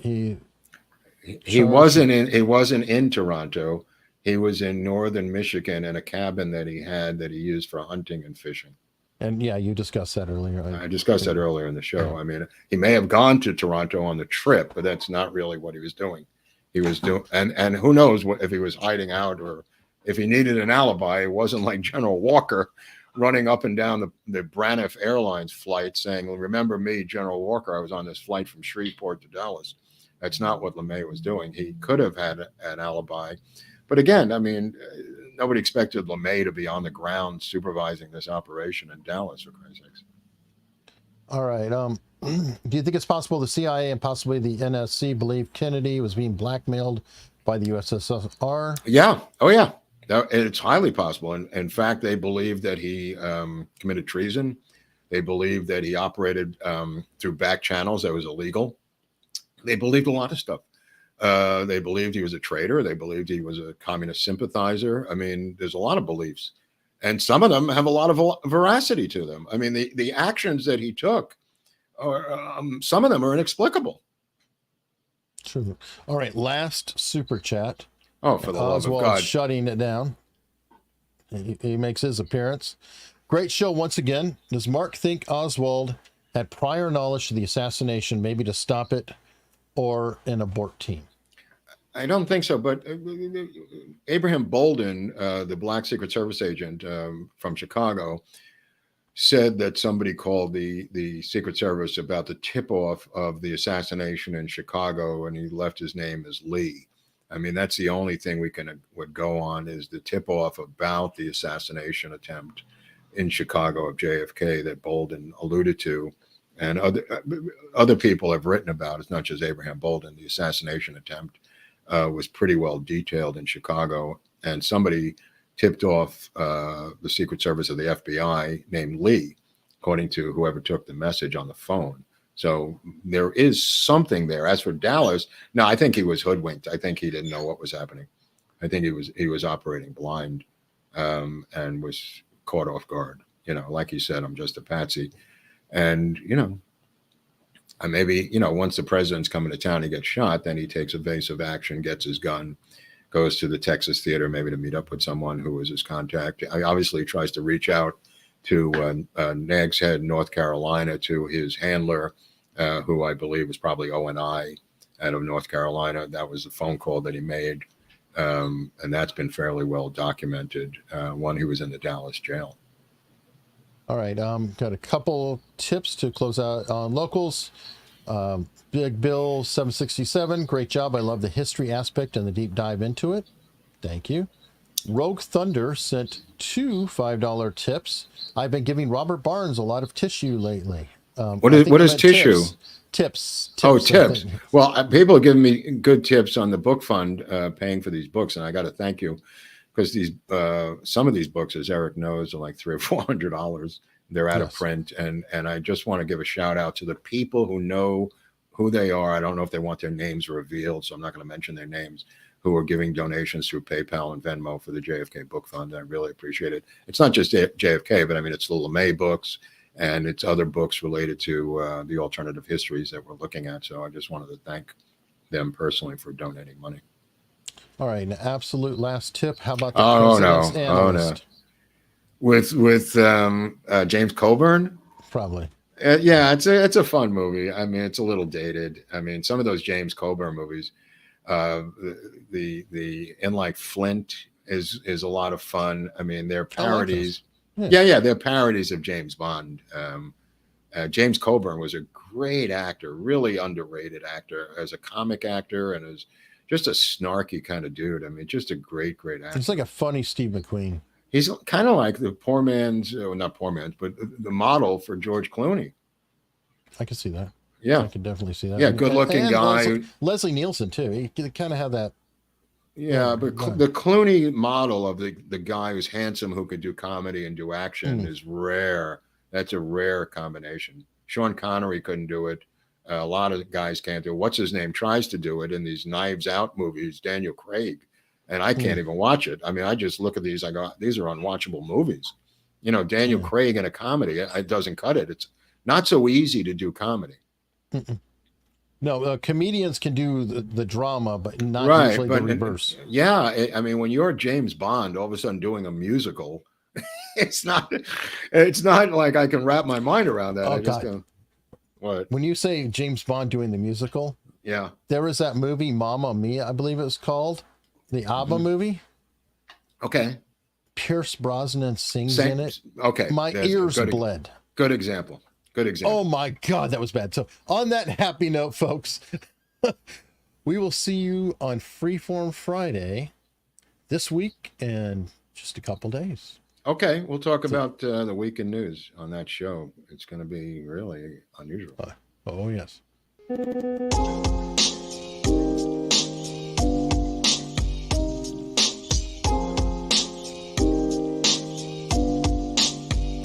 D: He wasn't in Toronto. He was in northern Michigan in a cabin that he used for hunting and fishing. And yeah, you discussed that earlier. I discussed that earlier in the show. I mean, he may have gone to Toronto on the trip, but that's not really what he was doing. He was doing, and who knows if he was hiding out or if he needed an alibi. It wasn't like General Walker running up and down the Braniff Airlines flight saying, well, remember me, General Walker, I was on this flight from Shreveport to Dallas. That's not what LeMay was doing. He could have had an alibi. But again, I mean, nobody expected LeMay to be on the ground supervising this operation in Dallas, for Christ's sakes. All right. Do you think it's possible the CIA and possibly the NSC believe Kennedy was being blackmailed by the USSR? Yeah. Oh, yeah. It's highly possible. And in fact, they believe that he committed treason. They believe that he operated through back channels that was illegal. They believed a lot of stuff. They believed he was a traitor. They believed he was a communist sympathizer. I mean, there's a lot of beliefs. And some of them have a lot of veracity to them. I mean, the actions that he took, some of them are inexplicable. True. All right, last super chat. Oh, for the love of God. Shutting it down. He makes his appearance. Great show once again. Does Mark think Oswald had prior knowledge to the assassination, maybe to stop it, or an abort team? I don't think so, but Abraham Bolden, the black Secret Service agent from Chicago, said that somebody called the Secret Service about the tip-off of the assassination in Chicago, and he left his name as Lee. I mean, that's the only thing would go on is the tip-off about the assassination attempt in Chicago of JFK that Bolden alluded to. And other people have written about it. It's not just Abraham Bolden. The assassination attempt was pretty well detailed in Chicago. And somebody tipped off the Secret Service of the FBI named Lee, according to whoever took the message on the phone. So there is something there. As for Dallas, no, I think he was hoodwinked. I think he didn't know what was happening. I think he was operating blind and was caught off guard. You know, like you said, I'm just a patsy. And, you know, maybe, you know, once the president's coming to town, he gets shot, then he takes evasive action, gets his gun, goes to the Texas theater, maybe to meet up with someone who was his contact. I obviously tries to reach out to Nags Head, North Carolina, to his handler
E: who I believe was probably O&I out of North Carolina. That was the phone call that he made. And that's been fairly well documented when he was in the Dallas jail.
D: All right. Got a couple tips to close out on locals. Big Bill 767. Great job. I love the history aspect and the deep dive into it. Thank you. Rogue Thunder sent 2 $5 tips. I've been giving Robert Barnes a lot of tissue lately.
E: What is tissue?
D: Tips.
E: Oh, tips. Well, people are giving me good tips on the book fund, paying for these books, and I got to thank you, because these some of these books, as Eric knows, are like $300 or $400. They're out of print, and I just want to give a shout out to the people who know who they are. I don't know if they want their names revealed, so I'm not going to mention their names, who are giving donations through PayPal and Venmo for the JFK Book Fund. I really appreciate it. It's not just JFK, but I mean, it's the LeMay books, and it's other books related to the alternative histories that we're looking at. So I just wanted to thank them personally for donating money.
D: All right, an absolute last tip. How about the president's analyst?
E: With James Coburn?
D: Probably.
E: Yeah, it's a fun movie. I mean, it's a little dated. I mean, some of those James Coburn movies, the In Like Flint is a lot of fun. I mean, they're parodies. They're parodies of James Bond. James Coburn was a great actor, really underrated actor, as a comic actor and as just a snarky kind of dude. I mean, just a great actor.
D: It's like a funny Steve McQueen.
E: He's kind of like the poor man's, not poor man's, but the model for George Clooney.
D: I can see that.
E: Yeah.
D: I can definitely see that.
E: Yeah, good-looking guy.
D: Leslie Nielsen, too. He kind of had that.
E: Yeah, but the Clooney model of the guy who's handsome, who could do comedy and do action is rare. That's a rare combination. Sean Connery couldn't do it. A lot of guys can't do it. What's his name tries to do it in these Knives Out movies, Daniel Craig. And I can't even watch it. I mean, I just look at these. I go, these are unwatchable movies. You know, Daniel Craig in a comedy, it doesn't cut it. It's not so easy to do comedy.
D: No, comedians can do the drama, but not usually the reverse.
E: Yeah, I mean, when you're James Bond, all of a sudden doing a musical, it's not like I can wrap my mind around that. I just go, what?
D: When you say James Bond doing the musical, there was that movie Mamma Mia, I believe it was called. The ABBA movie.
E: Okay.
D: Pierce Brosnan sings in it.
E: Okay.
D: My ears bled.
E: Good example.
D: Oh my God, that was bad. So on that happy note, folks, we will see you on Freeform Friday this week and just a couple days.
E: Okay. We'll talk about the week in news on that show. It's going to be really unusual.
D: Oh, yes.